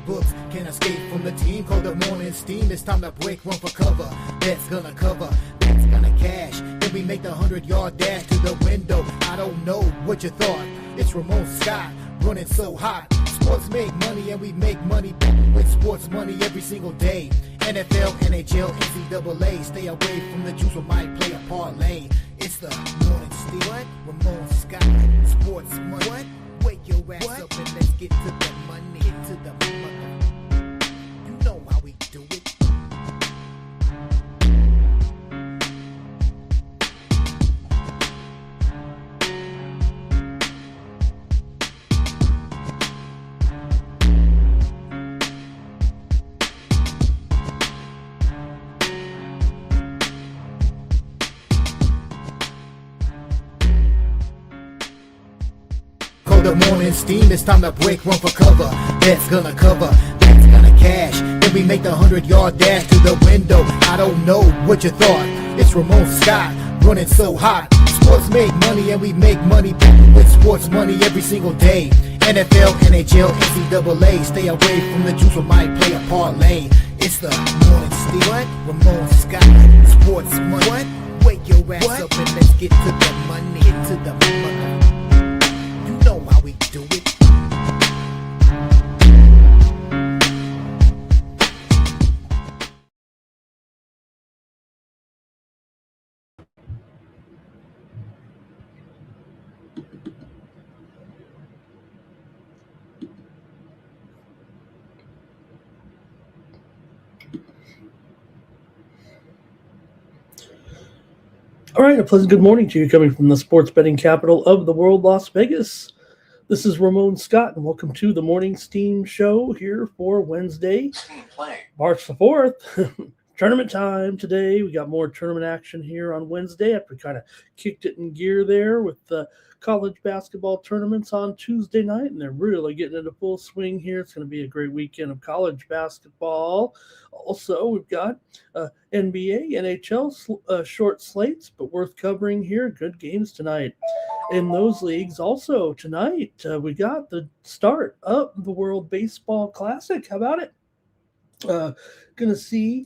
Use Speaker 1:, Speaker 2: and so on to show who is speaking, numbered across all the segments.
Speaker 1: books. Can't escape from the team, called the morning steam. It's time to break, run for cover. That's gonna cover, that's gonna cash. Then we make the 100-yard dash to the window. I don't know what you thought. It's Ramon Scott, running so hot. Sports make money and we make money with sports money every single day. NFL, NHL, NCAA. Stay away from the juice, we might play a parlay. It's the morning steam. What? Ramon Scott, sports money. What? Wake your ass up and let's get to the money. Get to the money. You know how we do it. The morning steam, it's time to break, run for cover. That's gonna cover, that's gonna cash. Then we make the 100-yard dash to the window. I don't know what you thought. It's Ramon Scott, running so hot. Sports make money and we make money with sports money every single day. NFL, NHL, NCAA. Stay away from the juice, we might play a parlay. It's the morning steam. What? Ramon Scott, sports money. What? Wake your ass up and let's get to the money. Get to the money. You know how we do it.
Speaker 2: All right, a pleasant good morning to you coming from the sports betting capital of the world, Las Vegas. This is Ramon Scott, and welcome to the Morning Steam Show here for Wednesday, March the 4th. Tournament time today. We got more tournament action here on Wednesday after we kind of kicked it in gear there with the college basketball tournaments on Tuesday night, and they're really getting into full swing here. It's going to be a great weekend of college basketball. Also, we've got NBA, NHL short slates, but worth covering here. Good games tonight in those leagues. Also, tonight, we got the start of the World Baseball Classic. How about it? Going to see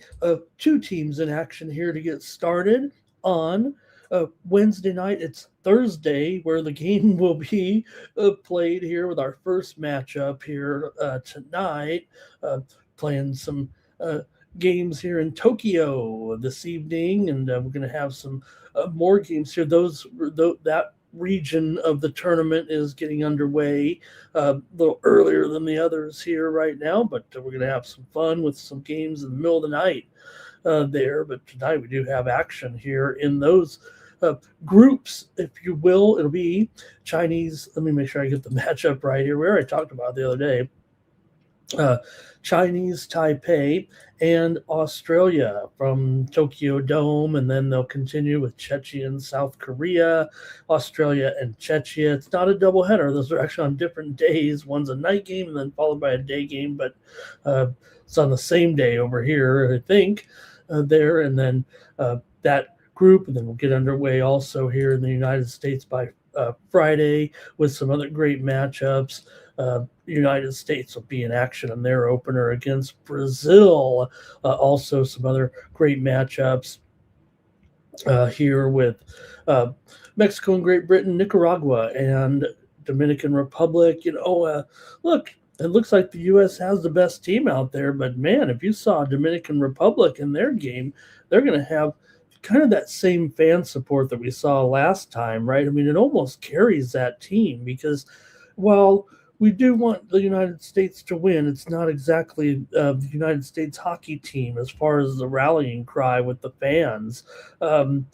Speaker 2: two teams in action here to get started on Wednesday night. It's Thursday where the game will be played here with our first matchup here tonight. Playing some games here in Tokyo this evening, and we're going to have some more games here. That region of the tournament is getting underway a little earlier than the others here right now, but we're going to have some fun with some games in the middle of the night there. But tonight we do have action here in those groups, if you will. It'll be Chinese. Let me make sure I get the matchup right here. We already talked about it the other day. Chinese Taipei and Australia from Tokyo Dome, and then they'll continue with Czechia, South Korea, Australia, and Czechia. It's not a doubleheader. Those are actually on different days. One's a night game and then followed by a day game, but it's on the same day over here, I think, there. And then that group, and then we'll get underway also here in the United States by Friday with some other great matchups. United States will be in action in their opener against Brazil. Also some other great matchups here with Mexico and Great Britain, Nicaragua and Dominican Republic. Look, it looks like the U.S. has the best team out there, but man, if you saw Dominican Republic in their game, they're going to have kind of that same fan support that we saw last time, right? I mean, it almost carries that team because while we do want the United States to win, it's not exactly the United States hockey team as far as the rallying cry with the fans. I'm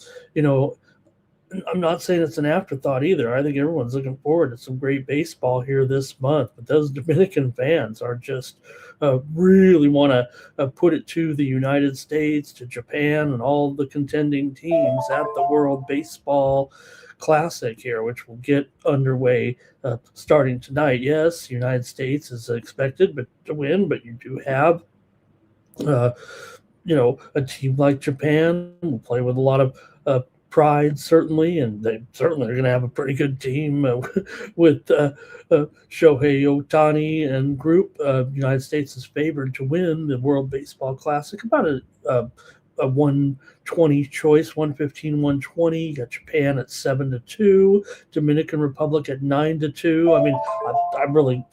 Speaker 2: not saying it's an afterthought either. I think everyone's looking forward to some great baseball here this month. But those Dominican fans are just really want to put it to the United States, to Japan, and all the contending teams at the World Baseball Classic here, which will get underway starting tonight. Yes, the United States is expected to win, but you do have a team like Japan will play with a lot of pride, certainly, and they certainly are going to have a pretty good team with Shohei Ohtani and group. United States is favored to win the World Baseball Classic, about a 120 choice, 115, 120. You got Japan at 7-2, Dominican Republic at 9-2. I mean, I really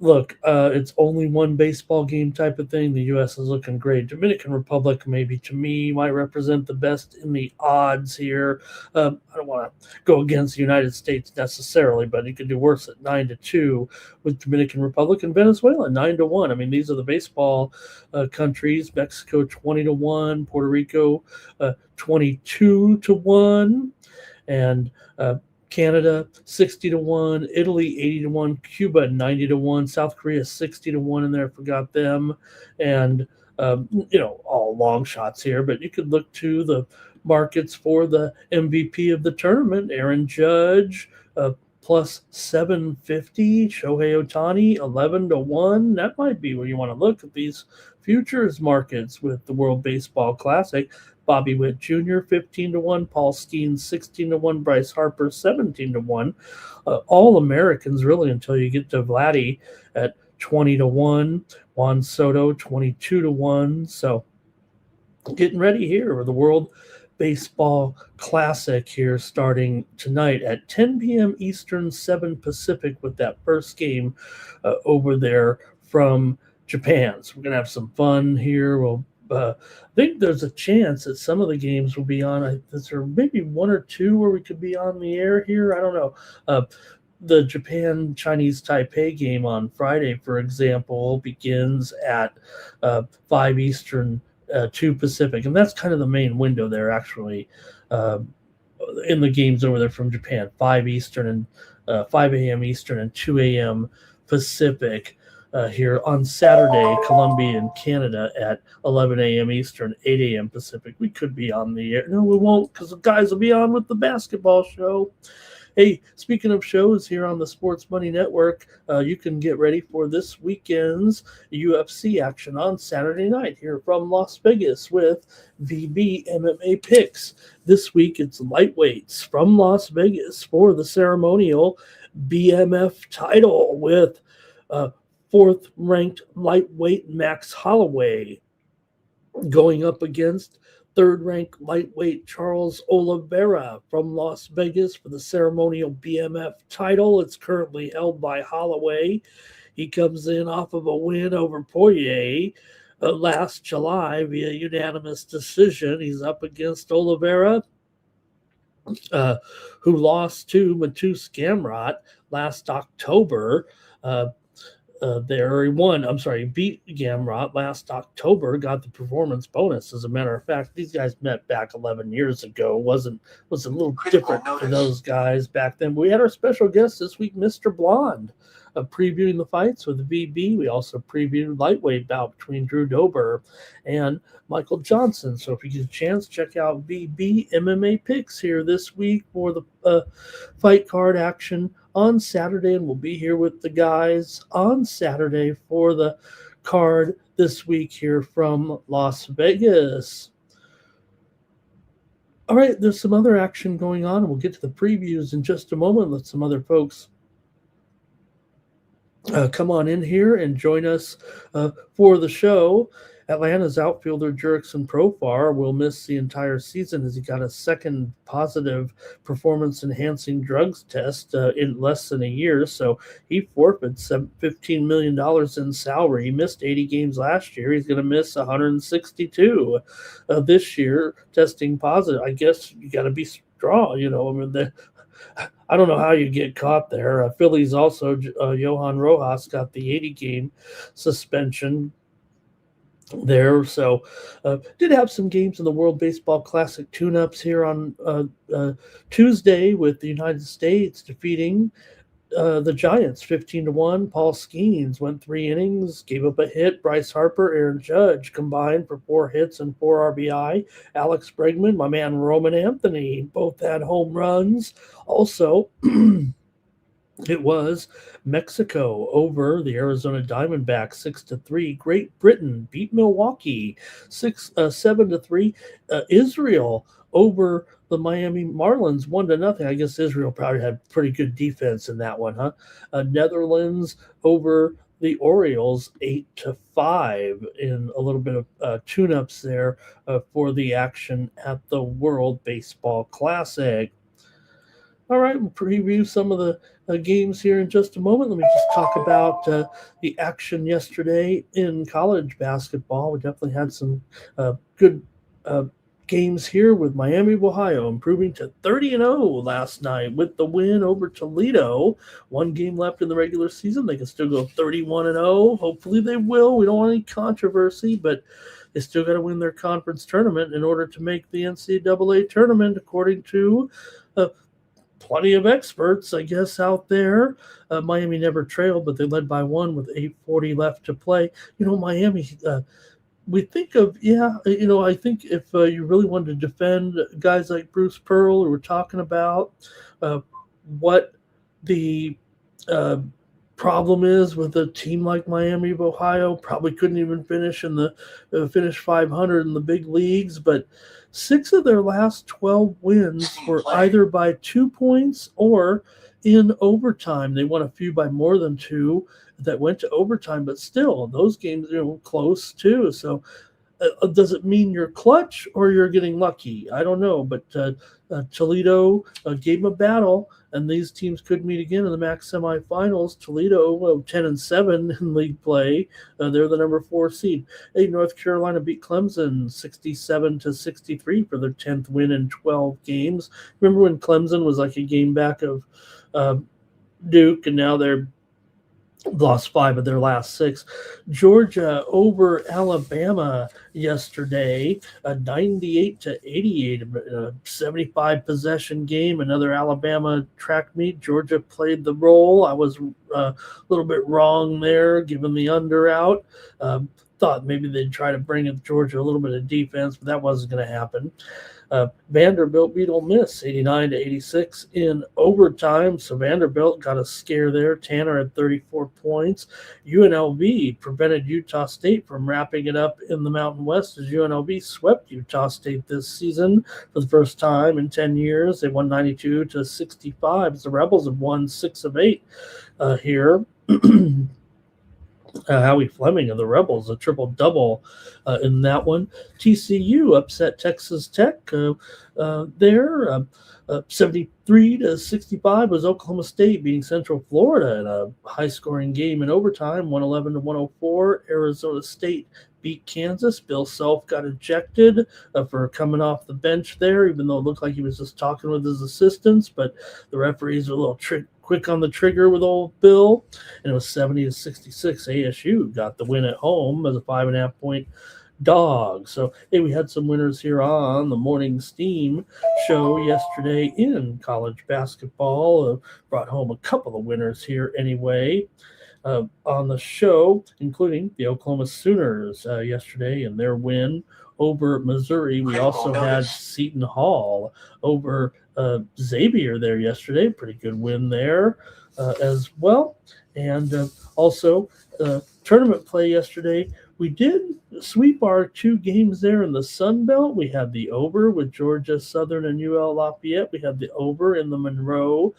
Speaker 2: look, it's only one baseball game type of thing. The U.S. is looking great. Dominican Republic, maybe to me, might represent the best in the odds here. I don't want to go against the United States necessarily, but you could do worse at 9-2 with Dominican Republic and Venezuela 9-1. I mean, these are the baseball countries. Mexico 20-1, Puerto Rico 22-1, and Canada 60-1, Italy 80-1, Cuba 90-1, South Korea 60-1 in there. Forgot them, and all long shots here. But you could look to the markets for the MVP of the tournament, Aaron Judge, plus 750, Shohei Ohtani 11-1. That might be where you want to look at these futures markets with the World Baseball Classic. Bobby Witt Jr. 15-1, Paul Skeens 16-1, Bryce Harper 17-1. All Americans really until you get to Vladdy at 20-1, Juan Soto 22-1. So getting ready here for the World Baseball Classic here starting tonight at 10 p.m. Eastern, 7 Pacific with that first game over there from Japan. So we're going to have some fun here. We'll I think there's a chance that some of the games will be on. Is there maybe one or two where we could be on the air here? I don't know. The Japan-Chinese Taipei game on Friday, for example, begins at 5 Eastern, 2 Pacific. And that's kind of the main window there, actually, in the games over there from Japan. 5 Eastern and 5 a.m. Eastern and 2 a.m. Pacific. Here on Saturday, Colombia and Canada at 11 a.m. Eastern, 8 a.m. Pacific. We could be on the air. No, we won't, because the guys will be on with the basketball show. Hey, speaking of shows here on the Sports Money Network, you can get ready for this weekend's UFC action on Saturday night here from Las Vegas with VB MMA Picks. This week, it's lightweights from Las Vegas for the ceremonial BMF title with fourth-ranked lightweight Max Holloway going up against third-ranked lightweight Charles Oliveira from Las Vegas for the ceremonial BMF title. It's currently held by Holloway. He comes in off of a win over Poirier last July via unanimous decision. He's up against Oliveira, who lost to Matus Gamrot last October. He beat Gamrot last October, got the performance bonus. As a matter of fact, these guys met back 11 years ago. Was a little different for those guys back then. We had our special guest this week, Mr. Blonde, previewing the fights with VB. We also previewed lightweight bout between Drew Dober and Michael Johnson. So if you get a chance, check out VB MMA Picks here this week for the fight card action on Saturday, and we'll be here with the guys on Saturday for the card this week here from Las Vegas. All right, there's some other action going on, and we'll get to the previews in just a moment. Let some other folks come on in here and join us for the show. Atlanta's outfielder Jurickson Profar will miss the entire season as he got a second positive performance-enhancing drugs test in less than a year. So he forfeits $15 million in salary. He missed 80 games last year. He's going to miss 162 this year, testing positive. I guess you got to be strong, I don't know how you get caught there. Phillies also, Johan Rojas got the 80-game suspension there. So did have some games in the World Baseball Classic tune-ups here on Tuesday with the United States defeating the Giants 15-1. Paul Skeens went 3 innings, gave up a hit. Bryce Harper, Aaron Judge combined for 4 hits and 4 RBI. Alex Bregman, my man Roman Anthony, both had home runs. Also, it was Mexico over the Arizona Diamondbacks 6-3. Great Britain beat Milwaukee 7-3. Israel over the Miami Marlins 1-0. I guess Israel probably had pretty good defense in that one, huh? Netherlands over the Orioles 8-5 in a little bit of tune-ups there for the action at the World Baseball Classic. All right, we'll preview some of the games here in just a moment. Let me just talk about the action yesterday in college basketball. We definitely had some good games here with Miami of Ohio improving to 30-0 last night with the win over Toledo. One game left in the regular season. They can still go 31-0. Hopefully they will. We don't want any controversy, but they still got to win their conference tournament in order to make the NCAA tournament, according to plenty of experts, I guess, out there. Miami never trailed, but they led by one with 8:40 left to play. Miami, we think of, I think if you really wanted to defend guys like Bruce Pearl, who we're talking about what the problem is with a team like Miami of Ohio, probably couldn't even finish in the finish 500 in the big leagues, but 6 of their last 12 wins were either by 2 points or in overtime. They won a few by more than 2 that went to overtime, but still, those games are close too. So does it mean you're clutch or you're getting lucky? I don't know, but Toledo gave them a battle, and these teams could meet again in the MAC semifinals. Toledo 10-7 in league play. They're the number 4 seed. North Carolina beat Clemson 67-63 for their 10th win in 12 games. Remember when Clemson was like a game back of Duke, and now they're lost 5 of their last 6. Georgia over Alabama yesterday, a 98-88, 75 possession game. Another Alabama track meet. Georgia played the role. I was a little bit wrong there, given the under out. Thought maybe they'd try to bring in Georgia a little bit of defense, but that wasn't going to happen. Vanderbilt beat Ole Miss 89-86 in overtime. So Vanderbilt got a scare there. Tanner had 34 points. UNLV prevented Utah State from wrapping it up in the Mountain West as UNLV swept Utah State this season for the first time in 10 years. They won 92-65. The Rebels have won 6 of 8 here. Howie Fleming of the Rebels, a triple-double in that one. TCU upset Texas Tech there. 73-65 was Oklahoma State beating Central Florida in a high-scoring game in overtime, 111-104. Arizona State beat Kansas. Bill Self got ejected for coming off the bench there, even though it looked like he was just talking with his assistants, but the referees are a little quick on the trigger with old Bill, and it was 70-66. ASU got the win at home as a 5.5-point dog. So, hey, we had some winners here on the Morning Steam show yesterday in college basketball. Brought home a couple of winners here anyway on the show, including the Oklahoma Sooners yesterday and their win over Missouri. We also had Seton Hall over Xavier there yesterday. Pretty good win there as well. And also tournament play yesterday. We did sweep our 2 games there in the Sun Belt. We had the over with Georgia Southern and UL Lafayette. We had the over in the Monroe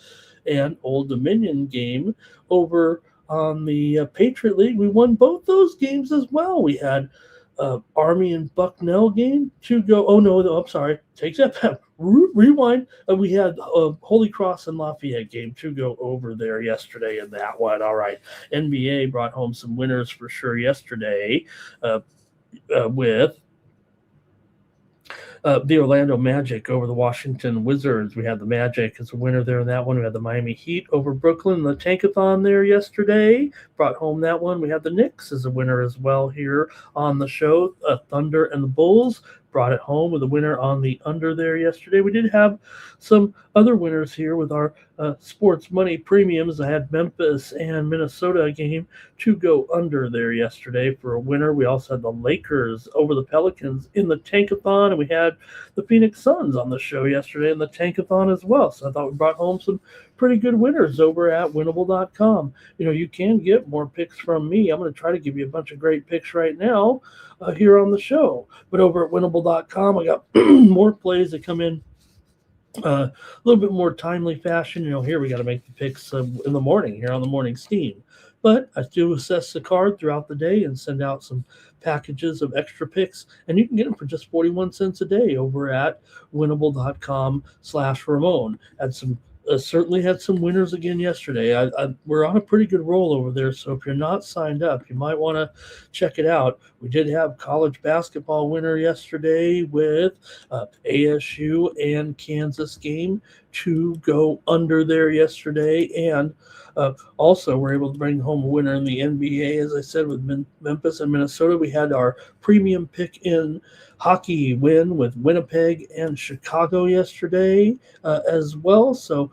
Speaker 2: and Old Dominion game. Over on the Patriot League, we won both those games as well. We had Army and Bucknell game to go. Oh, no, I'm sorry. Take that back. Rewind. We had Holy Cross and Lafayette game to go over there yesterday in that one. All right. NBA brought home some winners for sure yesterday with the Orlando Magic over the Washington Wizards. We had the Magic as a winner there in that one. We had the Miami Heat over Brooklyn, the Tankathon there yesterday. Brought home that one. We had the Knicks as a winner as well here on the show. Thunder and the Bulls brought it home with a winner on the under there yesterday. We did have some other winners here with our sports money premiums. I had Memphis and Minnesota game to go under there yesterday for a winner. We also had the Lakers over the Pelicans in the Tankathon, and we had the Phoenix Suns on the show yesterday in the Tankathon as well. So I thought we brought home some pretty good winners over at winnable.com. You can get more picks from me. I'm going to try to give you a bunch of great picks right now here on the show. But over at winnable.com, I got more plays that come in A little bit more timely fashion. Here we got to make the picks in the morning here on the morning steam. But I do assess the card throughout the day and send out some packages of extra picks, and you can get them for just 41 cents a day over at winnable.com/Ramon. Certainly had some winners again yesterday. We're on a pretty good roll over there, so if you're not signed up, you might want to check it out. We did have college basketball winner yesterday with ASU and Kansas game to go under there yesterday, and also we're able to bring home a winner in the NBA. As I said, with Memphis and Minnesota, we had our premium pick in hockey win with Winnipeg and Chicago yesterday as well. So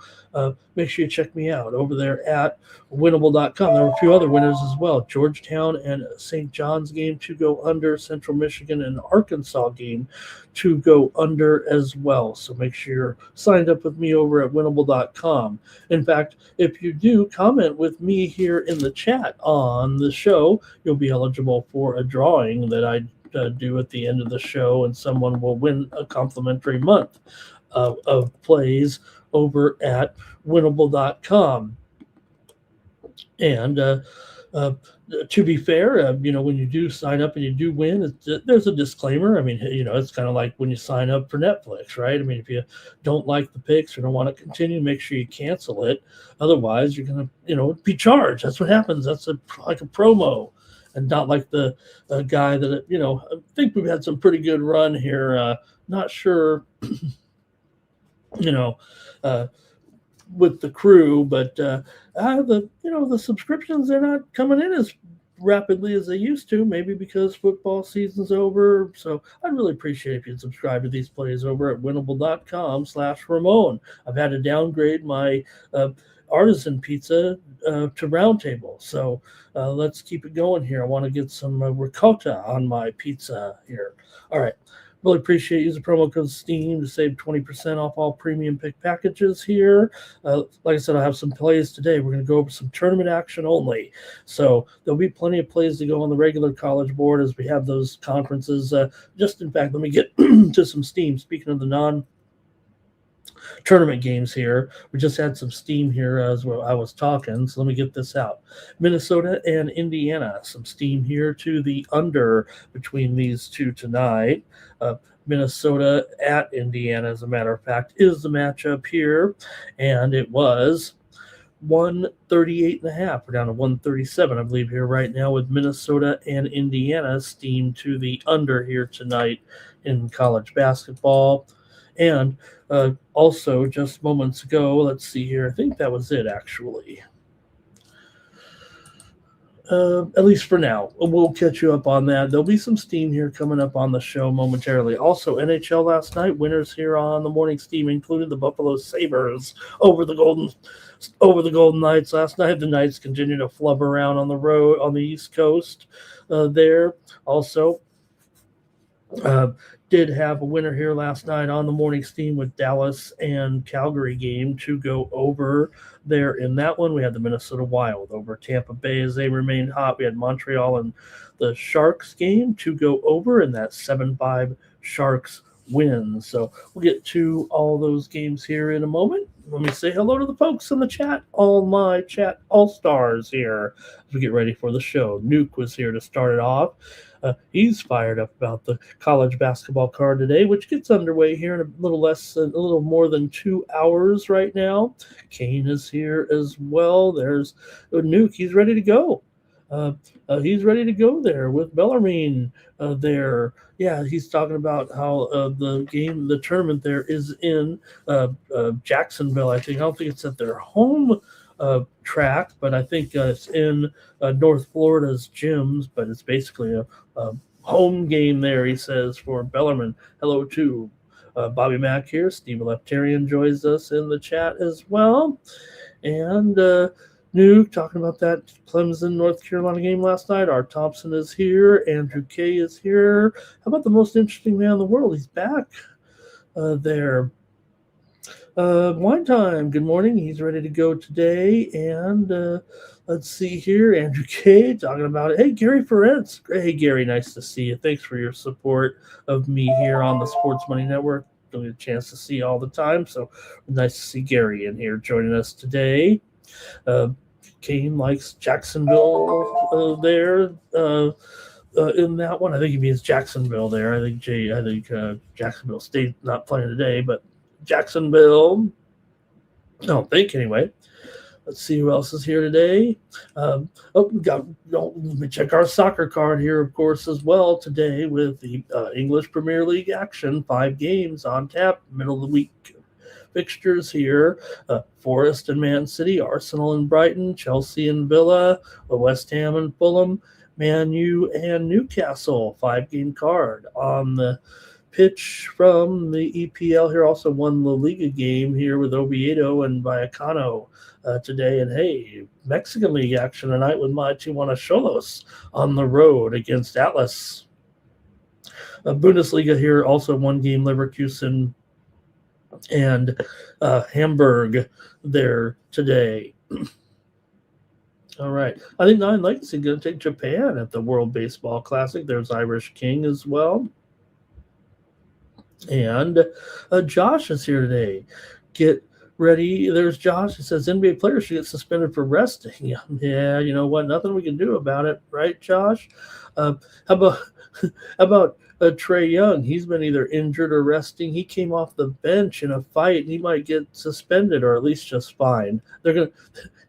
Speaker 2: make sure you check me out over there at winnable.com. There were a few other winners as well. Georgetown and St. John's game to go under, Central Michigan and Arkansas game to go under as well. So make sure you're signed up with me over at winnable.com. In fact, if you do comment with me here in the chat on the show, you'll be eligible for a drawing that I do at the end of the show, and someone will win a complimentary month of plays over at winnable.com. And to be fair, when you do sign up and you do win, there's a disclaimer. I mean, it's kind of like when you sign up for Netflix, right? I mean, if you don't like the picks or don't want to continue, make sure you cancel it. Otherwise, you're going to, be charged. That's what happens. That's like a promo. And not like the guy that, I think we've had some pretty good run here. Not sure, with the crew, but the subscriptions, they're not coming in as rapidly as they used to, maybe because football season's over. So I'd really appreciate if you'd subscribe to these plays over at winnable.com/Ramon. I've had to downgrade my artisan pizza to roundtable. So let's keep it going here. I want to get some ricotta on my pizza here. All right. Really appreciate using promo code STEAM to save 20% off all premium pick packages here. Like I said, I have some plays today. We're going to go over some tournament action only. So there'll be plenty of plays to go on the regular college board as we have those conferences. In fact, let me get to some steam. Speaking of the tournament games here. We just had some steam here as well. I was talking, so let me get this out. Minnesota and Indiana, some steam here to the under between these two tonight. Minnesota at Indiana, as a matter of fact, is the matchup here, and it was 138.5. We're down to 137, I believe, here right now with Minnesota and Indiana steam to the under here tonight in college basketball. And also, just moments ago, let's see here. I think that was it, actually. At least for now. We'll catch you up on that. There'll be some steam here coming up on the show momentarily. Also, NHL last night, winners here on the morning steam included the Buffalo Sabres over the Golden Knights last night. The Knights continue to flub around on the road on the East Coast there. Also, did have a winner here last night on the morning steam with Dallas and Calgary game to go over there in that one. We had the Minnesota Wild over Tampa Bay as they remained hot. We had Montreal and the Sharks game to go over in that 7-5 Sharks win. So we'll get to all those games here in a moment. Let me say hello to the folks in the chat, all my chat all-stars here as we get ready for the show. Nuke was here to start it off. He's fired up about the college basketball card today, which gets underway here in a little more than 2 hours right now. Kane is here as well. There's Nuke. He's ready to go. He's ready to go there with Bellarmine there. Yeah, he's talking about how the tournament there is in Jacksonville, I think. I don't think it's at their home track, but I think it's in North Florida's gyms, but it's basically a home game there, he says, for Bellarmine. Hello to Bobby Mack here. Steve Leftarian joins us in the chat as well. And Nuke talking about that Clemson, North Carolina game last night. Art Thompson is here. Andrew K is here. How about the most interesting man in the world? He's back there. Wine Time, good morning. He's ready to go today. And let's see here. Andrew K talking about it. Hey, Gary Ferentz. Hey, Gary, nice to see you. Thanks for your support of me here on the Sports Money Network. don't get a chance to see all the time. So nice to see Gary in here joining us today. Kane likes Jacksonville there in that one. I think he means Jacksonville there. I think Jacksonville State not playing today, but Jacksonville. I don't think anyway. Let's see who else is here today. Let me check our soccer card here, of course, as well today with the English Premier League action. 5 games on tap, middle of the week fixtures here. Forest and Man City, Arsenal and Brighton, Chelsea and Villa, West Ham and Fulham, Man U and Newcastle. 5-game card on the pitch from the EPL here. Also won La Liga game here with Oviedo and Vallecano today. And hey, Mexican League action tonight with my Tijuana Xolos on the road against Atlas. Bundesliga here, also 1-game Leverkusen and Hamburg there today. All right. I think Nine Legacy going to take Japan at the World Baseball Classic. There's Irish King as well. And Josh is here today. Get ready. There's Josh. He says NBA players should get suspended for resting. Yeah, you know what? Nothing we can do about it, right, Josh? How about Trae Young? He's been either injured or resting. He came off the bench in a fight, and he might get suspended or at least just fined.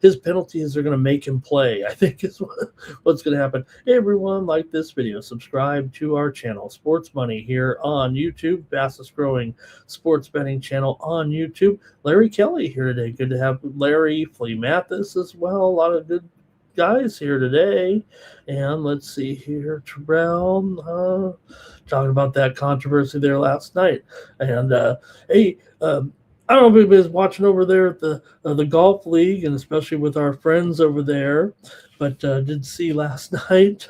Speaker 2: His penalties are gonna make him play, I think is what's gonna happen. Hey everyone, like this video, subscribe to our channel, Sports Money here on YouTube, fastest growing sports betting channel on YouTube. Larry Kelly here today. Good to have Larry, Flea Mathis as well. A lot of good guys here today. And let's see here, Terrell talking about that controversy there last night. And hey, I don't know if anybody's watching over there at the golf league, and especially with our friends over there, but did see last night.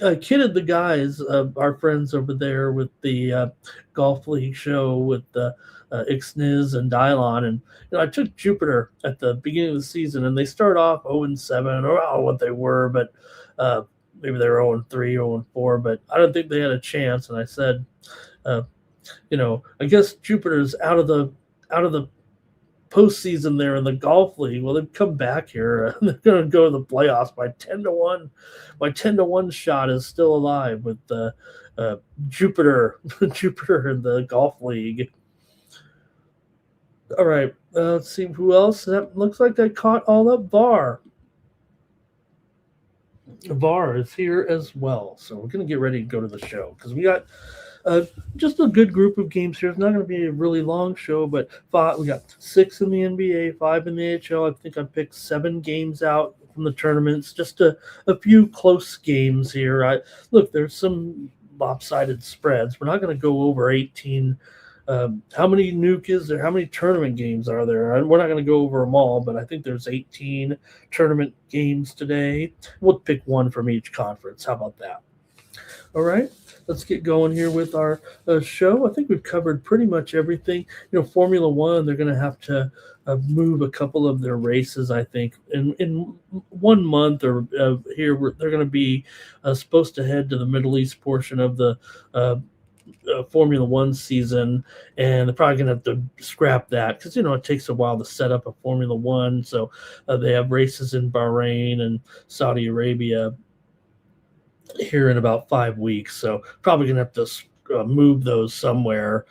Speaker 2: I kidded the guys, our friends over there with the golf league show with Ixniz and Dylon, and I took Jupiter at the beginning of the season, and they start off 0-7, or what they were, but maybe they were 0-3, 0-4, but I don't think they had a chance. And I said, I guess Jupiter's out of the postseason there in the golf league. Well, they've come back here. They're going to go to the playoffs by 10-1. My 10-1 shot is still alive with Jupiter in the golf league. All right, let's see who else. That looks like I caught all up. VAR is here as well. So we're going to get ready to go to the show because we got just a good group of games here. It's not going to be a really long show, but we got 6 in the NBA, 5 in the AHL. I think I picked 7 games out from the tournaments. Just a few close games here. Look, there's some lopsided spreads. We're not going to go over 18. How many nuke is there? How many tournament games are there? We're not going to go over them all, but I think there's 18 tournament games today. We'll pick one from each conference. How about that? All right, let's get going here with our show. I think we've covered pretty much everything. Formula One, they're going to have to move a couple of their races, I think. In 1 month or here, they're going to be supposed to head to the Middle East portion of the Formula One season, and they're probably going to have to scrap that because, it takes a while to set up a Formula One. So they have races in Bahrain and Saudi Arabia here in about 5 weeks. So probably going to have to move those somewhere,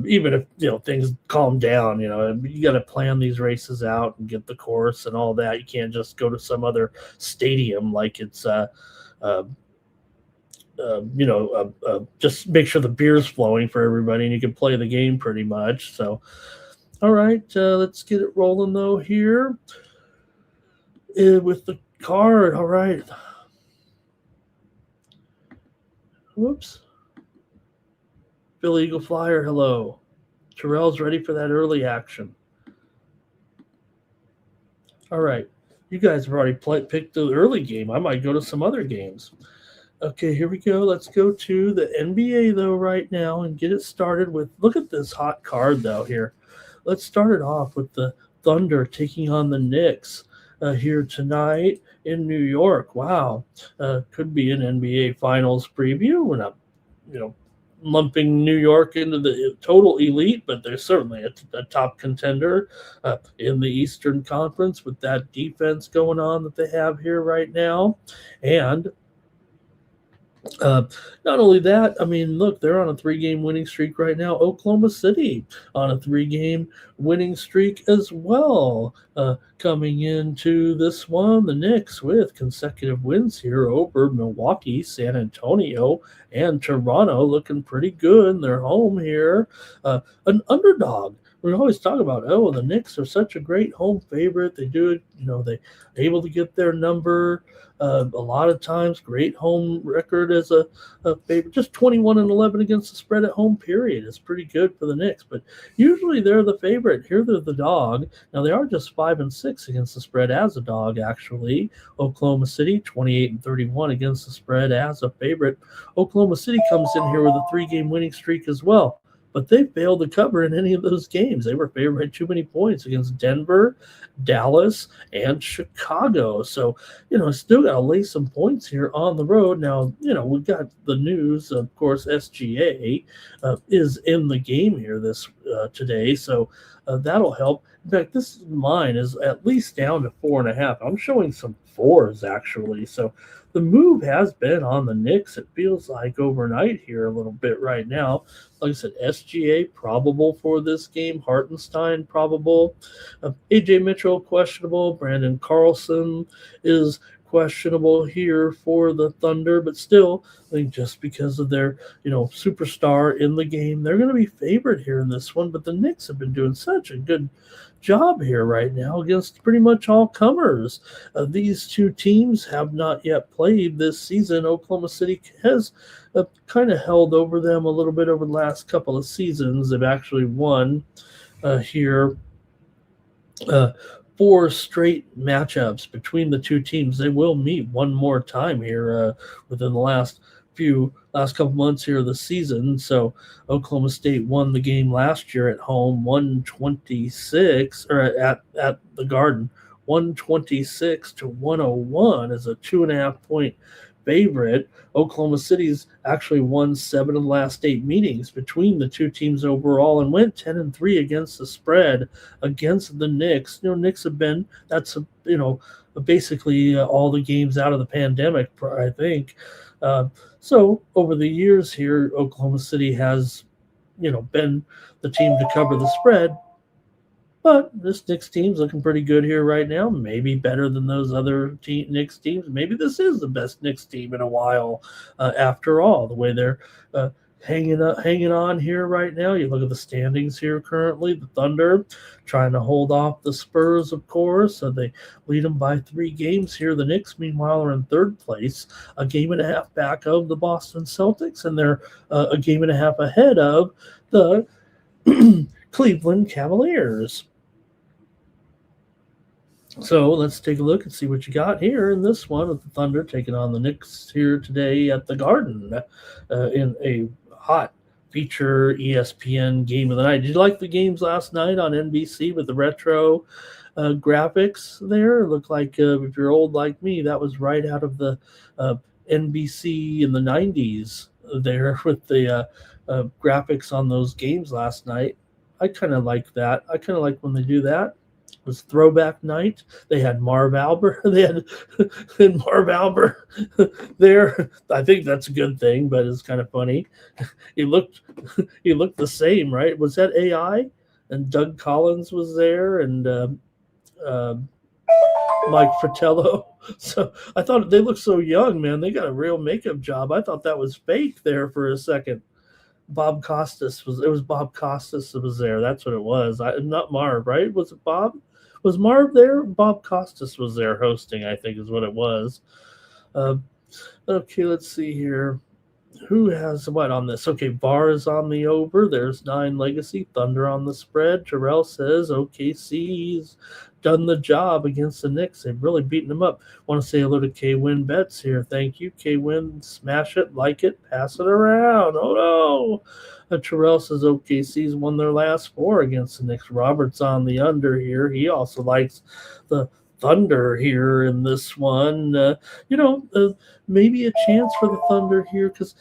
Speaker 2: even if, things calm down. You got to plan these races out and get the course and all that. You can't just go to some other stadium like it's just make sure the beer's flowing for everybody and you can play the game pretty much. So, all right, let's get it rolling though here with the card. All right. Whoops. Philly Eagle Flyer, hello. Terrell's ready for that early action. All right. You guys have already picked the early game. I might go to some other games. Okay, here we go. Let's go to the NBA, though, right now and get it started with – look at this hot card, though, here. Let's start it off with the Thunder taking on the Knicks here tonight in New York. Wow. Could be an NBA Finals preview. We're not, lumping New York into the total elite, but they're certainly a top contender in the Eastern Conference with that defense going on that they have here right now. And not only that, I mean, look, they're on a 3-game winning streak right now. Oklahoma City on a 3-game winning streak as well. Coming into this one, the Knicks with consecutive wins here over Milwaukee, San Antonio, and Toronto, looking pretty good in their home here. An underdog. We always talk about, the Knicks are such a great home favorite. They do it, they're able to get their number. A lot of times, great home record as a favorite. Just 21-11 against the spread at home, period. Is pretty good for the Knicks, but usually they're the favorite. Here they're the dog. Now they are just 5-6 against the spread as a dog, actually. Oklahoma City, 28-31 against the spread as a favorite. Oklahoma City comes in here with a 3-game winning streak as well, but they failed to cover in any of those games. They were favored by too many points against Denver, Dallas, and Chicago. So, still got to lay some points here on the road. Now, we've got the news, of course, SGA is in the game here today. So that'll help. In fact, this line is at least down to 4.5. I'm showing some 4s, actually. So the move has been on the Knicks, it feels like, overnight here a little bit right now. Like I said, SGA probable for this game. Hartenstein probable. AJ Mitchell questionable. Brandon Carlson is questionable here for the Thunder, but still, I think just because of their, superstar in the game, they're going to be favored here in this one. But the Knicks have been doing such a good job here right now against pretty much all comers. These two teams have not yet played this season. Oklahoma City has kind of held over them a little bit over the last couple of seasons. They've actually won here 4 straight matchups between the two teams. They will meet one more time here within the last couple months here of the season. So Oklahoma State won the game last year at home, 126, or at the Garden, 126-101 as a 2.5-point favorite. Oklahoma City's actually won 7 of the last 8 meetings between the two teams overall and went 10-3 against the spread against the Knicks. Knicks have been, basically all the games out of the pandemic, I think. So over the years here, Oklahoma City has, been the team to cover the spread. But this Knicks team's looking pretty good here right now. Maybe better than those other Knicks teams. Maybe this is the best Knicks team in a while. After all, the way they're hanging on here right now. You look at the standings here currently. The Thunder trying to hold off the Spurs, of course. So they lead them by 3 games here. The Knicks, meanwhile, are in 3rd place, a game and a half back of the Boston Celtics, and they're a game and a half ahead of the Cleveland Cavaliers. So let's take a look and see what you got here in this one with the Thunder taking on the Knicks here today at the Garden in a hot feature ESPN game of the night. Did you like the games last night on NBC with the retro graphics there? It looked like, if you're old like me, that was right out of the NBC in the 90s there with the graphics on those games last night. I kind of like that. I kind of like when they do that. It was throwback night. They had Marv Albert. They had Marv Albert there. I think that's a good thing, but it's kind of funny. He looked the same, right? Was that AI? And Doug Collins was there, and Mike Fratello. So I thought they looked so young, man. They got a real makeup job. I thought that was fake there for a second. Bob Costas was Bob Costas that was there. That's what it was. Not Marv, right? Was it Bob? Was Marv there? Bob Costas was there hosting, I think is what it was. Okay, let's see here. Who has what on this? Okay, VAR is on the over. There's 9 Legacy. Thunder on the spread. Terrell says OKC's done the job against the Knicks. They've really beaten them up. Want to say hello to K-Win Bets here. Thank you, K-Win. Smash it, like it, pass it around. Oh, no. Terrell says OKC's won their last 4 against the Knicks. Robert's on the under here. He also likes the Thunder here in this one. Maybe a chance for the Thunder here because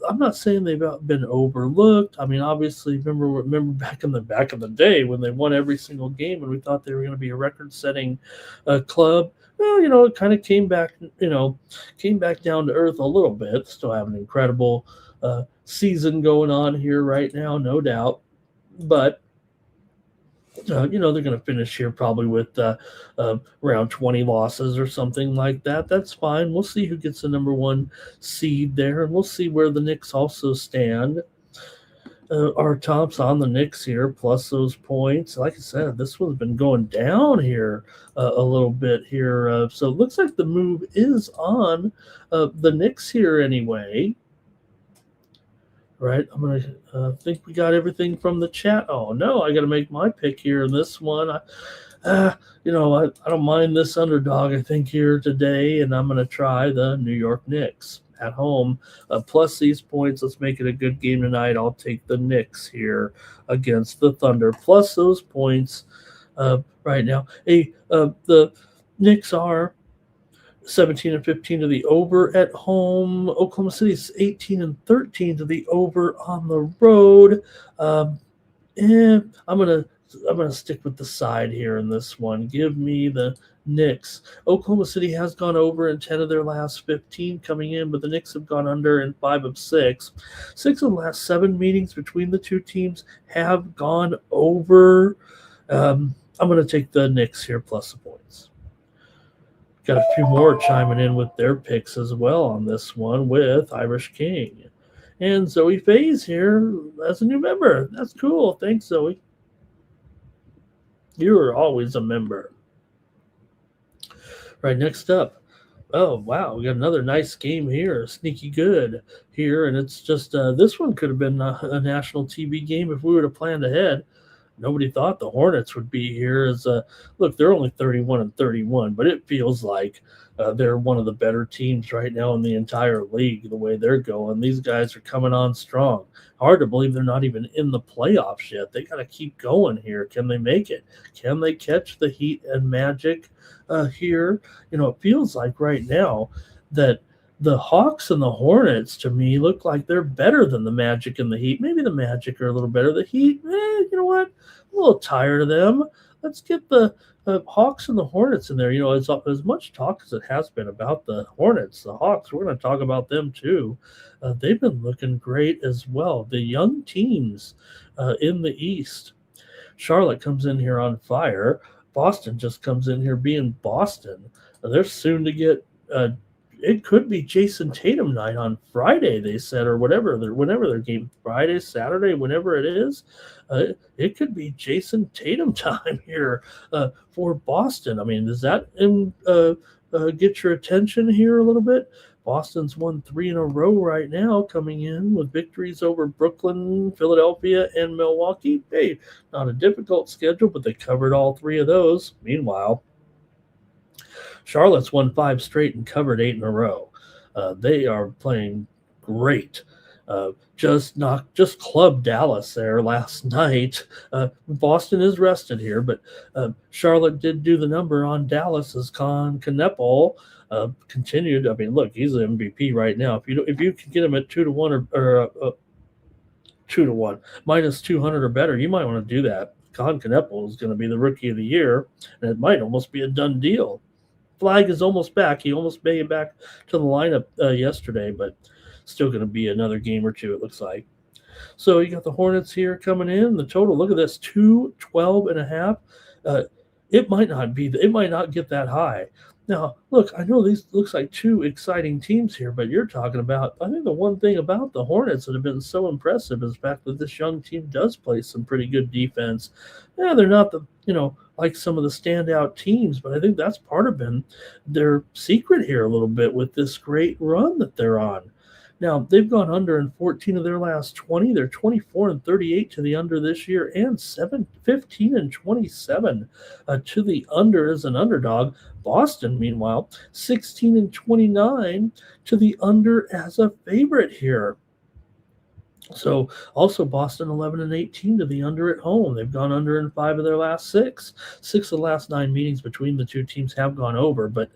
Speaker 2: I'm not saying they've been overlooked. I mean, obviously, remember back in the day when they won every single game and we thought they were going to be a record-setting club. Well, it kind of came back down to earth a little bit. Still have an incredible season going on here right now, no doubt. But they're going to finish here probably with around 20 losses or something like that. That's fine. We'll see who gets the number one seed there, and we'll see where the Knicks also stand. Our tops on the Knicks here, plus those points. Like I said, this one's been going down here a little bit here. So it looks like the move is on the Knicks here anyway. Right, I'm going to think we got everything from the chat. Oh, no, I got to make my pick here in this one. I don't mind this underdog, I think, here today, and I'm going to try the New York Knicks at home. Plus these points, let's make it a good game tonight. I'll take the Knicks here against the Thunder. Plus those points right now. The Knicks are 17-15 to the over at home. Oklahoma City's 18-13 to the over on the road. I'm gonna stick with the side here in this one. Give me the Knicks. Oklahoma City has gone over in 10 of their last 15 coming in, but the Knicks have gone under in 5 of 6. 6 of the last 7 meetings between the two teams have gone over. I'm gonna take the Knicks here plus the points. Got a few more chiming in with their picks as well on this one with Irish King. And Zoe Faze here as a new member. That's cool. Thanks, Zoe. You're always a member. Right, next up. Oh, wow. We got another nice game here. Sneaky good here. And it's just this one could have been a national TV game if we would have planned ahead. Nobody thought the Hornets would be here. Look, they're only 31-31, but it feels like they're one of the better teams right now in the entire league, the way they're going. These guys are coming on strong. Hard to believe they're not even in the playoffs yet. They got to keep going here. Can they make it? Can they catch the Heat and Magic here? It feels like right now that the Hawks and the Hornets, to me, look like they're better than the Magic and the Heat. Maybe the Magic are a little better. The Heat, you know what? I'm a little tired of them. Let's get the Hawks and the Hornets in there. As much talk as it has been about the Hornets, the Hawks, we're going to talk about them too. They've been looking great as well. The young teams in the East. Charlotte comes in here on fire. Boston just comes in here being Boston. They're soon to get it could be Jason Tatum night on Friday, they said, or whenever their game, Friday, Saturday, whenever it is. It could be Jason Tatum time here for Boston. I mean, does that get your attention here a little bit? Boston's won 3 in a row right now, coming in with victories over Brooklyn, Philadelphia, and Milwaukee. Hey, not a difficult schedule, but they covered all 3 of those. Meanwhile, Charlotte's won 5 straight and covered 8 in a row. They are playing great. Just clubbed Dallas there last night. Boston is rested here, but Charlotte did do the number on Dallas as Con Kneppel continued. I mean, look, he's the MVP right now. If you can get him at 2-1 or 2-1 minus 200 or better, you might want to do that. Con Kneppel is going to be the rookie of the year, and it might almost be a done deal. Flag is almost back. He almost made it back to the lineup yesterday, but still going to be another game or two, it looks like. So you got the Hornets here coming in. The total, look at this, 212.5. It might not get that high. Now, look, I know these looks like 2 exciting teams here, but you're talking about, I think the one thing about the Hornets that have been so impressive is the fact that this young team does play some pretty good defense. Yeah, they're not like some of the standout teams, but I think that's part of their secret here a little bit with this great run that they're on. Now, they've gone under in 14 of their last 20. They're 24-38 to the under this year and 15-27 to the under as an underdog. Boston, meanwhile, 16-29 to the under as a favorite here. So also Boston 11-18 to the under at home. They've gone under in 5 of their last 6. 6 of the last 9 meetings between the two teams have gone over, but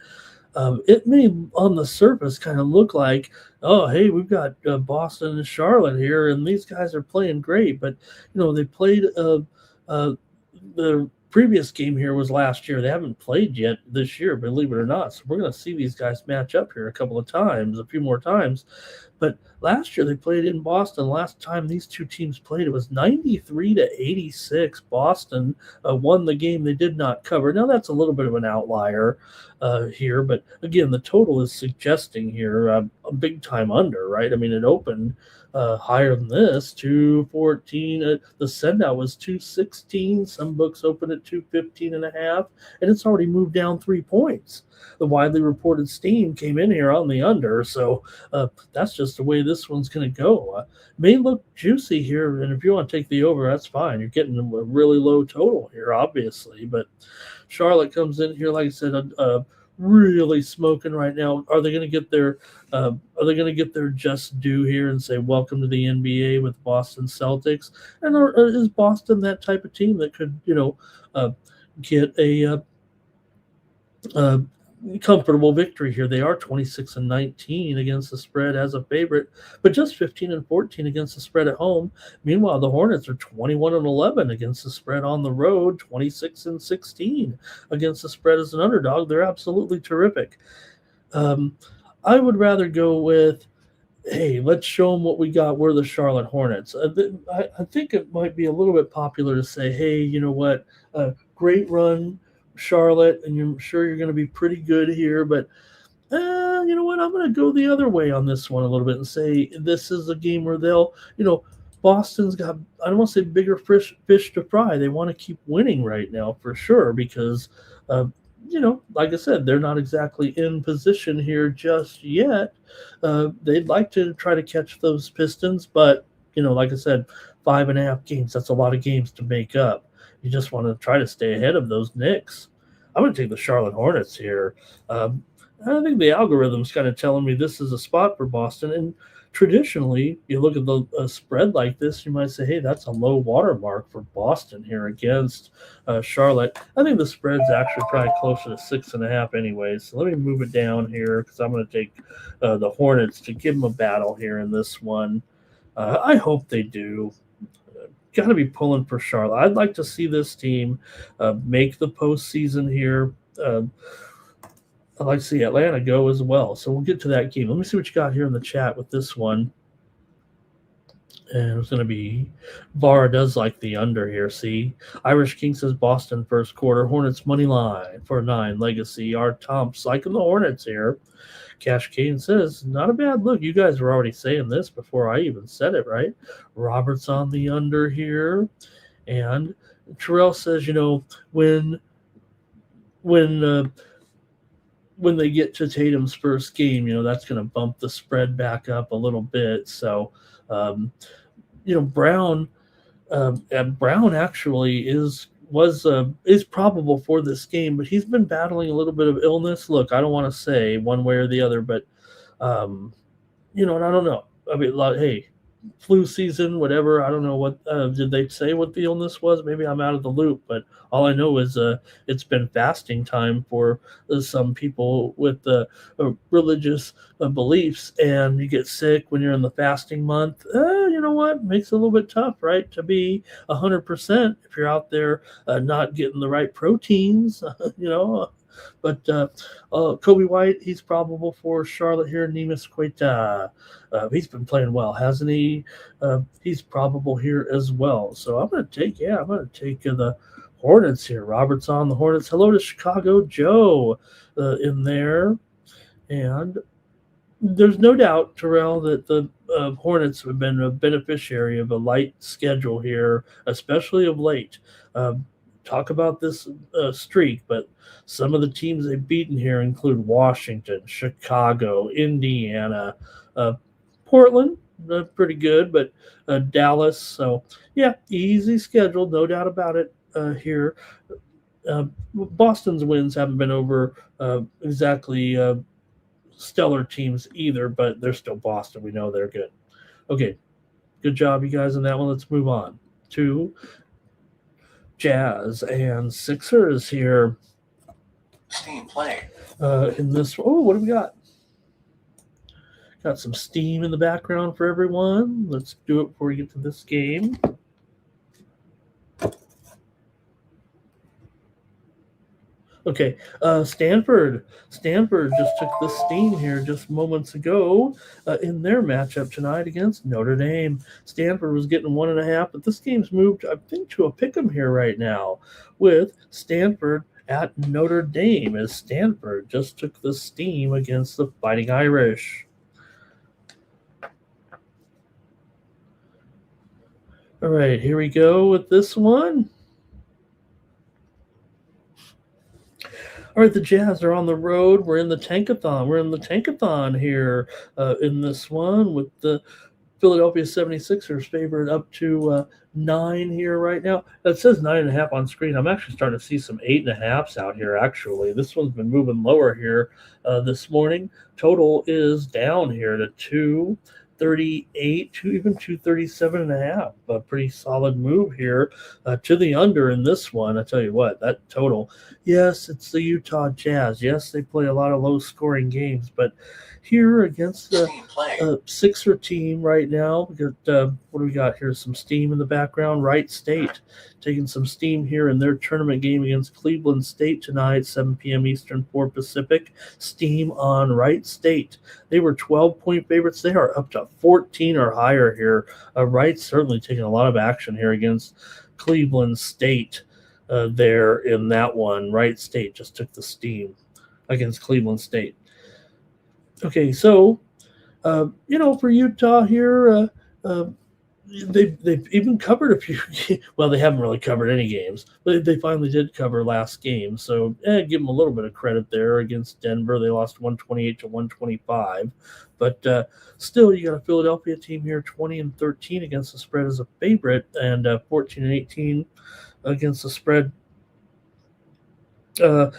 Speaker 2: it may on the surface kind of look like, oh, hey, we've got Boston and Charlotte here, and these guys are playing great. But, they played the previous game here was last year. They haven't played yet this year, believe it or not. So we're going to see these guys match up here a few more times. But last year they played in Boston. Last time these two teams played, it was 93-86. Boston won the game. They did not cover. Now that's a little bit of an outlier here, but again, the total is suggesting here a big time under, right? I mean, it opened higher than this, 214. The sendout was 216. Some books open at 215.5, and it's already moved down 3 points. The widely reported steam came in here on the under, so that's just the way this one's going to go. May look juicy here, and if you want to take the over, that's fine. You're getting a really low total here, obviously, but Charlotte comes in here, like I said, really smoking right now. Are they going to get their just due here and say welcome to the NBA with Boston Celtics? And is Boston that type of team that could get a comfortable victory here? They are 26-19 against the spread as a favorite, but just 15-14 against the spread at home. Meanwhile, the Hornets are 21-11 against the spread on the road, 26-16 against the spread as an underdog. They're absolutely terrific. I would rather go with, hey, let's show them what we got. We're the Charlotte Hornets. I think it might be a little bit popular to say, hey, you know what, great run, Charlotte, and you're sure you're going to be pretty good here, but you know what, I'm going to go the other way on this one a little bit and say this is a game where they'll, Boston's got, I don't want to say bigger fish to fry. They want to keep winning right now for sure because, like I said, they're not exactly in position here just yet. They'd like to try to catch those Pistons, but, like I said, 5.5 games, that's a lot of games to make up. You just want to try to stay ahead of those Knicks. I'm going to take the Charlotte Hornets here. I think the algorithm's kind of telling me this is a spot for Boston. And traditionally, you look at the spread like this, you might say, hey, that's a low watermark for Boston here against Charlotte. I think the spread's actually probably closer to 6.5 anyways. So let me move it down here because I'm going to take the Hornets to give them a battle here in this one. I hope they do. Got to be pulling for Charlotte. I'd like to see this team make the postseason here. I'd like to see Atlanta go as well. So we'll get to that game. Let me see what you got here in the chat with this one. And it's going to be Vara does like the under here. See, Irish King says Boston first quarter. Hornets money line for 9. Legacy. Art Tomps liking the Hornets here. Cash Kane says, not a bad look. You guys were already saying this before I even said it, right? Robert's on the under here. And Terrell says, when they get to Tatum's first game, that's going to bump the spread back up a little bit. So, Brown actually is probable for this game, but he's been battling a little bit of illness. Look, I don't want to say one way or the other, but and I don't know. I mean, hey, flu season, whatever. I don't know what did they say what the illness was? Maybe I'm out of the loop, but all I know is it's been fasting time for some people with religious beliefs, and you get sick when you're in the fasting month. You know what? Makes it a little bit tough, right? To be 100% if you're out there not getting the right proteins, But Kobe White, he's probable for Charlotte here. Neemias Queta, he's been playing well, hasn't he? He's probable here as well. So I'm going to take the Hornets here. Robert's on the Hornets. Hello to Chicago Joe in there. And there's no doubt, Terrell, that the Hornets have been a beneficiary of a light schedule here, especially of late. Talk about this streak, but some of the teams they've beaten here include Washington, Chicago, Indiana, Portland, pretty good, but Dallas. So, yeah, easy schedule, no doubt about it here. Boston's wins haven't been over exactly stellar teams either, but they're still Boston. We know they're good. Okay, Good job, you guys, on that one. Let's move on to Jazz and Sixers here.
Speaker 3: Steam playing.
Speaker 2: In this, what do we got? Got some steam in the background for everyone. Let's do it before we get to this game. Okay, Stanford just took the steam here just moments ago in their matchup tonight against Notre Dame. Stanford was getting 1.5, but this game's moved, I think, to a pick'em here right now with Stanford at Notre Dame, as Stanford just took the steam against the Fighting Irish. All right, here we go with this one. All right, the Jazz are on the road. We're in the Tankathon. We're in the Tankathon here in this one with the Philadelphia 76ers favored up to 9 here right now. It says 9.5 on screen. I'm actually starting to see some 8.5s out here, actually. This one's been moving lower here this morning. Total is down here to 238 to even 237.5. A pretty solid move here to the under in this one. I tell you what, that total. Yes, it's the Utah Jazz. Yes, they play a lot of low-scoring games, but here against the Sixer team right now, we got what do we got here? Some steam in the background. Wright State taking some steam here in their tournament game against Cleveland State tonight, 7 p.m. Eastern, 4 Pacific. Steam on Wright State. They were 12-point favorites. They are up to 14 or higher here. Wright certainly taking a lot of action here against Cleveland State. There in that one, Wright State just took the steam against Cleveland State. Okay, so for Utah here, they've even covered a few. Well, they haven't really covered any games, but they finally did cover last game. So give them a little bit of credit there against Denver. They lost 128 to 125, but still, you got a Philadelphia team here, 20-13 against the spread as a favorite, and 14-18 against the spread.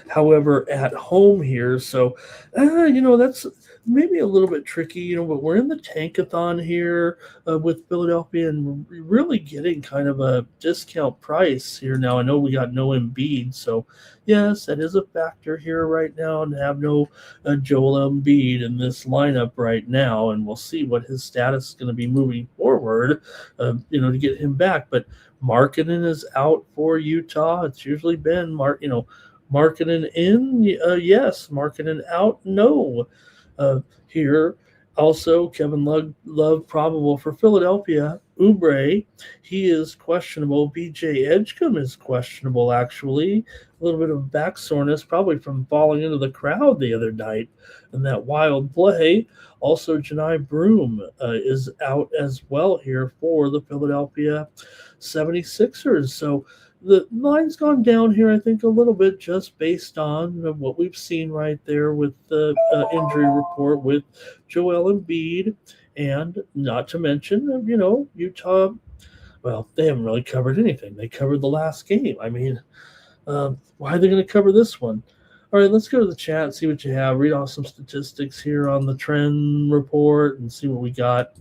Speaker 2: However, at home here, so that's maybe a little bit tricky, but we're in the Tankathon here with Philadelphia and really getting kind of a discount price here now. I know we got no Embiid, so yes, that is a factor here right now, and have no Joel Embiid in this lineup right now, and we'll see what his status is going to be moving forward, to get him back. But Markkanen is out for Utah. It's usually been Markkanen in, yes. Markkanen out, no. Here, also, Kevin Love probable for Philadelphia. Oubre, he is questionable. B.J. Edgecombe is questionable, actually. A little bit of back soreness, probably from falling into the crowd the other night in that wild play. Also, Janai Broome is out as well here for the Philadelphia 76ers. So the line's gone down here, I think, a little bit just based on what we've seen right there with the injury report with Joel Embiid, and not to mention, Utah, well, they haven't really covered anything. They covered the last game. I mean, why are they going to cover this one? All right, let's go to the chat and see what you have. Read off some statistics here on the trend report and see what we got.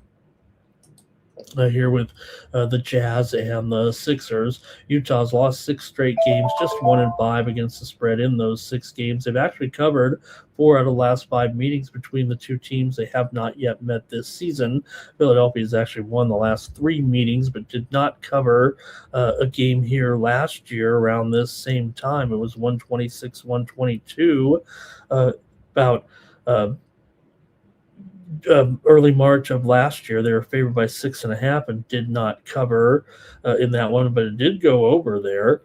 Speaker 2: Here with the Jazz and the Sixers. Utah's lost 6 straight games, just 1-5 against the spread in those 6 games. They've actually covered 4 out of the last 5 meetings between the two teams. They have not yet met this season. Philadelphia has actually won the last 3 meetings, but did not cover a game here last year around this same time. It was 126-122 about early March of last year. They were favored by 6.5 and did not cover in that one, but it did go over there.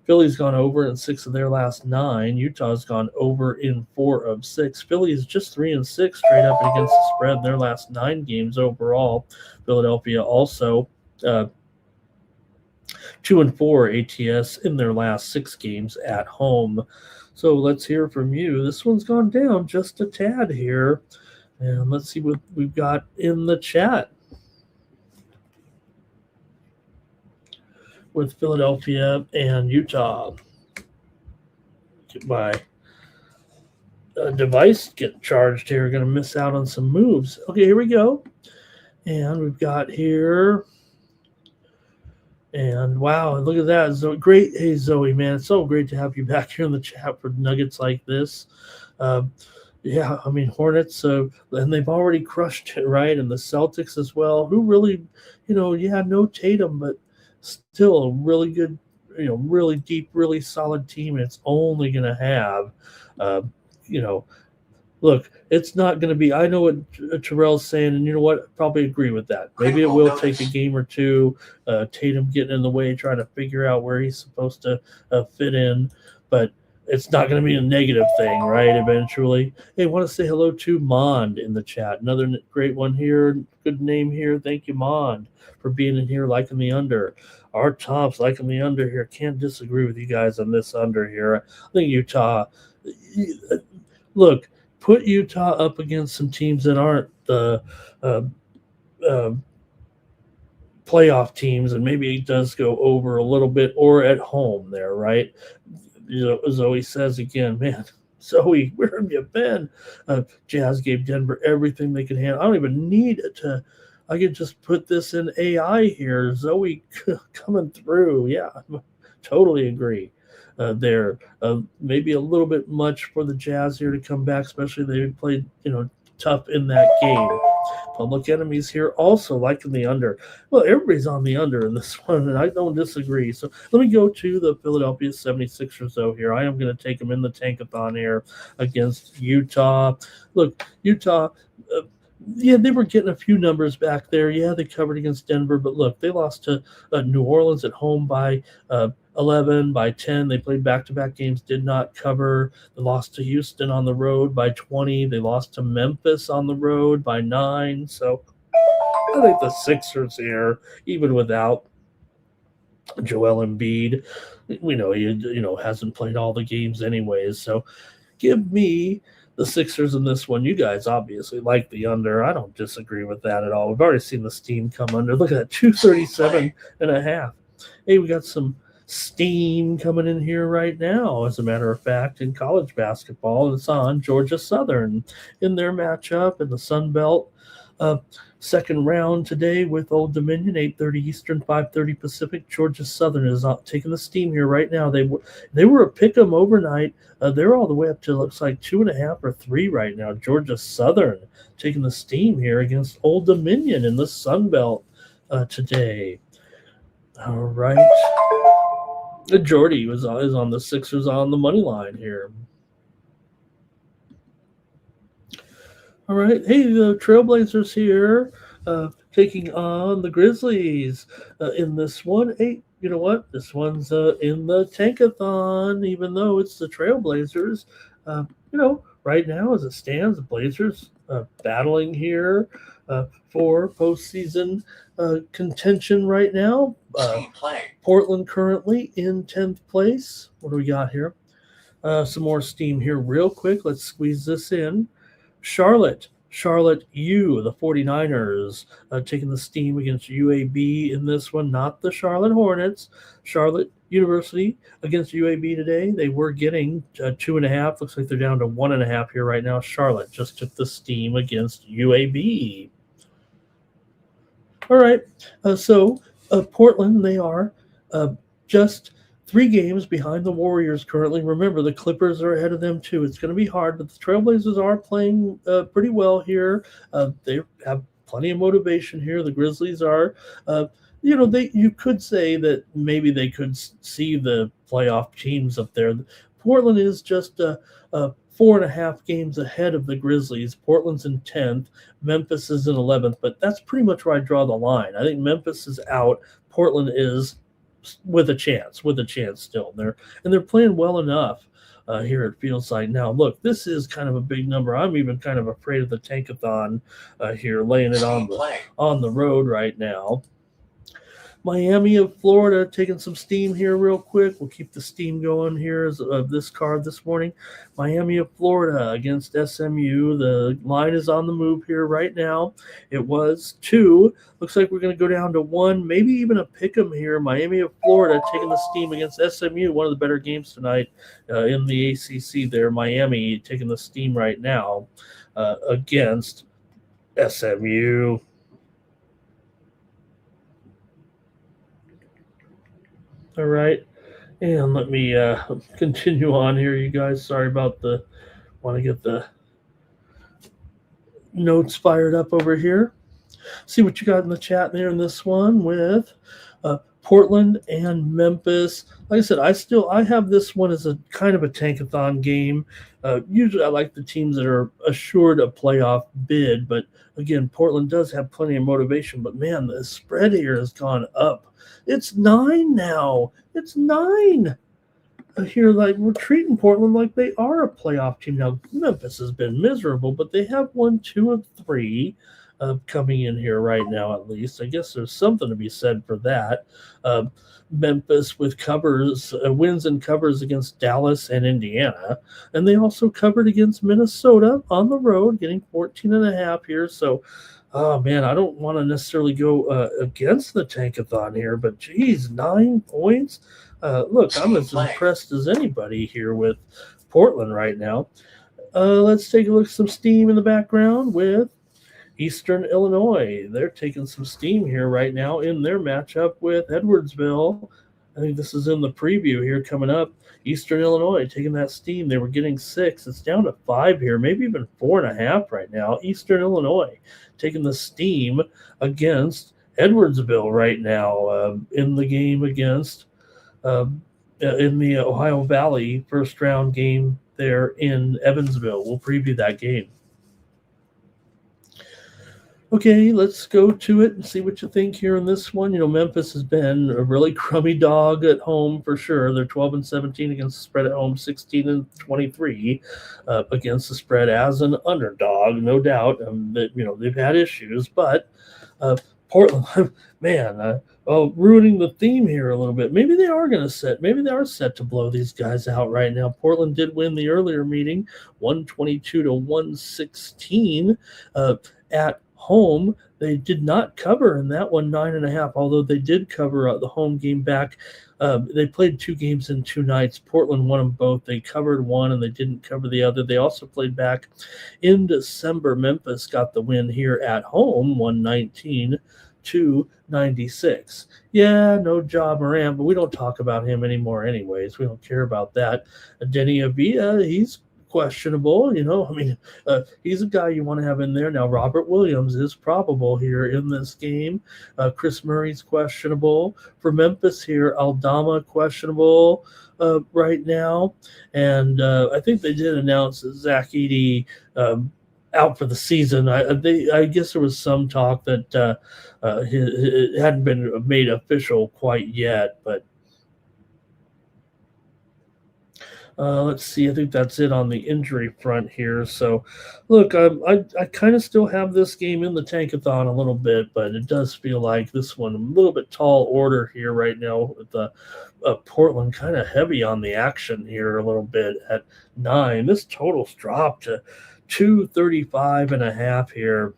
Speaker 2: Philly's gone over in 6 of their last 9. Utah's gone over in 4 of 6. Philly is just 3-6 straight up against the spread in their last 9 games overall. Philadelphia also 2-4 ATS in their last 6 games at home. So let's hear from you. This one's gone down just a tad here. And let's see what we've got in the chat with Philadelphia and Utah. Get my device get charged here. Going to miss out on some moves. Okay, here we go. And we've got here. And wow, look at that. Zoe, great. Hey, Zoe, man, it's so great to have you back here in the chat for nuggets like this. Yeah, I mean, Hornets, and they've already crushed it, right? And the Celtics as well, who really, no Tatum, but still a really good, really deep, really solid team. And it's only going to have, you know, look, it's not going to be. I know what Terrell's saying, and you know what? I probably agree with that. Maybe it will take a game or two. Tatum getting in the way, trying to figure out where he's supposed to fit in, but it's not going to be a negative thing, right? Eventually. Hey, I want to say hello to Mond in the chat. Another great one here. Good name here. Thank you, Mond, for being in here, liking the under. Art Tops liking the under here. Can't disagree with you guys on this under here. I think Utah. Look. Put Utah up against some teams that aren't the playoff teams, and maybe it does go over a little bit, or at home there, right? Zoe says again, man, Zoe, where have you been? Jazz gave Denver everything they could handle. I don't even need it to. I could just put this in AI here. Zoe coming through. Yeah, totally agree. There. Maybe a little bit much for the Jazz here to come back, especially they played, tough in that game. Public enemies here also liking the under. Well, everybody's on the under in this one, and I don't disagree. So let me go to the Philadelphia 76ers, though, here. I am going to take them in the tankathon here against Utah. Look, Utah, they were getting a few numbers back there. Yeah, they covered against Denver, but look, they lost to New Orleans at home by 11, by 10. They played back-to-back games, did not cover. They lost to Houston on the road by 20. They lost to Memphis on the road by 9. So I think the Sixers here, even without Joel Embiid, we know he hasn't played all the games anyways. So give me the Sixers in this one. You guys obviously like the under. I don't disagree with that at all. We've already seen the steam come under. Look at that, 237.5. Hey, we got some steam coming in here right now, as a matter of fact, in college basketball. It's on Georgia Southern in their matchup in the Sun Belt. Second round today with Old Dominion, 8:30 Eastern, 5:30 Pacific. Georgia Southern is taking the steam here right now. They were a pick 'em overnight. They're all the way up to, looks like 2.5 or 3 right now. Georgia Southern taking the steam here against Old Dominion in the Sun Belt today. All right. Jordy is on the Sixers on the money line here. All right. Hey, the Trailblazers here taking on the Grizzlies in this one. Hey, you know what? This one's in the tankathon, even though it's the Trailblazers. Right now, as it stands, the Blazers battling here for postseason contention right now. Portland currently in 10th place. What do we got here? Some more steam here real quick. Let's squeeze this in. Charlotte U, the 49ers, taking the steam against UAB in this one, not the Charlotte Hornets. Charlotte University against UAB today. They were getting 2.5. Looks like they're down to 1.5 here right now. Charlotte just took the steam against UAB. All right. So Portland, they are just 3 games behind the Warriors currently. Remember, the Clippers are ahead of them too. It's going to be hard, but the Trailblazers are playing pretty well here. They have plenty of motivation here. The Grizzlies are, you could say that maybe they could see the playoff teams up there. Portland is just 4.5 games ahead of the Grizzlies. Portland's in 10th. Memphis is in 11th, but that's pretty much where I draw the line. I think Memphis is out. Portland is with a chance still. They're playing well enough here, it feels like. Now, look, this is kind of a big number. I'm even kind of afraid of the tankathon here, laying it on the road right now. Miami of Florida taking some steam here real quick. We'll keep the steam going here of this card this morning. Miami of Florida against SMU. The line is on the move here right now. It was 2. Looks like we're going to go down to 1, maybe even a pick 'em here. Miami of Florida taking the steam against SMU. One of the better games tonight in the ACC there. Miami taking the steam right now against SMU. All right. And let me continue on here, you guys. Sorry about the, want to get the notes fired up over here. See what you got in the chat there in this one with Portland and Memphis. Like I said, I have this one as a kind of a tankathon game. Usually I like the teams that are assured a playoff bid, but again, Portland does have plenty of motivation. But man, the spread here has gone up. It's 9 now. It's 9. Here, like, we're treating Portland like they are a playoff team. Now, Memphis has been miserable, but they have won 2 of 3 coming in here right now, at least. I guess there's something to be said for that. Memphis with covers, wins and covers against Dallas and Indiana. And they also covered against Minnesota on the road, getting 14.5 here. So, oh, man, I don't want to necessarily go against the tankathon here, but, geez, 9 points? Look, I'm as impressed as anybody here with Portland right now. Let's take a look at some steam in the background with Eastern Illinois. They're taking some steam here right now in their matchup with Edwardsville. I think this is in the preview here coming up. Eastern Illinois taking that steam. They were getting 6. It's down to 5 here, maybe even 4.5 right now. Eastern Illinois taking the steam against Edwardsville right now in the game against in the Ohio Valley first round game there in Evansville. We'll preview that game. Okay, let's go to it and see what you think here in this one. You know, Memphis has been a really crummy dog at home for sure. They're 12-17 against the spread at home, 16-23 against the spread as an underdog, no doubt. That, you know, they've had issues, but Portland, man, ruining the theme here a little bit. Maybe they are set to blow these guys out right now. Portland did win the earlier meeting, 122-116 at home. They did not cover in that one, 9.5, although they did cover the home game back. They played 2 games in 2 nights. Portland won them both. They covered one and they didn't cover the other. They also played back in December. Memphis got the win here at home, 119-96. Yeah, no Ja Morant, but we don't talk about him anymore anyways. We don't care about that. Denny Avila, he's questionable, you know. I mean, he's a guy you want to have in there. Now, Robert Williams is probable here in this game. Chris Murray's questionable. For Memphis here, Aldama questionable right now. And I think they did announce Zach Edey out for the season. I guess there was some talk that it hadn't been made official quite yet, but let's see. I think that's it on the injury front here. So, look, I kind of still have this game in the tankathon a little bit, but it does feel like this one a little bit tall order here right now with the Portland kind of heavy on the action here a little bit at 9. This total's dropped to 235.5 here.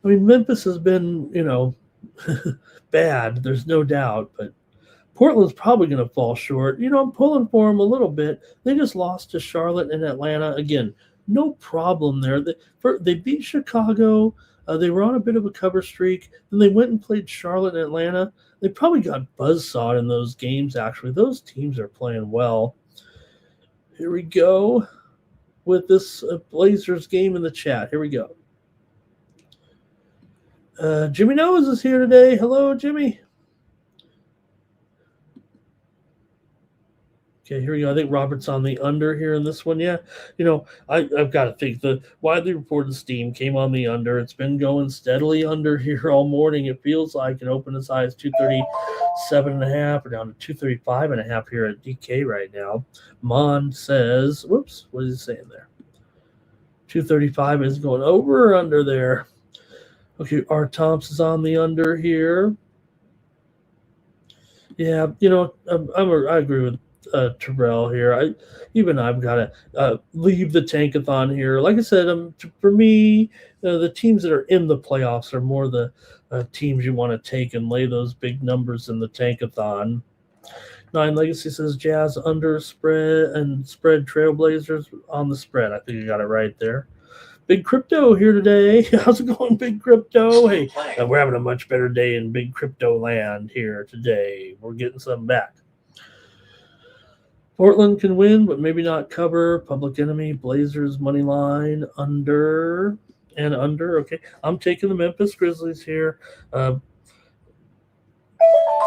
Speaker 2: I mean, Memphis has been, you know, bad. There's no doubt, but Portland's probably going to fall short. You know, I'm pulling for them a little bit. They just lost to Charlotte and Atlanta. Again, no problem there. They beat Chicago. They were on a bit of a cover streak. Then they went and played Charlotte and Atlanta. They probably got buzzsawed in those games, actually. Those teams are playing well. Here we go with this Blazers game in the chat. Here we go. Jimmy Nose is here today. Hello, Jimmy. Okay, here we go. I think Robert's on the under here in this one. Yeah, you know, I've got to think the widely reported steam came on the under. It's been going steadily under here all morning. It feels like it opened as high as 237.5 or down to 235.5 here at DK right now. Mon says, whoops, what is he saying there? 235 is going over or under there. Okay, R. Thompson's on the under here. Yeah, you know, I agree with Terrell here. I've got to leave the tankathon here. Like I said, for me, the teams that are in the playoffs are more the teams you want to take and lay those big numbers in the tankathon. 9 Legacy says Jazz under spread and spread Trailblazers on the spread. I think you got it right there. Big Crypto here today. How's it going, Big Crypto? Hey,
Speaker 3: Playing.
Speaker 2: we're having a much better day in Big Crypto land here today. We're getting some back. Portland can win, but maybe not cover. Public Enemy, Blazers, money line, under and under. Okay, I'm taking the Memphis Grizzlies here.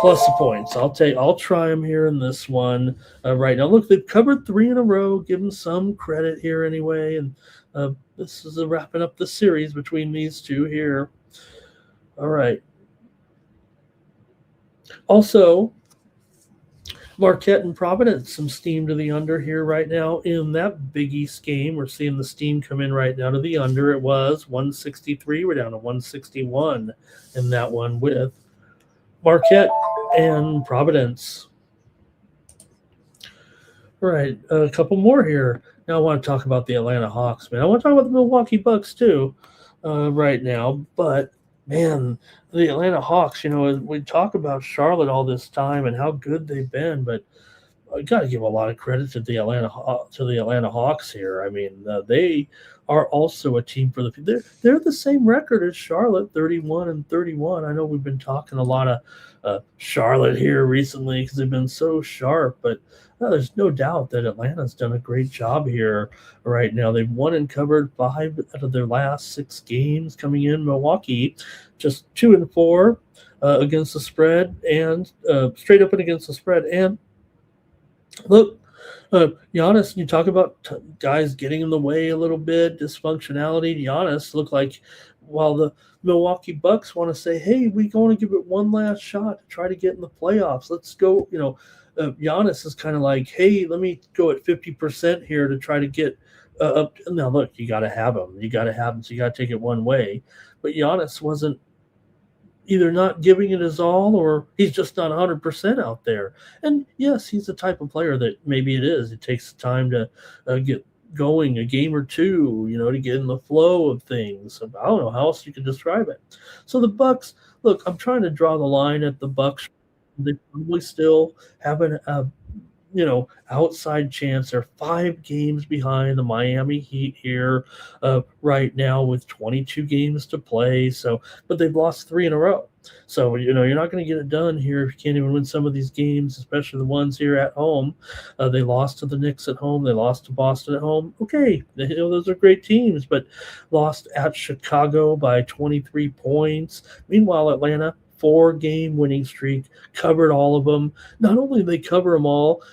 Speaker 2: Plus the points. I'll try them here in this one right now. Look, they've covered 3 in a row. Give them some credit here anyway. And this is wrapping up the series between these two here. All right. Also, Marquette and Providence, some steam to the under here right now in that Big East game. We're seeing the steam come in right now to the under. It was 163. We're down to 161 in that one with Marquette and Providence. All right, a couple more here. Now I want to talk about the Atlanta Hawks, man. I want to talk about the Milwaukee Bucks too right now. But, man, the Atlanta Hawks, we talk about Charlotte all this time and how good they've been, but I got to give a lot of credit to the Atlanta Hawks here. I mean, they are also a team for the – they're the same record as Charlotte, 31-31. I know we've been talking a lot of Charlotte here recently because they've been so sharp, but there's no doubt that Atlanta's done a great job here right now. They've won and covered 5 out of their last 6 games coming in. Milwaukee just 2-4 against the spread and straight up and against the spread. And look, Giannis, you talk about guys getting in the way a little bit, dysfunctionality. Giannis looked like while the Milwaukee Bucks want to say, hey, we want to give it one last shot to try to get in the playoffs. Let's go, Giannis is kind of like, hey, let me go at 50% here to try to get up. Now, look, you got to have him. You got to have him, so you got to take it one way. But Giannis wasn't either not giving it his all or he's just not 100% out there. And, yes, he's the type of player that maybe it is. It takes time to get going a game or two, to get in the flow of things. I don't know how else you can describe it. So the Bucks, look, I'm trying to draw the line at the Bucks. They probably still have an outside chance. They're 5 games behind the Miami Heat here right now with 22 games to play. So, but they've lost 3 in a row. So, you're not going to get it done here if you can't even win some of these games, especially the ones here at home. They lost to the Knicks at home. They lost to Boston at home. Okay, those are great teams, but lost at Chicago by 23 points. Meanwhile, Atlanta, 4-game winning streak, covered all of them. Not only did they cover them all,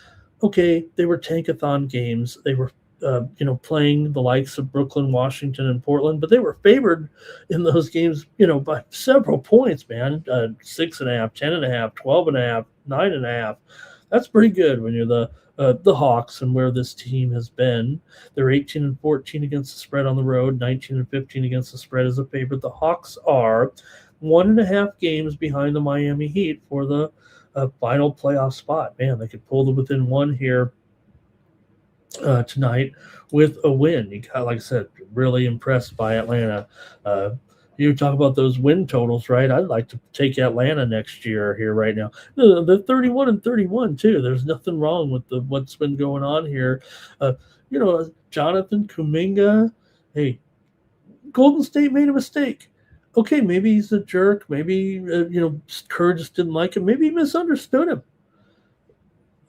Speaker 2: okay, they were tankathon games. They were, playing the likes of Brooklyn, Washington, and Portland, but they were favored in those games, by several points, man. 6.5, 10.5, 12.5, 9.5. That's pretty good when you're the Hawks and where this team has been. They're 18-14 against the spread on the road, 19-15 against the spread as a favorite. The Hawks are 1.5 games behind the Miami Heat for the final playoff spot. Man, they could pull them within 1 here tonight with a win. You got, like I said, really impressed by Atlanta. You talk about those win totals, right? I'd like to take Atlanta next year here right now. The 31-31 too. There's nothing wrong with what's been going on here. Jonathan Kuminga. Hey, Golden State made a mistake. Okay, maybe he's a jerk. Maybe, Kerr just didn't like him. Maybe he misunderstood him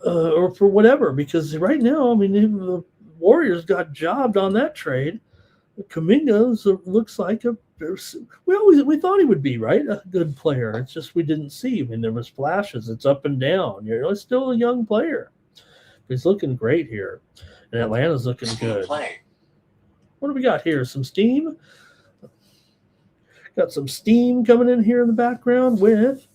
Speaker 2: or for whatever. Because right now, I mean, the Warriors got jobbed on that trade. Kuminga looks like we thought he would be, right, a good player. It's just we didn't see him. I mean, there was flashes. It's up and down. He's still a young player. But he's looking great here. And Atlanta's looking good.
Speaker 3: Play.
Speaker 2: What do we got here? Some steam? Got some steam coming in here in the background with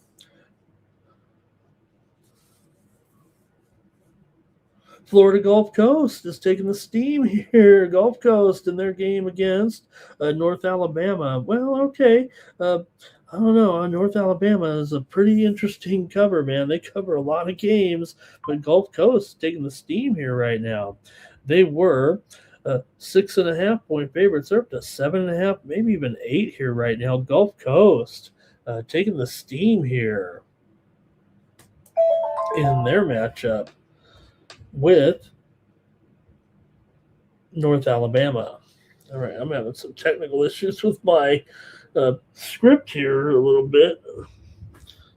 Speaker 2: Florida Gulf Coast is taking the steam here. Gulf Coast in their game against North Alabama. Well, okay. I don't know. North Alabama is a pretty interesting cover, man. They cover a lot of games, but Gulf Coast taking the steam here right now. They were 6.5 point favorites. They're up to 7.5, maybe even 8 here right now. Gulf Coast taking the steam here in their matchup with North Alabama. All right, I'm having some technical issues with my script here a little bit.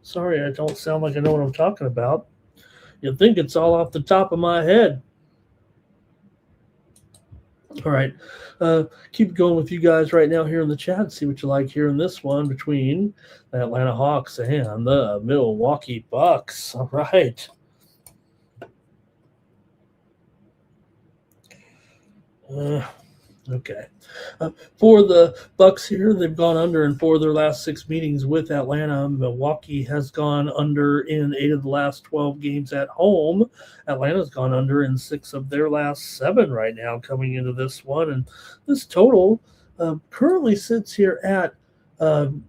Speaker 2: Sorry, I don't sound like I know what I'm talking about. You'd think it's all off the top of my head. All right, keep going with you guys right now here in the chat. See what you like here in this one between the Atlanta Hawks and the Milwaukee Bucks. All right. Okay. For the Bucks here, they've gone under in 4 of their last 6 meetings with Atlanta. Milwaukee has gone under in 8 of the last 12 games at home. Atlanta's gone under in 6 of their last 7 right now coming into this one. And this total currently sits here at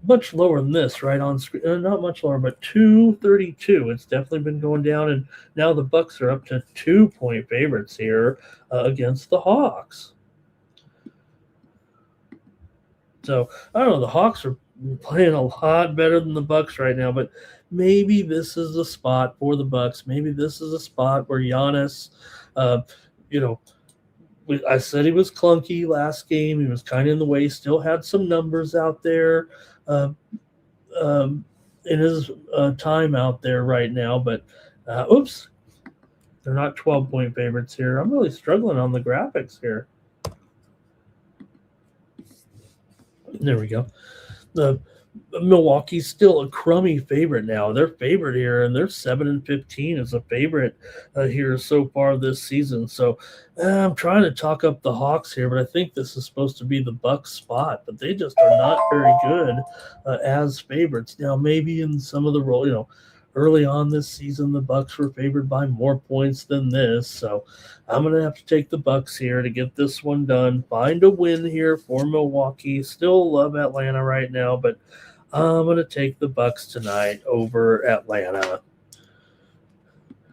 Speaker 2: much lower than this, right on screen. Not much lower, but 232. It's definitely been going down, and now the Bucks are up to 2-point favorites here against the Hawks. So I don't know. The Hawks are playing a lot better than the Bucks right now, but maybe this is the spot for the Bucks. Maybe this is a spot where Giannis, I said he was clunky last game. He was kind of in the way. Still had some numbers out there in his time out there right now. But, oops, they're not 12-point favorites here. I'm really struggling on the graphics here. There we go. The Milwaukee's still a crummy favorite now. They're favorite here, and they're 7-15 as a favorite here so far this season. So I'm trying to talk up the Hawks here, but I think this is supposed to be the Bucks spot. But they just are not very good as favorites. Now, maybe in some of the early on this season, the Bucks were favored by more points than this. So I'm going to have to take the Bucks here to get this one done. Find a win here for Milwaukee. Still love Atlanta right now, but I'm going to take the Bucks tonight over Atlanta.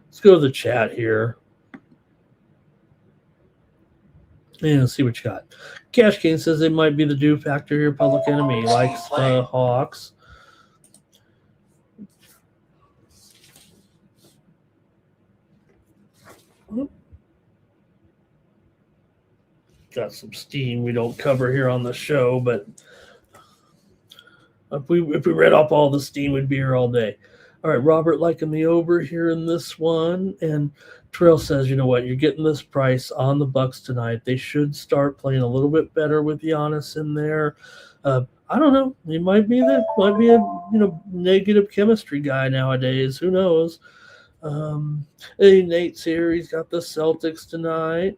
Speaker 2: Let's go to the chat here and see what you got. Cash King says it might be the do factor here. Public Enemy likes the Hawks. Got some steam we don't cover here on the show, but if we read off all the steam, we'd be here all day. All right, Robert liking the over here in this one, and Terrell says, you know what, you're getting this price on the Bucks tonight. They should start playing a little bit better with Giannis in there. I don't know. He might be a negative chemistry guy nowadays. Who knows? Hey, Nate's here. He's got the Celtics tonight.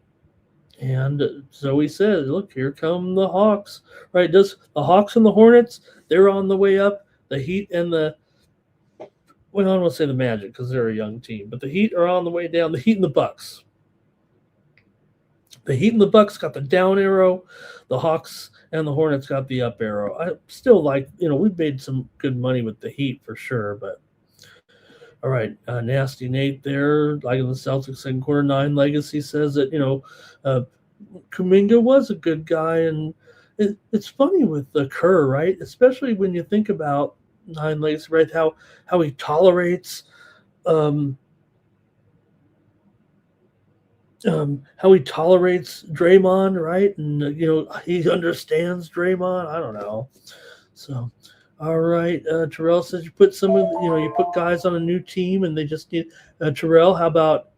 Speaker 2: And Zoe says, look, here come the Hawks. Right, does the Hawks and the Hornets, they're on the way up. The Heat and I don't want to say the Magic because they're a young team, but the Heat are on the way down. The Heat and the Bucks. The Heat and the Bucks got the down arrow. The Hawks and the Hornets got the up arrow. I still like, we've made some good money with the Heat for sure, but all right, Nasty Nate there, like in the Celtics second quarter. 9 Legacy says that, Kuminga was a good guy. And it's funny with the Kerr, right? Especially when you think about 9 Legacy, right? How he tolerates Draymond, right? And, he understands Draymond. I don't know. So, all right. Terrell says you put you put guys on a new team and they just need Terrell. How about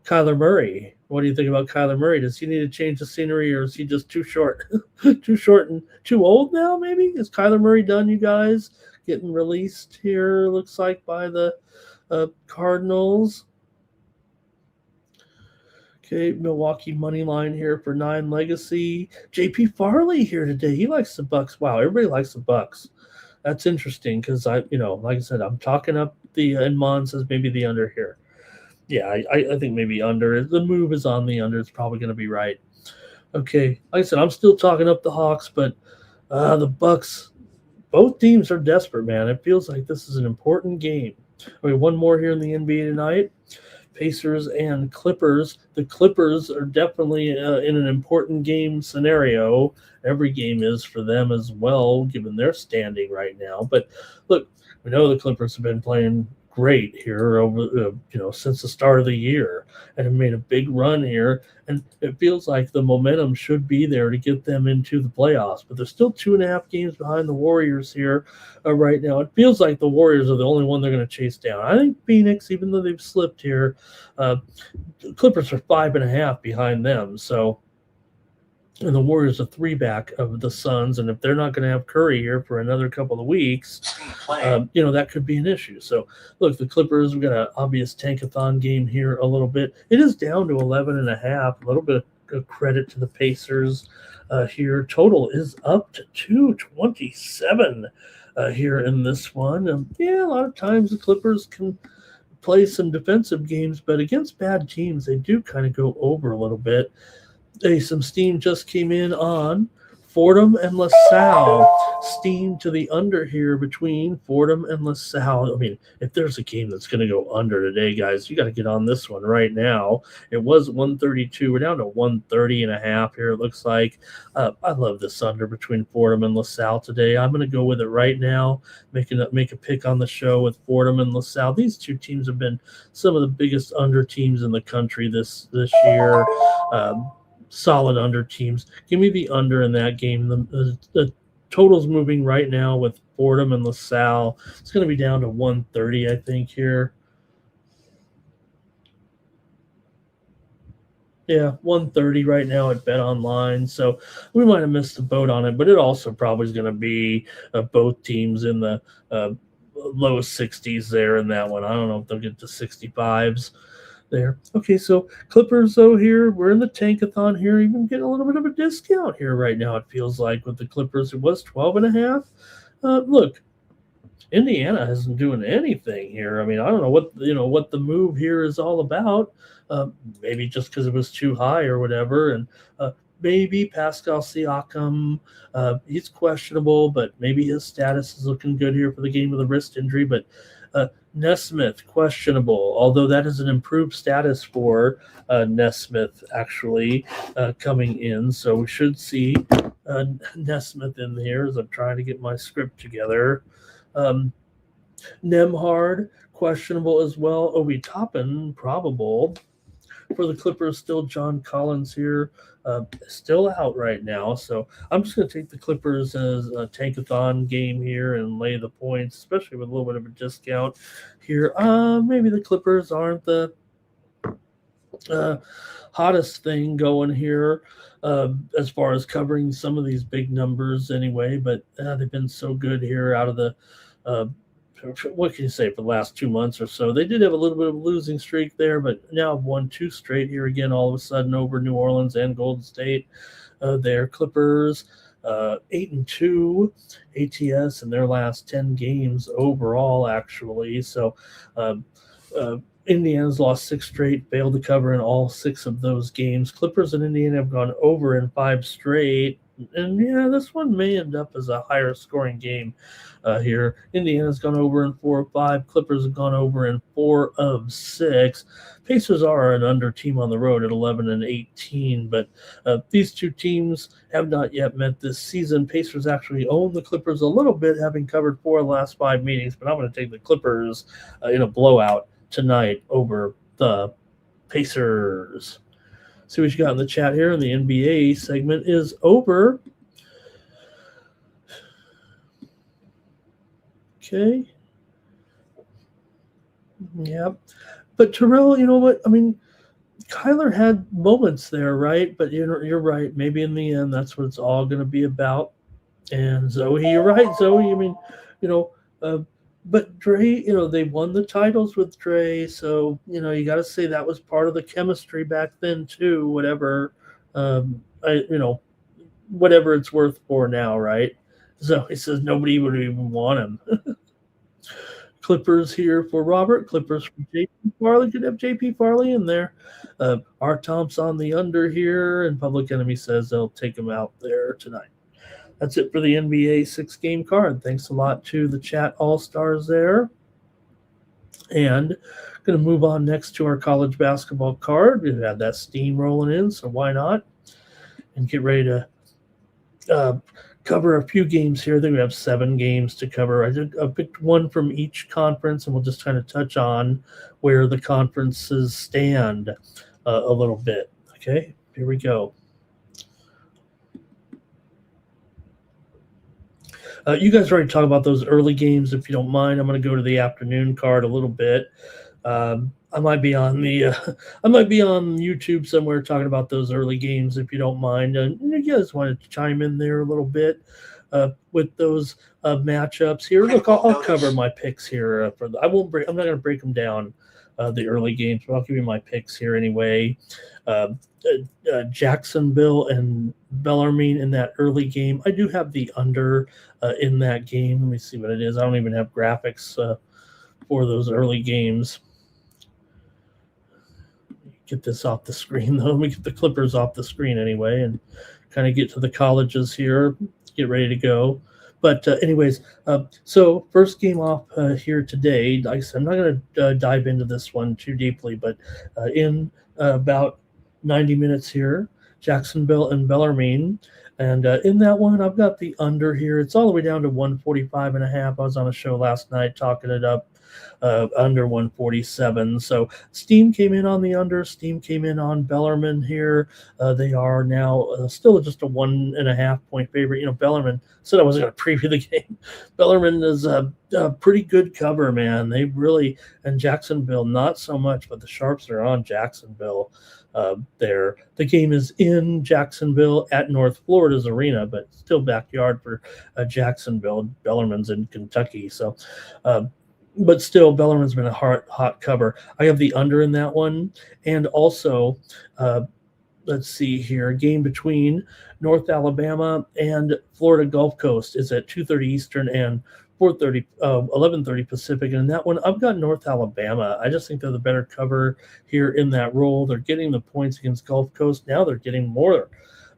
Speaker 2: Kyler Murray? What do you think about Kyler Murray? Does he need to change the scenery, or is he just too short, too short and too old now? Maybe is Kyler Murray done? You guys getting released here? Looks like by the Cardinals. Okay, Milwaukee money line here for 9 Legacy. JP Farley here today. He likes the Bucks. Wow, everybody likes the Bucks. That's interesting because like I said, I'm talking up and Mon says maybe the under here. Yeah, I think maybe under. The move is on the under. It's probably going to be right. Okay, like I said, I'm still talking up the Hawks, but the Bucks, both teams are desperate, man. It feels like this is an important game. Okay, one more here in the NBA tonight. Pacers and Clippers. The Clippers are definitely in an important game scenario. Every game is for them as well, given their standing right now. But look, we know the Clippers have been playing great here over since the start of the year, and have made a big run here. And it feels like the momentum should be there to get them into the playoffs. But they're still 2.5 games behind the Warriors here right now. It feels like the Warriors are the only one they're going to chase down. I think Phoenix, even though they've slipped here, the Clippers are 5.5 behind them. So. And the Warriors are 3 back of the Suns, and if they're not going to have Curry here for another couple of weeks, that could be an issue. So, look, the Clippers, we've got an obvious tankathon game here a little bit. It is down to 11.5. A little bit of credit to the Pacers here. Total is up to 227 here in this one. A lot of times the Clippers can play some defensive games, but against bad teams, they do kind of go over a little bit. Some steam just came in on Fordham and LaSalle. Steam to the under here between Fordham and LaSalle. I mean, if there's a game that's going to go under today, guys, you got to get on this one right now. It was 132. We're down to 130.5 here, it looks like. I love this under between Fordham and LaSalle today. I'm going to go with it right now, make a pick on the show with Fordham and LaSalle. These two teams have been some of the biggest under teams in the country this year. Solid under teams. Give me the under in that game. The total's moving right now with Fordham and LaSalle. It's going to be down to 130, I think, here. Yeah, 130 right now at Bet Online. So we might have missed the boat on it, but it also probably is going to be both teams in the low 60s there in that one. I don't know if they'll get to 65s. There. Okay, so Clippers, though, here, we're in the tankathon here, even getting a little bit of a discount here right now, it feels like, with the Clippers. It was 12.5. Look, Indiana isn't doing anything here. I mean, I don't know what the move here is all about. Maybe just because it was too high or whatever. And maybe Pascal Siakam, he's questionable, but maybe his status is looking good here for the game of the wrist injury. But Nesmith, questionable, although that is an improved status for Nesmith actually coming in. So we should see Nesmith in here as I'm trying to get my script together. Nemhard, questionable as well. Obi Toppin, probable. For the Clippers, still John Collins here, still out right now. So I'm just going to take the Clippers as a tankathon game here and lay the points, especially with a little bit of a discount here. Maybe the Clippers aren't the hottest thing going here as far as covering some of these big numbers anyway, but they've been so good here out of the what can you say, for the last 2 months or so. They did have a little bit of a losing streak there, but now have won 2 straight here again all of a sudden over New Orleans and Golden State. Their Clippers 8-2 ATS in their last 10 games overall, actually. So Indiana's lost 6 straight, failed to cover in all 6 of those games. Clippers and Indiana have gone over in 5 straight. And, this one may end up as a higher scoring game here. Indiana's gone over in 4 of 5. Clippers have gone over in 4 of 6. Pacers are an under team on the road at 11-18, but these two teams have not yet met this season. Pacers actually own the Clippers a little bit, having covered 4 of the last 5 meetings, but I'm going to take the Clippers in a blowout tonight over the Pacers. See what you got in the chat here, and the NBA segment is over. Okay. Yep. But Terrell, you know what? I mean, Kyler had moments there, right? But you're right. Maybe in the end, that's what it's all going to be about. And Zoe, you're right, Zoe. I mean, but Dre, they won the titles with Dre, so you got to say that was part of the chemistry back then too. Whatever, whatever it's worth for now, right? So he says nobody would even want him. Clippers here for Robert. Clippers for JP Farley. Could have JP Farley in there. R. Tom's on the under here, and Public Enemy says they'll take him out there tonight. That's it for the NBA 6-game card. Thanks a lot to the chat all-stars there. And going to move on next to our college basketball card. We've had that steam rolling in, so why not? And get ready to cover a few games here. I think we have 7 games to cover. I picked one from each conference, and we'll just kind of touch on where the conferences stand a little bit. Okay, here we go. You guys already talked about those early games. If you don't mind, I'm going to go to the afternoon card a little bit. I might be on YouTube somewhere talking about those early games. If you don't mind, and you guys want to chime in there a little bit with those matchups here. Look, I'll cover my picks here. I'm not going to break them down the early games, but I'll give you my picks here anyway. Jacksonville and Bellarmine in that early game. I do have the under in that game. Let me see what it is. I don't even have graphics for those early games. Get this off the screen, though. Let me get the Clippers off the screen anyway and kind of get to the colleges here, get ready to go. But anyways, so first game off here today. Like I said, I'm not going to dive into this one too deeply, but in about 90 minutes here, Jacksonville and Bellarmine. And in that one, I've got the under here. It's all the way down to 145.5. I was on a show last night talking it up under 147. So Steam came in on the under. Steam came in on Bellarmine here. They are now still just a 1.5 point favorite. Bellarmine said I wasn't going to preview the game. Bellarmine is a pretty good cover, man. They really, and Jacksonville, not so much, but the Sharps are on Jacksonville there. The game is in Jacksonville at North Florida's arena, but still backyard for Jacksonville. Bellarmine's in Kentucky. So, but still, Bellarmine's been a hot cover. I have the under in that one. And also, let's see here, a game between North Alabama and Florida Gulf Coast is at 2:30 Eastern and 11:30 Pacific. And in that one, I've got North Alabama. I just think they're the better cover here in that role. They're getting the points against Gulf Coast. Now they're getting more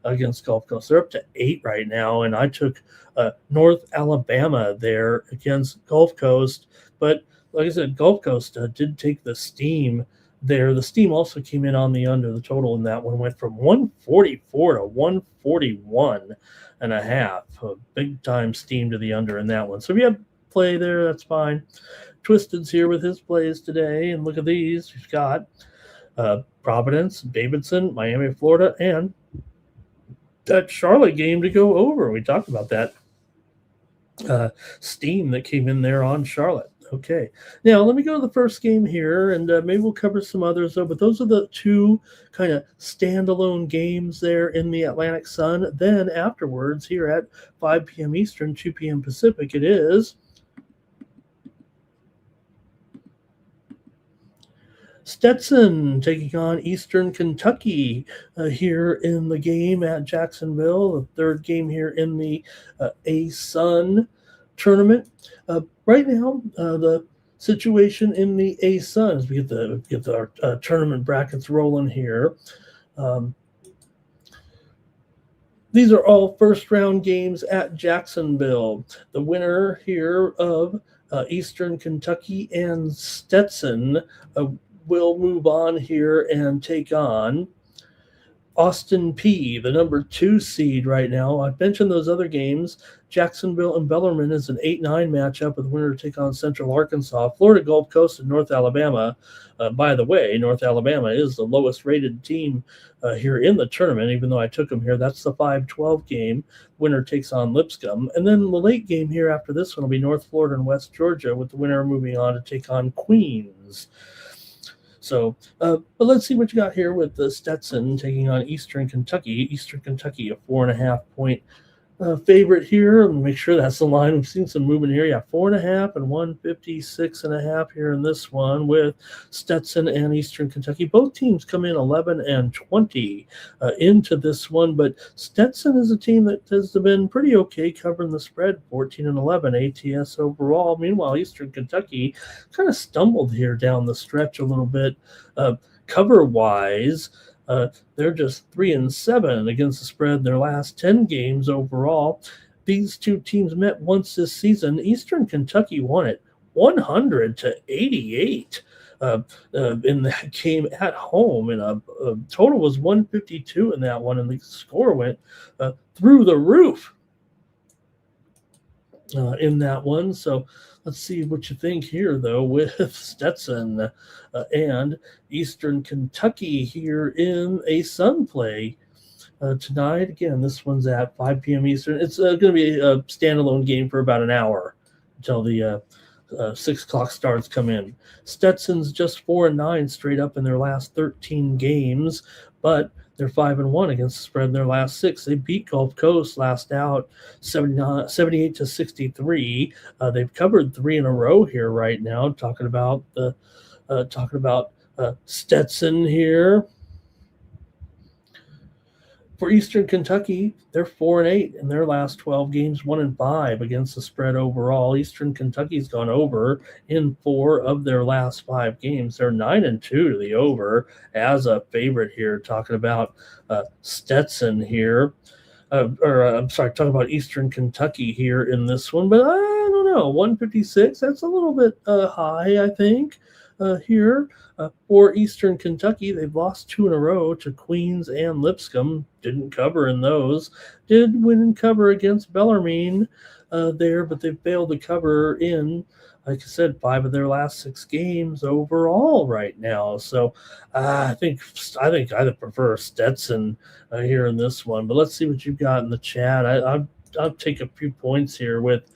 Speaker 2: against Gulf Coast. They're up to 8 right now. And I took North Alabama there against Gulf Coast. But like I said, Gulf Coast did take the steam there. The steam also came in on the under. The total in that one went from 144 to 141.5. A big time steam to the under in that one. So if you have play there, that's fine. Twisted's here with his plays today. And look at these. We've got Providence, Davidson, Miami, Florida, and that Charlotte game to go over. We talked about that steam that came in there on Charlotte. Okay, now let me go to the first game here, and maybe we'll cover some others, though. But those are the two kind of standalone games there in the Atlantic Sun. Then afterwards, here at 5 p.m. Eastern, 2 p.m. Pacific, it is Stetson taking on Eastern Kentucky here in the game at Jacksonville, the third game here in the A-Sun tournament. Right now, the situation in the A-Sun as we get our tournament brackets rolling here. These are all first-round games at Jacksonville. The winner here of Eastern Kentucky and Stetson will move on here and take on Austin P, the number 2 seed right now. I mentioned those other games. Jacksonville and Bellarmine is an 8-9 matchup with the winner to take on Central Arkansas. Florida Gulf Coast and North Alabama. By the way, North Alabama is the lowest rated team here in the tournament, even though I took them here. That's the 5-12 game. Winner takes on Lipscomb. And then the late game here after this one will be North Florida and West Georgia, with the winner moving on to take on Queens. So, but let's see what you got here with the Stetson taking on Eastern Kentucky. Eastern Kentucky, a 4.5 point favorite here. Let me make sure that's the line. We've seen some movement here. Yeah, 4.5 and 156.5 here in this one with Stetson and Eastern Kentucky. Both teams come in 11 and 20 into this one, but Stetson is a team that has been pretty okay covering the spread, 14 and 11 ATS overall. Meanwhile, Eastern Kentucky kind of stumbled here down the stretch a little bit cover-wise. They're just 3 and 7 against the spread in their last 10 games overall. These two teams met once this season. Eastern Kentucky won it 100-88 in that game at home, and a total was 152 in that one, and the score went through the roof in that one. So let's see what you think here, though, with Stetson and Eastern Kentucky here in a Sun play tonight. Again, this one's at 5 p.m. Eastern. It's going to be a standalone game for about an hour until the 6 o'clock starts come in. Stetson's just 4-9 straight up in their last 13 games, but they're 5-1 against the spread in their last 6. They beat Gulf Coast last out 78-63. They've covered 3 in a row here right now. Talking about Stetson here. For Eastern Kentucky, they're 4-8 in their last 12 games, 1-5 against the spread overall. Eastern Kentucky's gone over in 4 of their last 5 games. They're 9-2 to the over as a favorite here. Talking about Stetson here, talking about Eastern Kentucky here in this one. But I don't know, 156. That's a little bit high, I think. Here for Eastern Kentucky, they've lost 2 in a row to Queens and Lipscomb. Didn't cover in those. Did win and cover against Bellarmine there, but they failed to cover in, like I said, 5 of their last 6 games overall right now. So I think I prefer Stetson here in this one. But let's see what you've got in the chat. I'll take a few points here with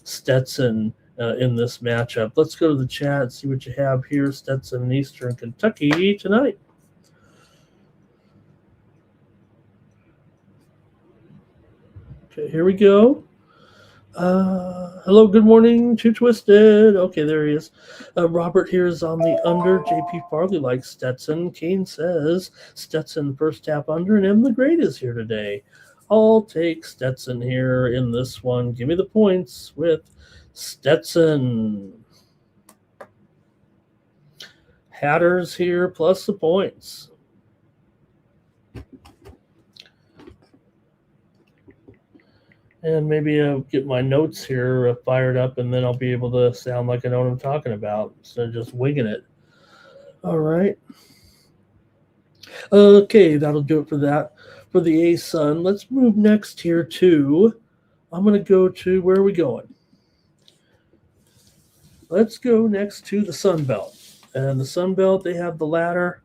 Speaker 2: Stetson in this matchup. Let's go to the chat and see what you have here. Stetson and Eastern Kentucky tonight. Okay, here we go. Hello, good morning to Twisted. Okay, there he is. Robert here is on the under. JP Farley likes Stetson. Kane says Stetson first half under, and M the Great is here today. I'll take Stetson here in this one. Give me the points with Stetson. Hatters here plus the points. And maybe I'll get my notes here fired up, and then I'll be able to sound like I know what I'm talking about instead of just winging it. All right. Okay, that'll do it for that. For the A-Sun, let's move next here to, I'm going to go to, where are we going? Let's go next to the Sun Belt. And the Sun Belt, they have the ladder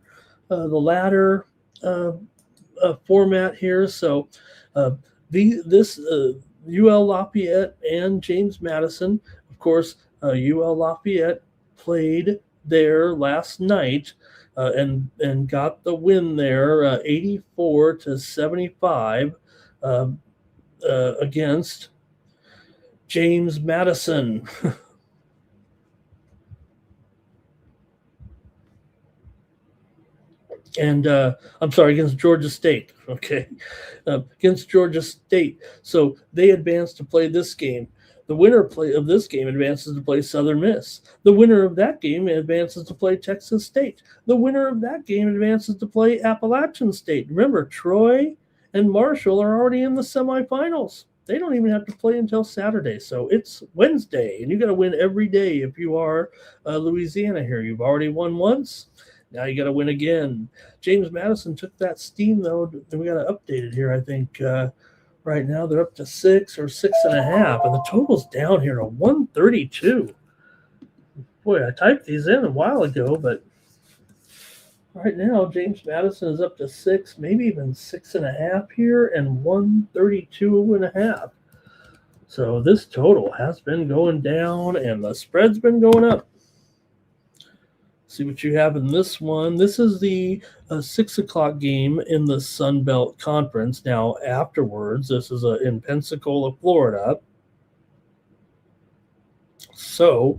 Speaker 2: format here. So this UL Lafayette and James Madison, of course, UL Lafayette played there last night and got the win there, 84-75 against James Madison. And I'm sorry, against Georgia State. Okay, against Georgia State. So they advanced to play this game. The winner of this game advances to play Southern Miss. The winner of that game advances to play Texas State. The winner of that game advances to play Appalachian State. Remember, Troy and Marshall are already in the semifinals. They don't even have to play until Saturday. So it's Wednesday, and you got to win every day if you are Louisiana here. You've already won once. Now you got to win again. James Madison took that steam, though. We got to update it here, I think. Right now they're up to 6 or 6.5, and the total's down here to 132. Boy, I typed these in a while ago, but right now James Madison is up to 6, maybe even 6.5 here, and 132.5. So this total has been going down, and the spread's been going up. See what you have in this one. This is the 6 o'clock game in the Sun Belt Conference. Now, afterwards, this is in Pensacola, Florida. So,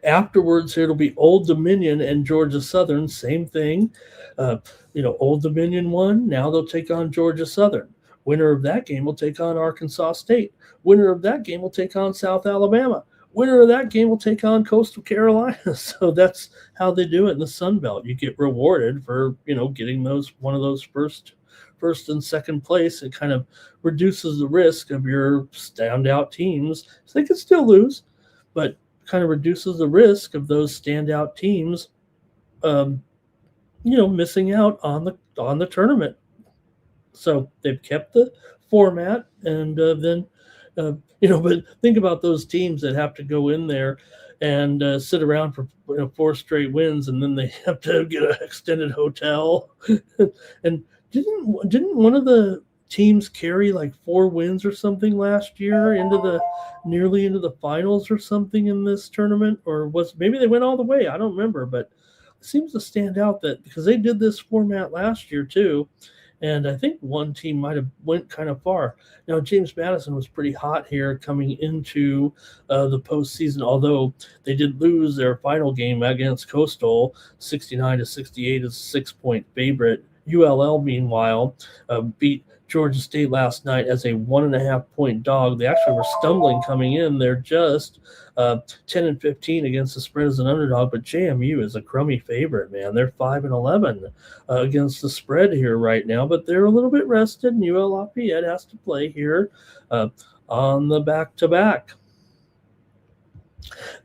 Speaker 2: afterwards, it'll be Old Dominion and Georgia Southern. Same thing. Old Dominion won. Now they'll take on Georgia Southern. Winner of that game will take on Arkansas State. Winner of that game will take on South Alabama. Winner of that game will take on Coastal Carolina. So that's how they do it in the Sun Belt. You get rewarded for, getting one of those first and second place. It kind of reduces the risk of your standout teams. So they could still lose, but kind of reduces the risk of those standout teams, missing out on the tournament. So they've kept the format, and but think about those teams that have to go in there and sit around for 4 straight wins, and then they have to get an extended hotel. And didn't one of the teams carry like 4 wins or something last year nearly into the finals or something in this tournament? Or maybe they went all the way? I don't remember, but it seems to stand out that because they did this format last year too. And I think one team might have went kind of far. Now, James Madison was pretty hot here coming into the postseason, although they did lose their final game against Coastal, 69-68 as a 6-point favorite. ULL, meanwhile, beat Georgia State last night as a 1.5-point dog. They actually were stumbling coming in. They're just 10-15 against the spread as an underdog, but JMU is a crummy favorite, man. They're 5-11 against the spread here right now, but they're a little bit rested, and UL Lafayette has to play here on the back-to-back.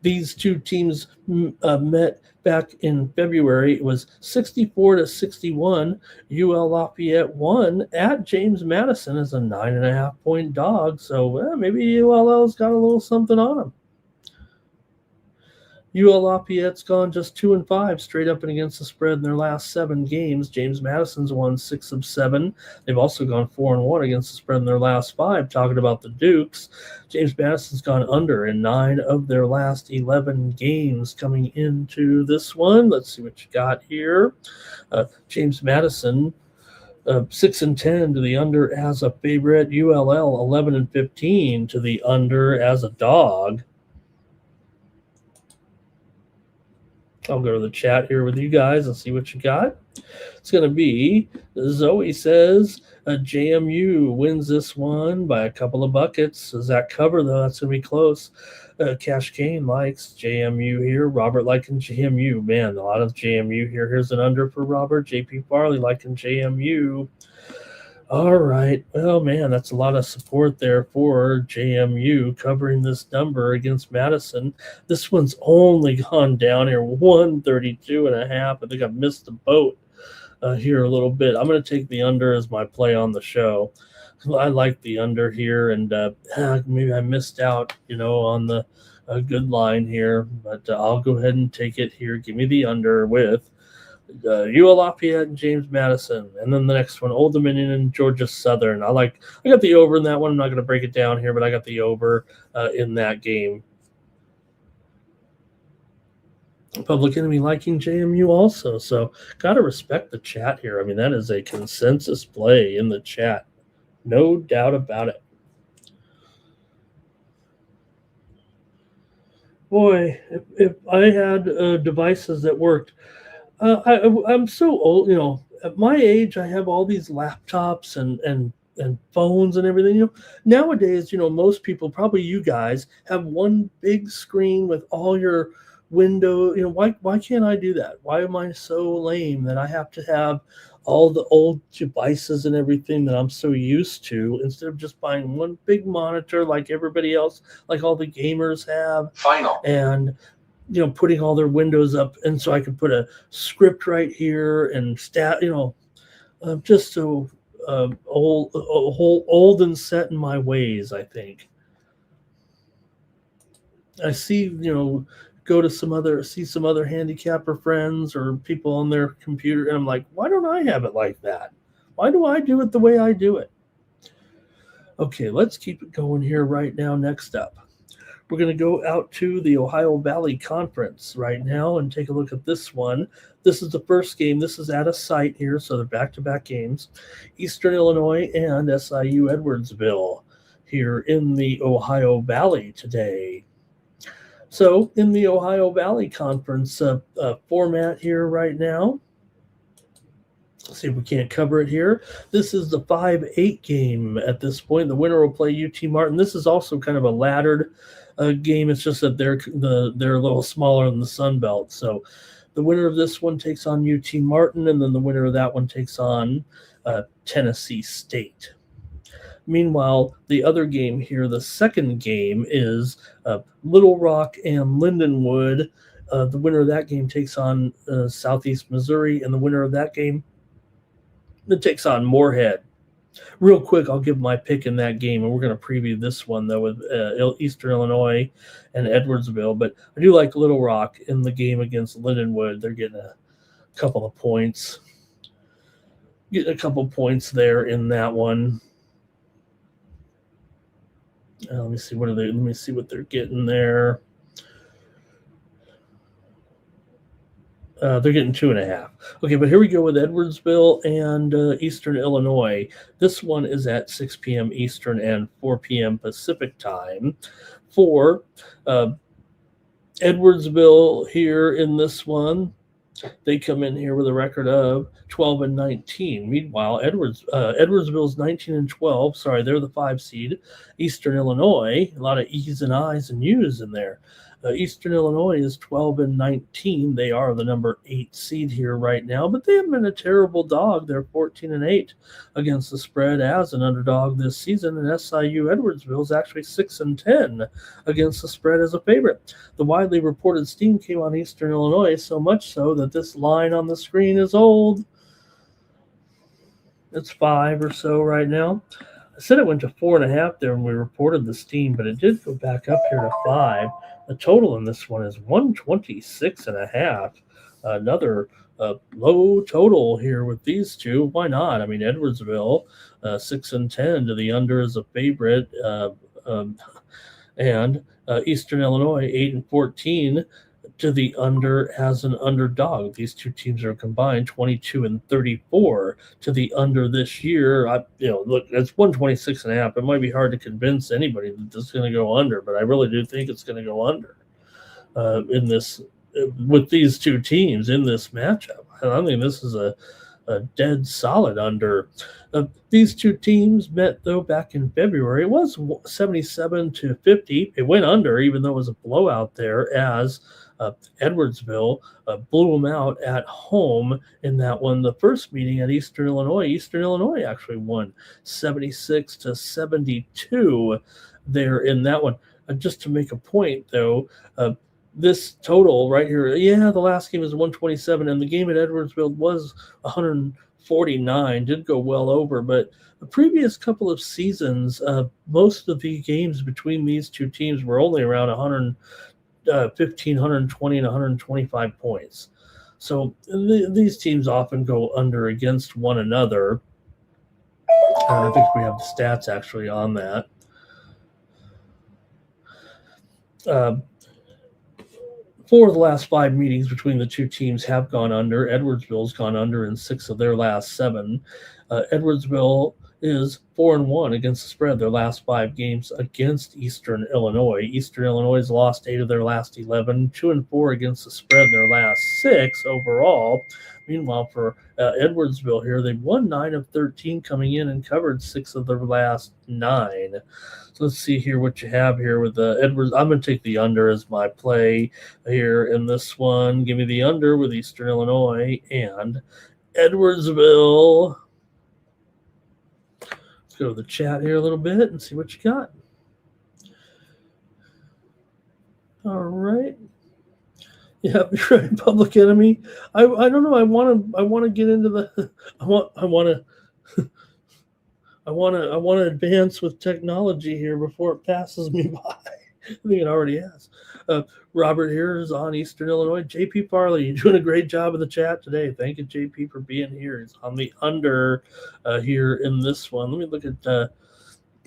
Speaker 2: These two teams met back in February. It was 64-61. UL Lafayette won at James Madison as a 9.5-point dog. So maybe ULL's got a little something on them. UL Lafayette's gone just 2-5 straight up and against the spread in their last 7 games. James Madison's won 6 of 7. They've also gone 4-1 against the spread in their last 5. Talking about the Dukes, James Madison's gone under in 9 of their last 11 games coming into this one. Let's see what you got here. James Madison 6-10 to the under as a favorite. ULL 11-15 to the under as a dog. I'll go to the chat here with you guys and see what you got. It's going to be, Zoe says, JMU wins this one by a couple of buckets. Does that cover, though? That's going to be close. Cash Kane likes JMU here. Robert liking JMU. Man, a lot of JMU here. Here's an under for Robert. JP Farley liking JMU. All right. Well, man, that's a lot of support there for JMU covering this number against Madison. This one's only gone down here 132.5. I think I've missed the boat here a little bit. I'm going to take the under as my play on the show. I like the under here, and maybe I missed out, on the good line here, but I'll go ahead and take it here. Give me the under with UL Lafayette and James Madison, and then the next one, Old Dominion and Georgia Southern. I got the over in that one. I'm not going to break it down here, but I got the over in that game. Public Enemy liking JMU also, so got to respect the chat here. I mean, that is a consensus play in the chat. No doubt about it. Boy, if I had devices that worked, I'm so old, at my age, I have all these laptops and phones and everything. Nowadays, most people, probably you guys, have one big screen with all your window. Why can't I do that? Why am I so lame that I have to have all the old devices and everything that I'm so used to instead of just buying one big monitor like everybody else, like all the gamers have?
Speaker 3: Final.
Speaker 2: And putting all their windows up, and so I could put a script right here and I'm just so old and set in my ways. I think I see, go to see some other handicapper friends or people on their computer, and I'm like, why don't I have it like that? Why do I do it the way I do it? Okay, let's keep it going here right now. Next up, we're going to go out to the Ohio Valley Conference right now and take a look at this one. This is the first game. This is at a site here, so they're back-to-back games. Eastern Illinois and SIU Edwardsville here in the Ohio Valley today. So in the Ohio Valley Conference format here right now, let's see if we can't cover it here. This is the 5-8 game at this point. The winner will play UT Martin. This is also kind of a laddered game. It's just that they're a little smaller than the Sun Belt. So the winner of this one takes on UT Martin, and then the winner of that one takes on Tennessee State. Meanwhile, the other game here, the second game, is Little Rock and Lindenwood. The winner of that game takes on Southeast Missouri, and the winner of that game takes on Moorhead. Real quick, I'll give my pick in that game, and we're going to preview this one, though, with Eastern Illinois and Edwardsville. But I do like Little Rock in the game against Lindenwood. They're getting a couple of points. Getting a couple points there in that one. Let me see what they're getting there. They're getting 2.5. Okay, but here we go with Edwardsville and Eastern Illinois. This one is at 6 p.m. Eastern and 4 p.m. Pacific time. For Edwardsville here in this one, they come in here with a record of 12-19. Meanwhile, Edwardsville's 19-12. Sorry, they're the 5 seed. Eastern Illinois, a lot of E's and I's and U's in there. Eastern Illinois is 12-19. They are the number 8 seed here right now, but they haven't been a terrible dog. They're 14-8 against the spread as an underdog this season, and SIU Edwardsville is actually 6-10 against the spread as a favorite. The widely reported steam came on Eastern Illinois, so much so that this line on the screen is old. It's 5 or so right now. I said it went to 4.5 there when we reported the steam, but it did go back up here to 5. The total in this one is 126.5. Another low total here with these two. Why not? I mean, Edwardsville 6-10 to the under as a favorite, and Eastern Illinois 8-14 to the under as an underdog. These two teams are combined 22-34 to the under this year. Look, it's 126.5. It might be hard to convince anybody that this is going to go under, but I really do think it's going to go under in this with these two teams in this matchup. I think this is a dead solid under. These two teams met, though, back in February. It was 77-50. It went under, even though it was a blowout there, as Edwardsville blew them out at home in that one. The first meeting at Eastern Illinois actually won 76-72 there in that one. Just to make a point, though, this total right here, the last game was 127, and the game at Edwardsville was 149. Did go well over, but the previous couple of seasons, most of the games between these two teams were only around 115, 120, and 125 points. So these teams often go under against one another. I think we have the stats actually on that. 4 of the last 5 meetings between the two teams have gone under. Edwardsville's gone under in 6 of their last 7. Edwardsville is 4-1 against the spread their last 5 games against Eastern Illinois. Eastern Illinois has lost 8 of their last 11, 2-4 against the spread their last 6 overall. Meanwhile, for Edwardsville here, they've won 9 of 13 coming in and covered 6 of their last 9. So let's see here what you have here with Edwards. I'm going to take the under as my play here in this one. Give me the under with Eastern Illinois and Edwardsville. Let's go to the chat here a little bit and see what you got. All right. Yeah, you're right. Public Enemy. I don't know. I want to get into the. I want to advance with technology here before it passes me by. I think it already has. Robert here is on Eastern Illinois. JP Farley, you're doing a great job in the chat today. Thank you, JP, for being here. He's on the under here in this one. Let me look at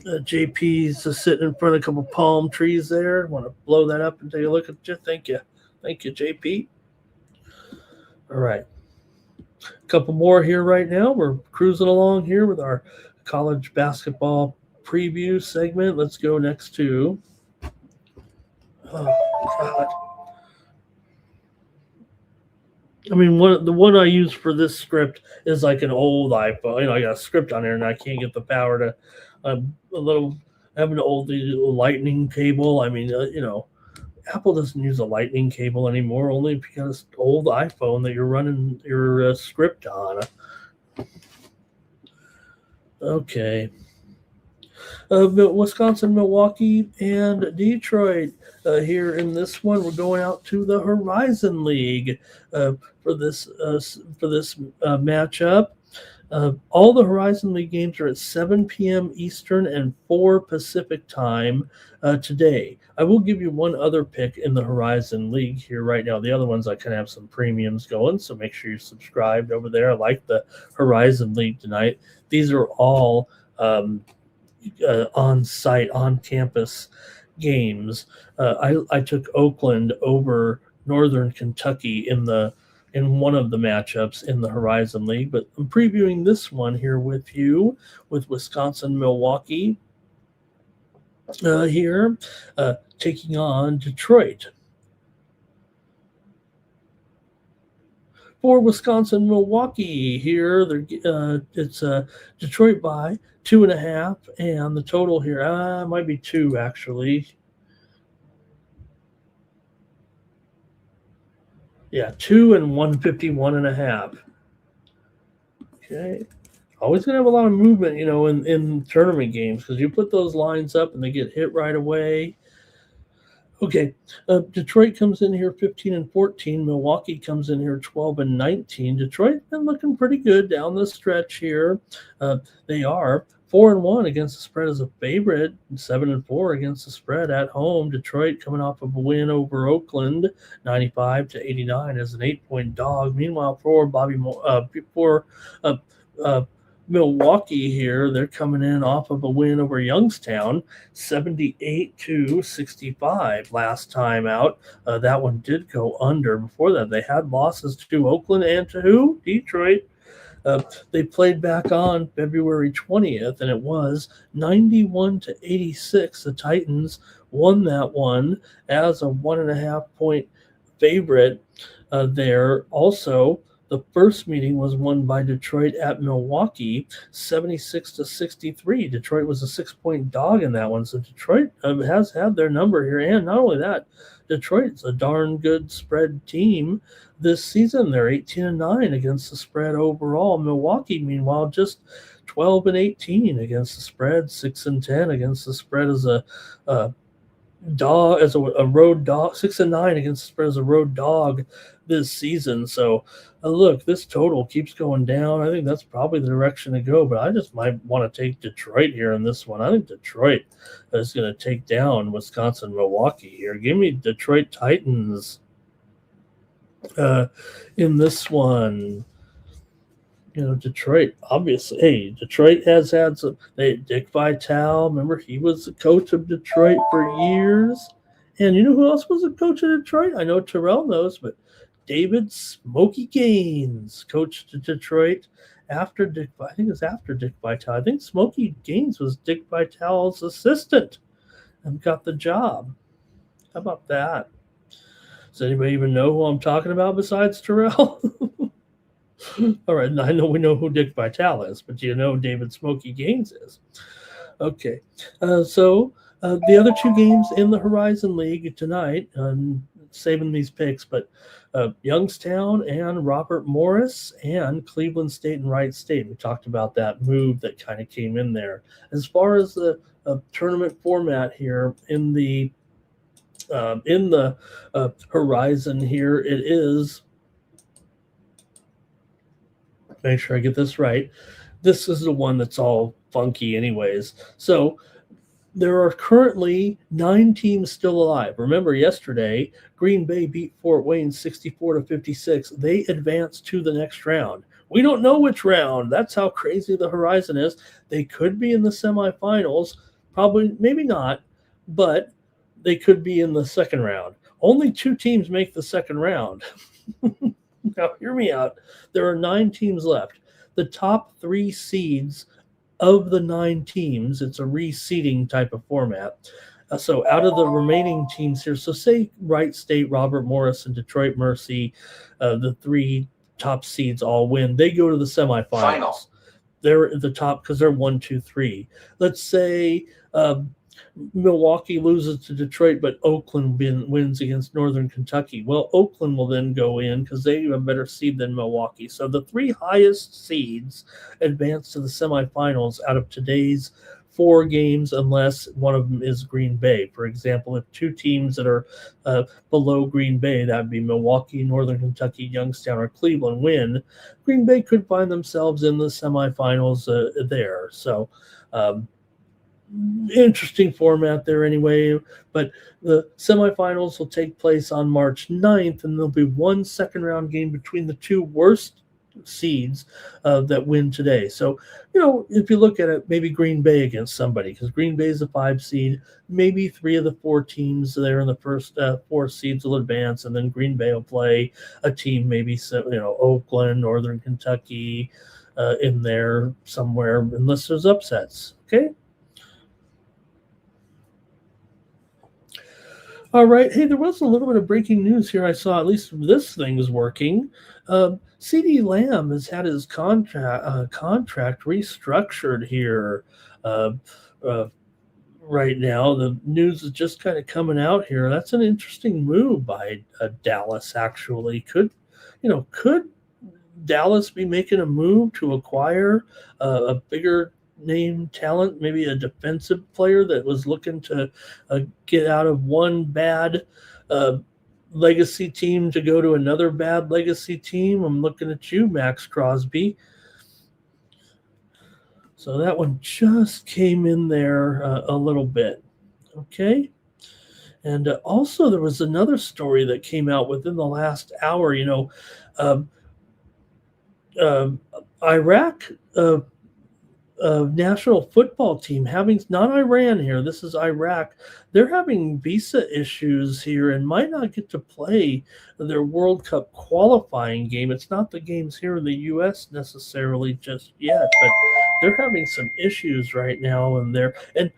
Speaker 2: JP's sitting in front of a couple palm trees there. Want to blow that up and take a look at you. Thank you. Thank you, JP. All right. A couple more here right now. We're cruising along here with our college basketball preview segment. Let's go next to God. I mean, the one I use for this script is like an old iPhone. I got a script on there and I can't get the power to I have an old lightning cable. I mean, Apple doesn't use a lightning cable anymore, only if you got an old iPhone that you're running your script on. Okay. Wisconsin, Milwaukee, and Detroit. Here in this one, we're going out to the Horizon League for this matchup. All the Horizon League games are at 7 p.m. Eastern and 4 Pacific time today. I will give you one other pick in the Horizon League here right now. The other ones I kind of have some premiums going, so make sure you're subscribed over there. I like the Horizon League tonight. These are all on-site, on-campus games. I took Oakland over Northern Kentucky in one of the matchups in the Horizon League, but I'm previewing this one here with you with Wisconsin, Milwaukee here taking on Detroit. For Wisconsin, Milwaukee here, it's Detroit by 2.5, and the total here might be 2 actually. Yeah, 2 and 151.5. Okay. Always going to have a lot of movement, in tournament games because you put those lines up and they get hit right away. Okay, Detroit comes in here 15 and 14. Milwaukee comes in here 12 and 19. Detroit's been looking pretty good down the stretch here. They are 4 and 1 against the spread as a favorite, 7 and 4 against the spread at home. Detroit coming off of a win over Oakland, 95-89 as an 8-point dog. Meanwhile, for Milwaukee here, they're coming in off of a win over Youngstown, 78-65 last time out. That one did go under. Before that, they had losses to Oakland and to who? Detroit. They played back on February 20th, and it was 91-86. The Titans won that one as a 1.5-point favorite there. Also, the first meeting was won by Detroit at Milwaukee, 76-63. Detroit was a 6-point dog in that one, so Detroit has had their number here. And not only that, Detroit's a darn good spread team this season. They're 18 and 9 against the spread overall. Milwaukee, meanwhile, just 12 and 18 against the spread, 6 and 10 against the spread as a dog, as a road dog, 6 and 9 against the spread as a road dog this season. So look, this total keeps going down. I think that's probably the direction to go, but I just might want to take Detroit here in this one. I think Detroit is going to take down Wisconsin, Milwaukee here. Give me Detroit Titans in this one. Detroit, obviously. Hey, Detroit has had some. Dick Vitale, remember, he was the coach of Detroit for years. And you know who else was a coach of Detroit? I know Terrell knows, but David Smokey Gaines coached Detroit after Dick. I think it was after Dick Vitale. I think Smokey Gaines was Dick Vitale's assistant and got the job. How about that? Does anybody even know who I'm talking about besides Terrell? All right, I know we know who Dick Vitale is, but do you know who David Smokey Gaines is? Okay, so the other two games in the Horizon League tonight, saving these picks, but Youngstown and Robert Morris and Cleveland State and Wright State. We talked about that move that kind of came in there. As far as the tournament format here in the Horizon here, it is. Make sure I get this right. This is the one that's all funky anyways. So there are currently 9 teams still alive. Remember yesterday, Green Bay beat Fort Wayne 64-56. They advanced to the next round. We don't know which round. That's how crazy the Horizon is. They could be in the semifinals. Probably, maybe not, but they could be in the second round. Only 2 teams make the second round. Now, hear me out. There are 9 teams left. The top 3 seeds of the 9 teams, it's a reseeding type of format. So out of the remaining teams here, so say Wright State, Robert Morris, and Detroit Mercy, the 3 top seeds all win. They go to the semifinals.
Speaker 3: Final.
Speaker 2: They're at the top because they're 1, 2, 3. Let's say Milwaukee loses to Detroit, but Oakland wins against Northern Kentucky. Well, Oakland will then go in because they have a better seed than Milwaukee. So the 3 highest seeds advance to the semifinals out of today's 4 games unless one of them is Green Bay. For example, if 2 teams that are below Green Bay, that would be Milwaukee, Northern Kentucky, Youngstown, or Cleveland, win, Green Bay could find themselves in the semifinals there. So interesting format there anyway, but the semifinals will take place on March 9th, and there'll be 1 second-round game between the 2 worst seeds that win today. So, if you look at it, maybe Green Bay against somebody, because Green Bay is a 5 seed, maybe 3 of the 4 teams there in the first 4 seeds will advance, and then Green Bay will play a team, maybe Oakland, Northern Kentucky, in there somewhere, unless there's upsets. Okay. All right. Hey, there was a little bit of breaking news here. I saw at least this thing is working. CD Lamb has had his contract restructured here right now. The news is just kind of coming out here. That's an interesting move by Dallas, actually. Could Dallas be making a move to acquire a bigger name talent, maybe a defensive player that was looking to get out of one bad legacy team to go to another bad legacy team? I'm looking at you, Max Crosby. So that one just came in there a little bit. Okay. And also there was another story that came out within the last hour. Iraq national football team not Iran here, this is Iraq. They're having visa issues here and might not get to play their World Cup qualifying game. It's not the games here in the U.S. necessarily just yet, but they're having some issues right now in there. And,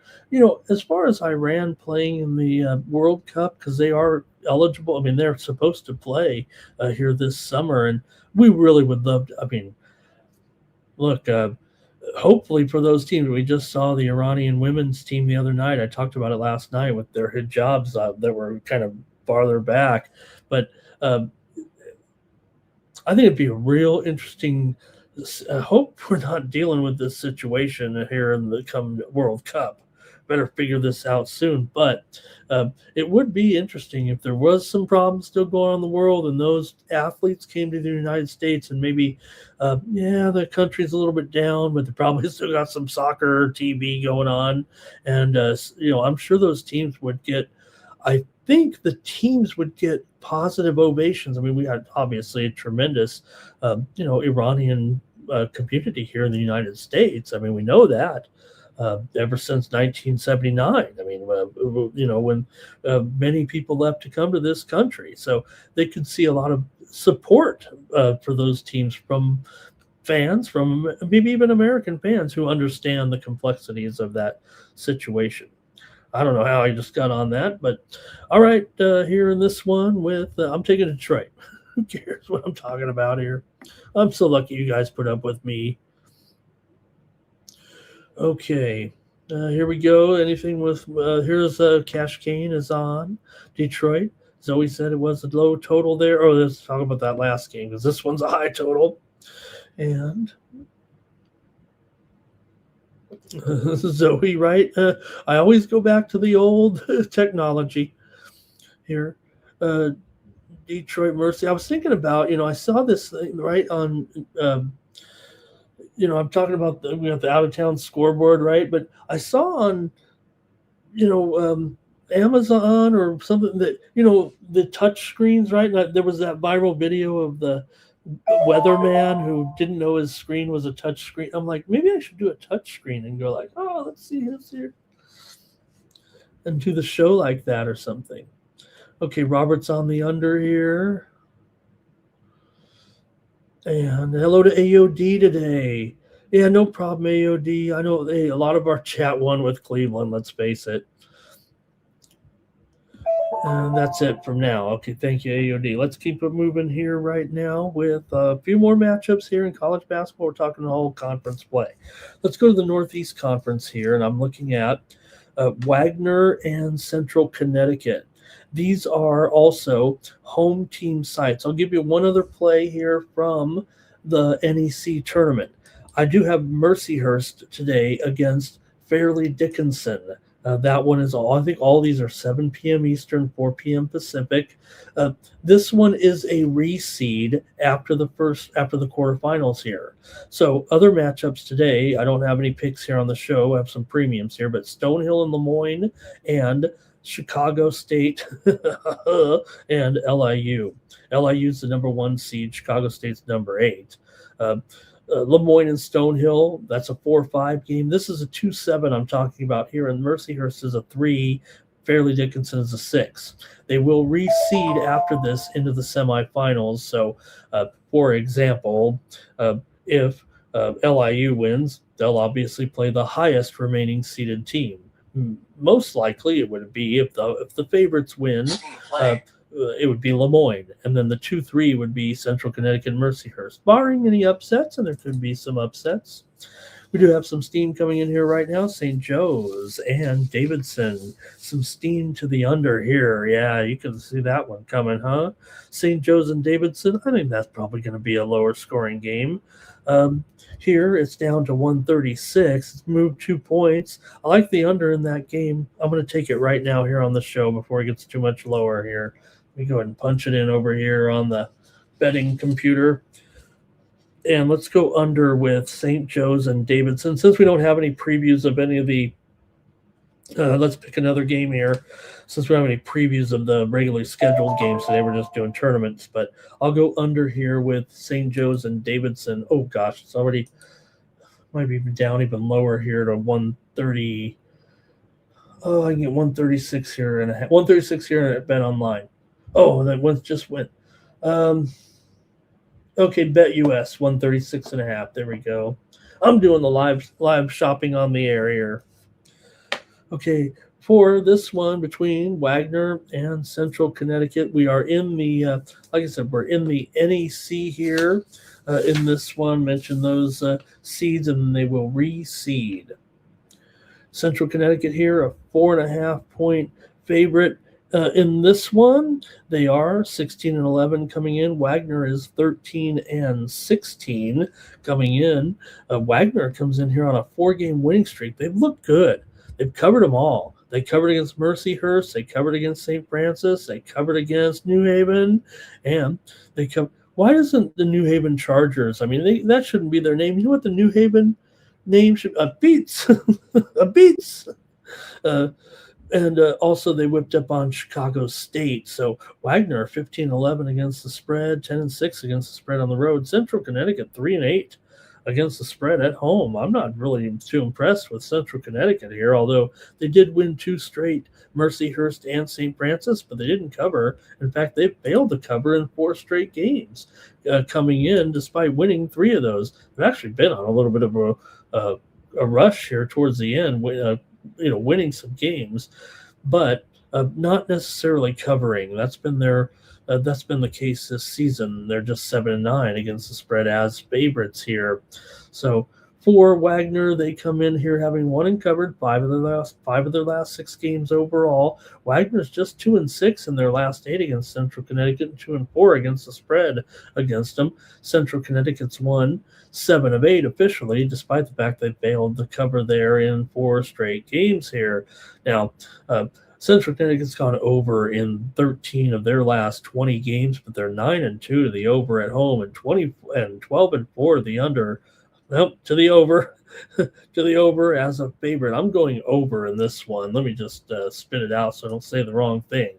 Speaker 2: as far as Iran playing in the World Cup, because they are eligible, they're supposed to play here this summer, and we really would love to, look, hopefully for those teams. We just saw the Iranian women's team the other night. I talked about it last night with their hijabs that were kind of farther back. But I think it'd be a real interesting – I hope we're not dealing with this situation here in the come World Cup. Better figure this out soon. But it would be interesting if there was some problems still going on in the world and those athletes came to the United States and maybe, the country's a little bit down, but they probably still got some soccer TV going on. And, I'm sure those teams would get – I think the teams would get positive ovations. We had obviously a tremendous, Iranian community here in the United States. We know that. Ever since 1979, when many people left to come to this country. So they could see a lot of support for those teams from fans, from maybe even American fans who understand the complexities of that situation. I don't know how I just got on that, but all right, here in this one with, I'm taking Detroit. Who cares what I'm talking about here? I'm so lucky you guys put up with me. Okay, here we go. Anything with here's Cash Cane is on Detroit. Zoe said it was a low total there. Oh, let's talk about that last game because this one's a high total. And Zoe, right? I always go back to the old technology here. Detroit Mercy. I was thinking about, I saw this thing right on. I'm talking about the out-of-town scoreboard, right? But I saw on, Amazon or something that, the touch screens, right? And there was that viral video of the weatherman who didn't know his screen was a touch screen. I'm like, maybe I should do a touch screen and go like, oh, let's see here. And do the show like that or something. Okay, Robert's on the under here. And hello to AOD today. Yeah, no problem, AOD. I know a lot of our chat won with Cleveland, let's face it. And that's it from now. Okay, thank you, AOD. Let's keep it moving here right now with a few more matchups here in college basketball. We're talking the whole conference play. Let's go to the Northeast Conference here, and I'm looking at Wagner and Central Connecticut. These are also home team sites. I'll give you one other play here from the NEC tournament. I do have Mercyhurst today against Fairleigh Dickinson. That one is all. I think all these are 7 p.m. Eastern, 4 p.m. Pacific. This one is a reseed after the quarterfinals here. So other matchups today. I don't have any picks here on the show. I have some premiums here, but Stonehill and Lemoyne and Chicago State and LIU. LIU's the number 1 seed. Chicago State's number 8. Lemoyne and Stonehill, that's a 4-5 game. This is a 2-7 I'm talking about here, and Mercyhurst is a 3. Fairleigh Dickinson is a 6. They will reseed after this into the semifinals. So, for example, if LIU wins, they'll obviously play the highest remaining seeded team. Most likely, it would be if the favorites win. It would be Lemoyne, and then the 2-3 would be Central Connecticut and Mercyhurst, barring any upsets, and there could be some upsets. We do have some steam coming in here right now. St. Joe's and Davidson, some steam to the under here. Yeah, you can see that one coming, huh? St. Joe's and Davidson, I think that's probably going to be a lower scoring game. Here it's down to 136. It's moved 2 points. I like the under in that game. I'm going to take it right now here on the show before it gets too much lower here. Let me go ahead and punch it in over here on the betting computer. And let's go under with St. Joe's and Davidson. Since we don't have any previews of any of the let's pick another game here. Since we don't have any previews of the regularly scheduled games today, we're just doing tournaments. But I'll go under here with St. Joe's and Davidson. Oh, gosh, it's already might be down even lower here to 130. Oh, I can get 136 here and a half. 136 here at Bet Online. Oh, that one just went. Okay, Bet US 136 and a half. There we go. I'm doing the live shopping on the air here. Okay, for this one between Wagner and Central Connecticut, we are in the like I said, we're in the NEC here. In this one, mention those seeds, and they will reseed. Central Connecticut here, a 4.5 point favorite. In this one, they are 16-11 coming in. Wagner is 13-16 coming in. Wagner comes in here on a 4-game winning streak. They've looked good. They've covered them all. They covered against Mercyhurst. They covered against St. Francis. They covered against New Haven, and they come. Why doesn't the New Haven Chargers? I mean, that shouldn't be their name. You know what the New Haven name should? Beats, Beats. And also they whipped up on Chicago State. So Wagner 15-11 against the spread, 10-6 against the spread on the road. Central Connecticut 3-8 against the spread at home. I'm not really too impressed with Central Connecticut here, although they did win 2 straight, Mercyhurst and St. Francis, but they didn't cover. In fact, they failed to cover in 4 straight games coming in, despite winning 3 of those. They've actually been on a little bit of a rush here towards the end, winning some games, but not necessarily covering. That's been the case this season. They're just 7-9 against the spread as favorites here. So for Wagner, they come in here having won and covered 5 of their last 6 games overall. Wagner's just 2-6 in their last 8 against Central Connecticut and 2-4 against the spread against them. Central Connecticut's won 7 of 8 officially, despite the fact they failed to cover there in 4 straight games here. Now, Central Connecticut's gone over in 13 of their last 20 games, but they're 9-2 to the over at home and 12-4 to the under. Nope, to the over, to the over as a favorite. I'm going over in this one. Let me just spit it out so I don't say the wrong thing.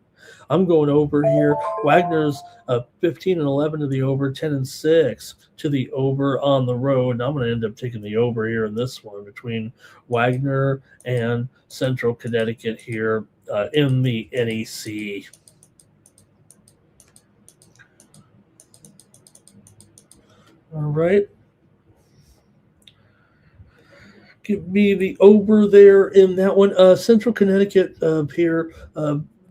Speaker 2: I'm going over here. Wagner's 15-11 to the over, 10-6 to the over on the road. And I'm going to end up taking the over here in this one between Wagner and Central Connecticut here in the NEC. All right. Give me the over there in that one. Central Connecticut here.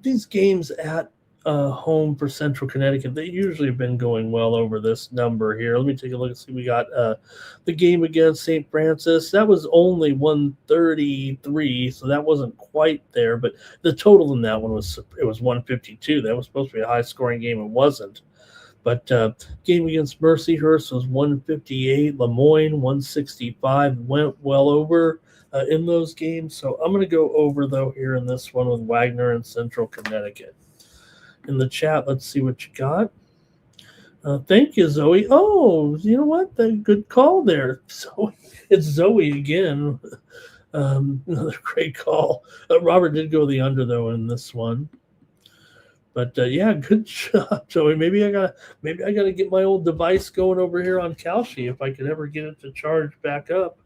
Speaker 2: These games at home for Central Connecticut, they usually have been going well over this number here. Let me take a look and see. We got the game against St. Francis. That was only 133, so that wasn't quite there. But the total in that one was 152. That was supposed to be a high-scoring game. It wasn't. But game against Mercyhurst was 158. Lemoyne 165 went well over. in those games. So I'm going to go over, though, here in this one with Wagner and Central Connecticut. In the chat, let's see what you got. Thank you, Zoe. Oh, you know what? Good call there. So it's Zoe again. Another great call. Robert did go the under, though, in this one. But yeah, good job, Joey. Maybe I gotta get my old device going over here on Kalshi if I could ever get it to charge back up.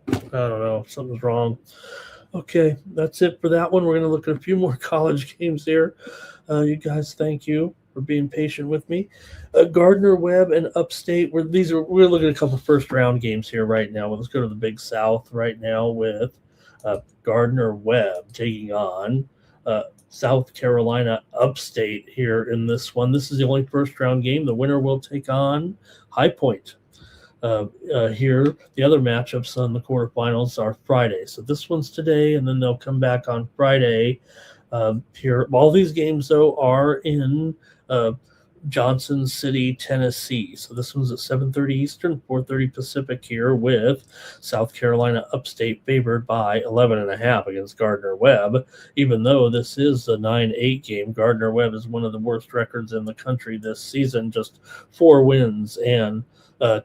Speaker 2: I don't know. Something's wrong. Okay, that's it for that one. We're gonna look at a few more college games here. You guys, thank you for being patient with me. Gardner Webb and Upstate. We're looking at a couple first round games here right now. Well, let's go to the Big South right now with Gardner Webb taking on South Carolina Upstate here in this one. This is the only first round game. The winner will take on High Point. Here, the other matchups on the quarterfinals are Friday. So this one's today, and then they'll come back on Friday. Here, all these games, though, are in Johnson City, Tennessee. So this one's at 7:30 Eastern, 4:30 Pacific here, with South Carolina Upstate favored by 11.5 against Gardner Webb. Even though this is a 9-8 game, Gardner Webb is one of the worst records in the country this season. Just 4 wins and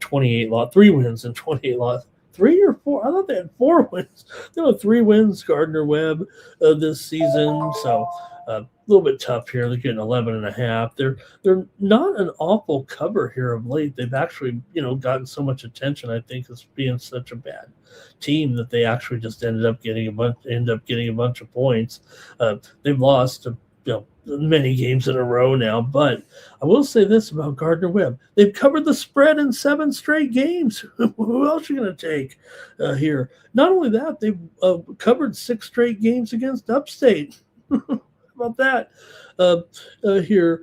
Speaker 2: 28 loss, 3 wins and 28 loss. 3 or 4? I thought they had 4 wins. No, 3 wins, Gardner Webb this season. So a little bit tough here. They're getting 11.5. They're not an awful cover here of late. They've actually, gotten so much attention, I think, as being such a bad team that they actually just ended up getting a bunch of points. They've lost many games in a row now, but I will say this about Gardner Webb. They've covered the spread in 7 straight games. Who else are you going to take here? Not only that, they've covered 6 straight games against Upstate. About that here.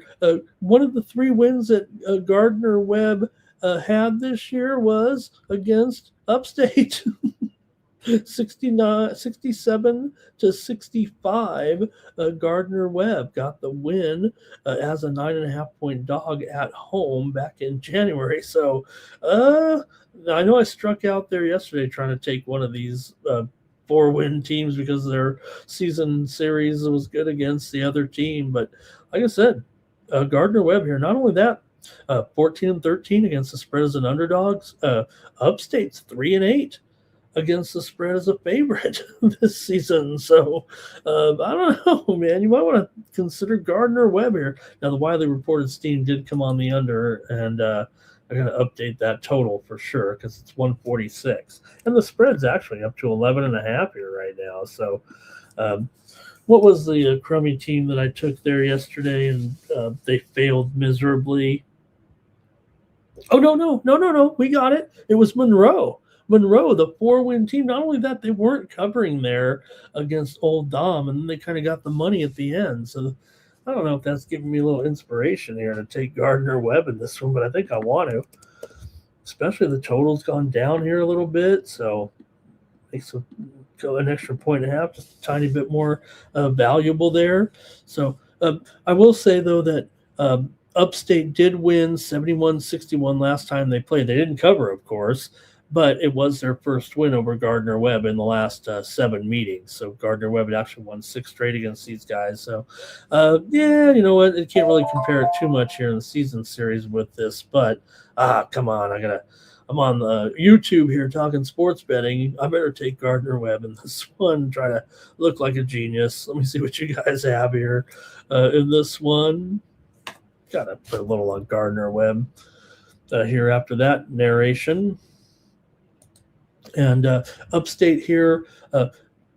Speaker 2: One of the 3 wins that Gardner Webb had this year was against Upstate. 67 to 65. Gardner Webb got the win as a 9.5 point dog at home back in January. So I know I struck out there yesterday trying to take one of these 4-win teams because their season series was good against the other team. But like I said, Gardner Webb here, not only that, 14-13 against the spread as an underdogs. Upstate's 3-8 against the spread as a favorite this season. So I don't know, man. You might want to consider Gardner Webb here. Now, the widely reported steam did come on the under, and I got to update that total for sure because it's 146. And the spread's actually up to 11.5 here right now. So what was the crummy team that I took there yesterday, and they failed miserably? Oh, no. We got it. It was Monroe. Monroe, the 4-win team. Not only that, they weren't covering there against Old Dom, and then they kind of got the money at the end. So I don't know if that's giving me a little inspiration here to take Gardner Webb in this one, but I think I want to. Especially the total's gone down here a little bit, so makes an extra 1.5, just a tiny bit more valuable there. So I will say, though, that Upstate did win 71-61 last time they played. They didn't cover, of course, but it was their first win over Gardner Webb in the last 7 meetings. So Gardner Webb had actually won 6 straight against these guys. So, yeah, you know what? It can't really compare it too much here in the season series with this. But, come on. I'm on YouTube here talking sports betting. I better take Gardner Webb in this one, try to look like a genius. Let me see what you guys have here in this one. Got to put a little on Gardner Webb here after that narration. And Upstate here,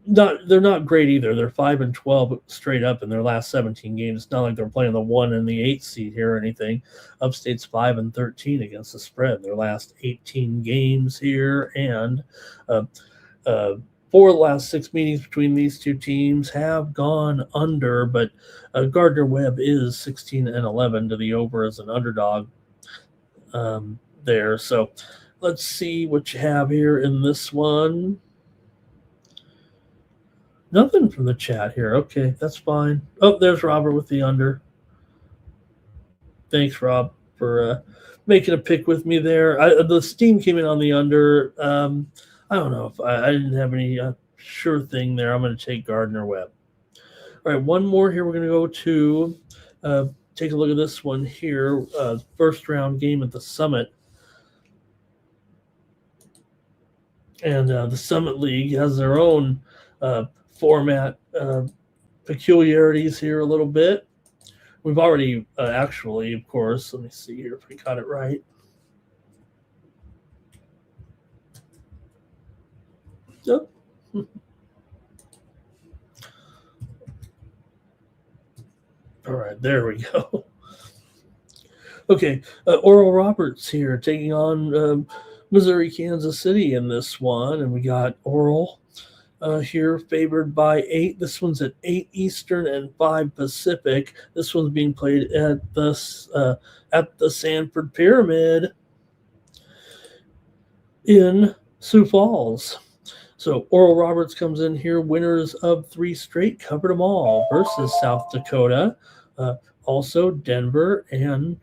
Speaker 2: they're not great either. They're 5-12 straight up in their last 17 games. It's not like they're playing the 1 and the 8 seed here or anything. Upstate's 5-13 against the spread in their last 18 games here, and 4 of the last 6 meetings between these two teams have gone under. But Gardner Webb is 16-11 to the over as an underdog there. So let's see what you have here in this one. Nothing from the chat here. Okay, that's fine. Oh, there's Robert with the under. Thanks, Rob, for making a pick with me there. The steam came in on the under. I don't know if I didn't have any sure thing there. I'm going to take Gardner Webb. All right, one more here. We're going to go to take a look at this one here. First round game at the Summit. And the Summit League has their own format peculiarities here a little bit. We've already actually, of course, let me see here if we got it right. Yep. All right, there we go. Okay, Oral Roberts here taking on Missouri, Kansas City in this one, and we got Oral here favored by 8. This one's at 8 Eastern and 5 Pacific. This one's being played at the Sanford Pyramid in Sioux Falls. So Oral Roberts comes in here, winners of 3 straight, covered them all, versus South Dakota, also Denver, and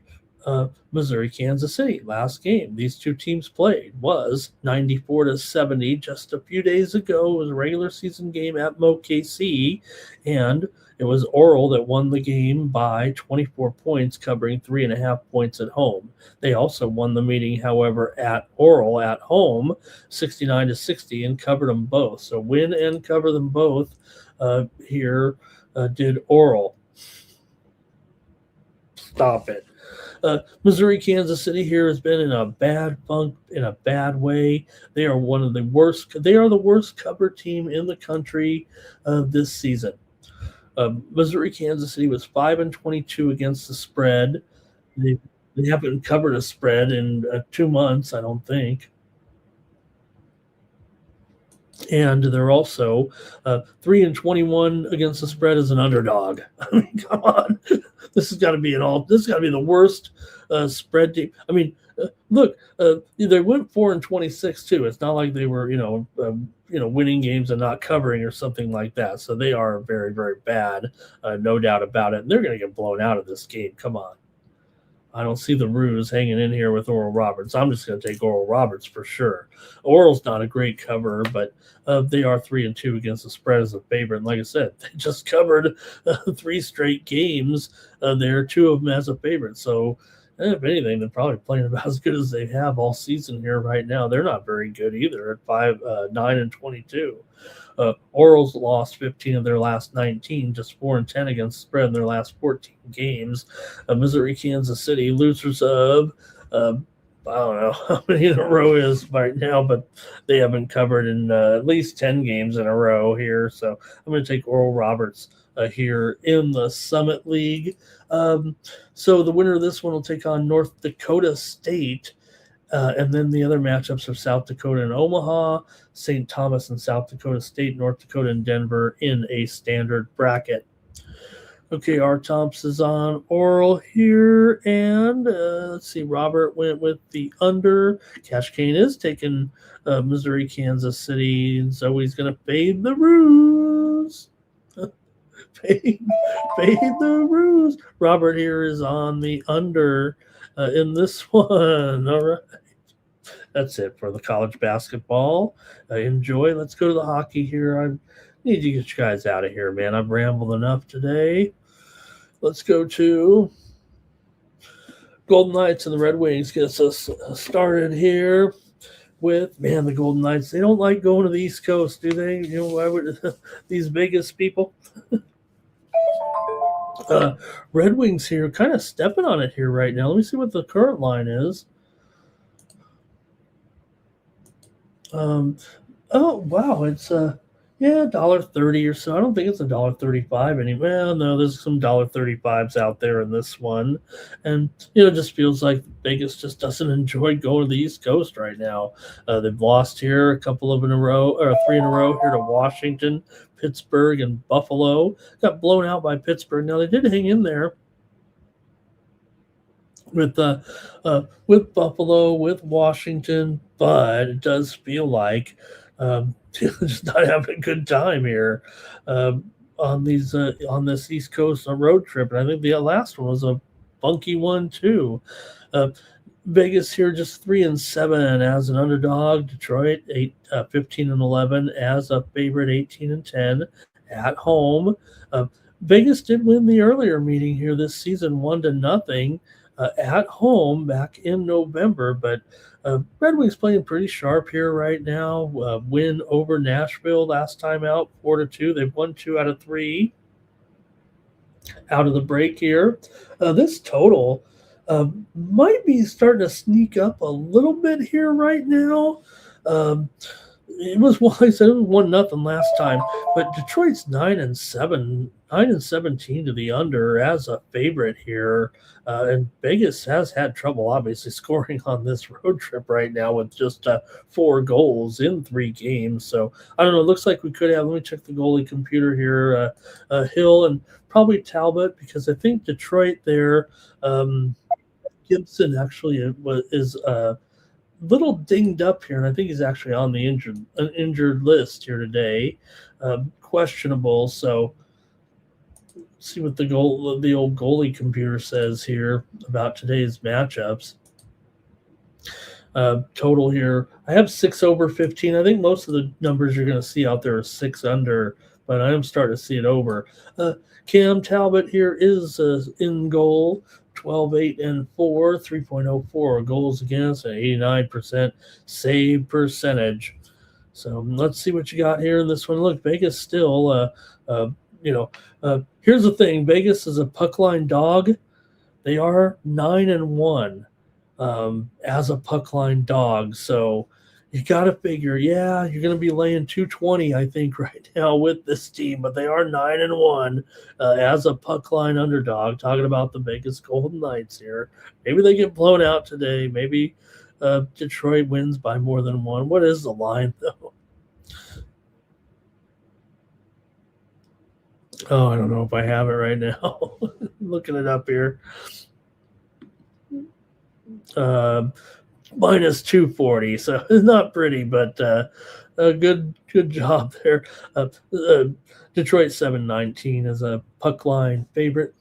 Speaker 2: Missouri, Kansas City. Last game these two teams played was 94-70 just a few days ago. It was a regular season game at MoKC, and it was Oral that won the game by 24 points, covering 3.5 points at home. They also won the meeting, however, at Oral at home, 69-60, and covered them both. So win and cover them both here did Oral. Stop it. Missouri, Kansas City here has been in a bad funk, in a bad way. They are one of the worst. They are the worst cover team in the country this season. Missouri, Kansas City was 5-22 against the spread. They haven't covered a spread in 2 months, I don't think. And they're also 3-21 against the spread as an underdog. I mean, come on. This has got to be the worst spread team. I mean, look, they went 4-26 too. It's not like they were, winning games and not covering or something like that. So they are very, very bad, no doubt about it. And they're going to get blown out of this game. Come on. I don't see the Roos hanging in here with Oral Roberts. I'm just going to take Oral Roberts for sure. Oral's not a great cover, but they are 3-2 against the spread as a favorite. And like I said, they just covered 3 straight games. There, 2 of them as a favorite. So if anything, they're probably playing about as good as they have all season here right now. They're not very good either at 9-22. Oral's lost 15 of their last 19, just 4-10 against the spread in their last 14 games. Missouri, Kansas City, losers of, I don't know how many in a row is right now, but they haven't covered in at least 10 games in a row here. So I'm going to take Oral Roberts here in the Summit League. So the winner of this one will take on North Dakota State. And then the other matchups are South Dakota and Omaha, St. Thomas and South Dakota State, North Dakota and Denver in a standard bracket. Okay, R. Thompson is on Oral here, and let's see, Robert went with the under. Cash Kane is taking Missouri, Kansas City, and so he's going to fade the Roos. fade the Roos. Robert here is on the under in this one. All right. That's it for the college basketball. Enjoy. Let's go to the hockey here. I need to get you guys out of here, man. I've rambled enough today. Let's go to Golden Knights and the Red Wings. Gets us started here with, man, the Golden Knights. They don't like going to the East Coast, do they? You know, why would these Vegas people? Red Wings here, kind of stepping on it here right now. Let me see what the current line is. Oh wow, it's $1.30 or so. I don't think it's $1.35 anymore. Well, no, there's some $1.35s out there in this one, and it just feels like Vegas just doesn't enjoy going to the East Coast right now. They've lost here a couple of in a row, or 3 in a row here to Washington, Pittsburgh, and Buffalo. Got blown out by Pittsburgh. Now they did hang in there with Buffalo, with Washington, but it does feel like just not having a good time here on this East Coast road trip. And I think the last one was a funky one too. Vegas here just 3-7 as an underdog. Detroit 15-11 as a favorite, 18-10 at home. Vegas did win the earlier meeting here this season, 1-0 at home back in November. But Red Wings playing pretty sharp here right now. Win over Nashville last time out, 4-2. They've won 2 out of 3 out of the break here. This total might be starting to sneak up a little bit here right now. It was, like I said, it was 1-0 last time, but Detroit's 9-7, 9-17 to the under as a favorite here. And Vegas has had trouble, obviously, scoring on this road trip right now with just 4 goals in 3 games. So I don't know. It looks like we could have. Let me check the goalie computer here. Hill and probably Talbot, because I think Detroit there. Gibson actually is little dinged up here, and I think he's actually on the injured list here today, questionable. So let's see what the old goalie computer says here about today's matchups. Total here, I have 6 over 15. I think most of the numbers you're going to see out there are 6 under, but I am starting to see it over. Cam Talbot here is in goal. 12-8-4, 3.04 goals against, an 89% save percentage. So let's see what you got here in this one. Look, Vegas still, here's the thing. Vegas is a puck line dog. They are 9-1 as a puck line dog. So you got to figure, you're going to be laying 220, I think, right now with this team, but they are 9-1 as a puck line underdog. Talking about the Vegas Golden Knights here. Maybe they get blown out today. Maybe Detroit wins by more than 1. What is the line, though? Oh, I don't know if I have it right now. Looking it up here. Minus 240, so it's not pretty, but a good job there. Detroit 7-19 is a puck line favorite.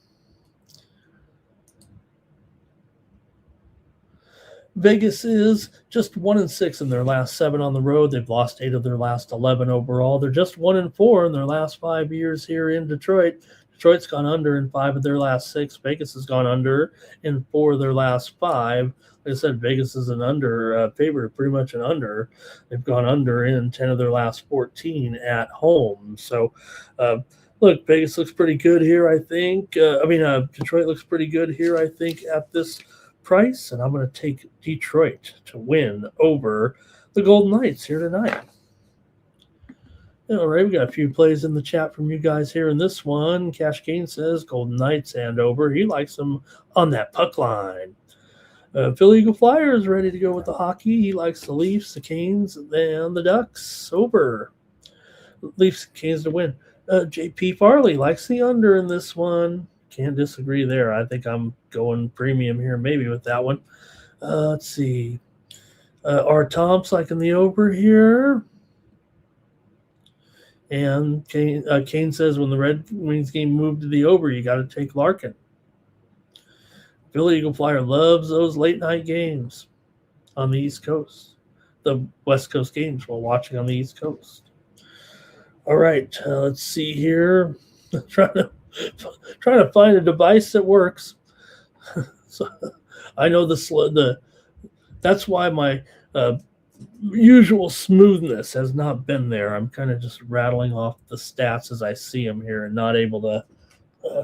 Speaker 2: Vegas is just 1-6 in their last 7 on the road. They've lost 8 of their last 11 overall. They're just 1-4 in their last 5 years here in Detroit. Detroit's gone under in 5 of their last 6. Vegas has gone under in 4 of their last 5. Like I said, Vegas is an under favorite, pretty much an under. They've gone under in 10 of their last 14 at home. So, look, Vegas looks pretty good here, I think. Detroit looks pretty good here, I think, at this price. And I'm going to take Detroit to win over the Golden Knights here tonight. All right, we got a few plays in the chat from you guys here in this one. Cash Kane says Golden Knights and over. He likes them on that puck line. Philly Eagle Flyers ready to go with the hockey. He likes the Leafs, the Canes, and the Ducks over. Leafs, Canes to win. JP Farley likes the under in this one. Can't disagree there. I think I'm going premium here maybe with that one. Let's see. R. Tom's liking the over here. And Kane says when the Red Wings game moved to the over, you got to take Larkin. Philly Eagle Flyer loves those late night games on the East Coast. The West Coast games while watching on the East Coast. All right, let's see here. trying to find a device that works. So I know that's why my usual smoothness has not been there. I'm kind of just rattling off the stats as I see them here and not able to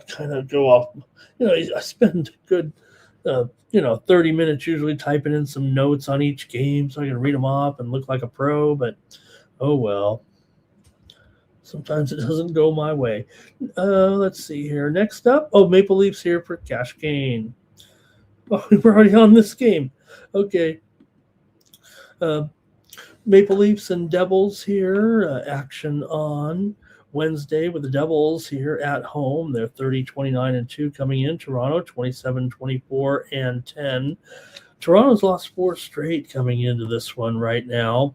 Speaker 2: kind of go off. I spend a good 30 minutes usually typing in some notes on each game so I can read them off and look like a pro, but oh well. Sometimes it doesn't go my way. Let's see here. Next up, Maple Leafs here for Cash Kane. Oh, we're already on this game. Okay. Maple Leafs and Devils here. Action on Wednesday with the Devils here at home. They're 30-29-2 coming in. Toronto 27-24-10. Toronto's lost 4 straight coming into this one right now.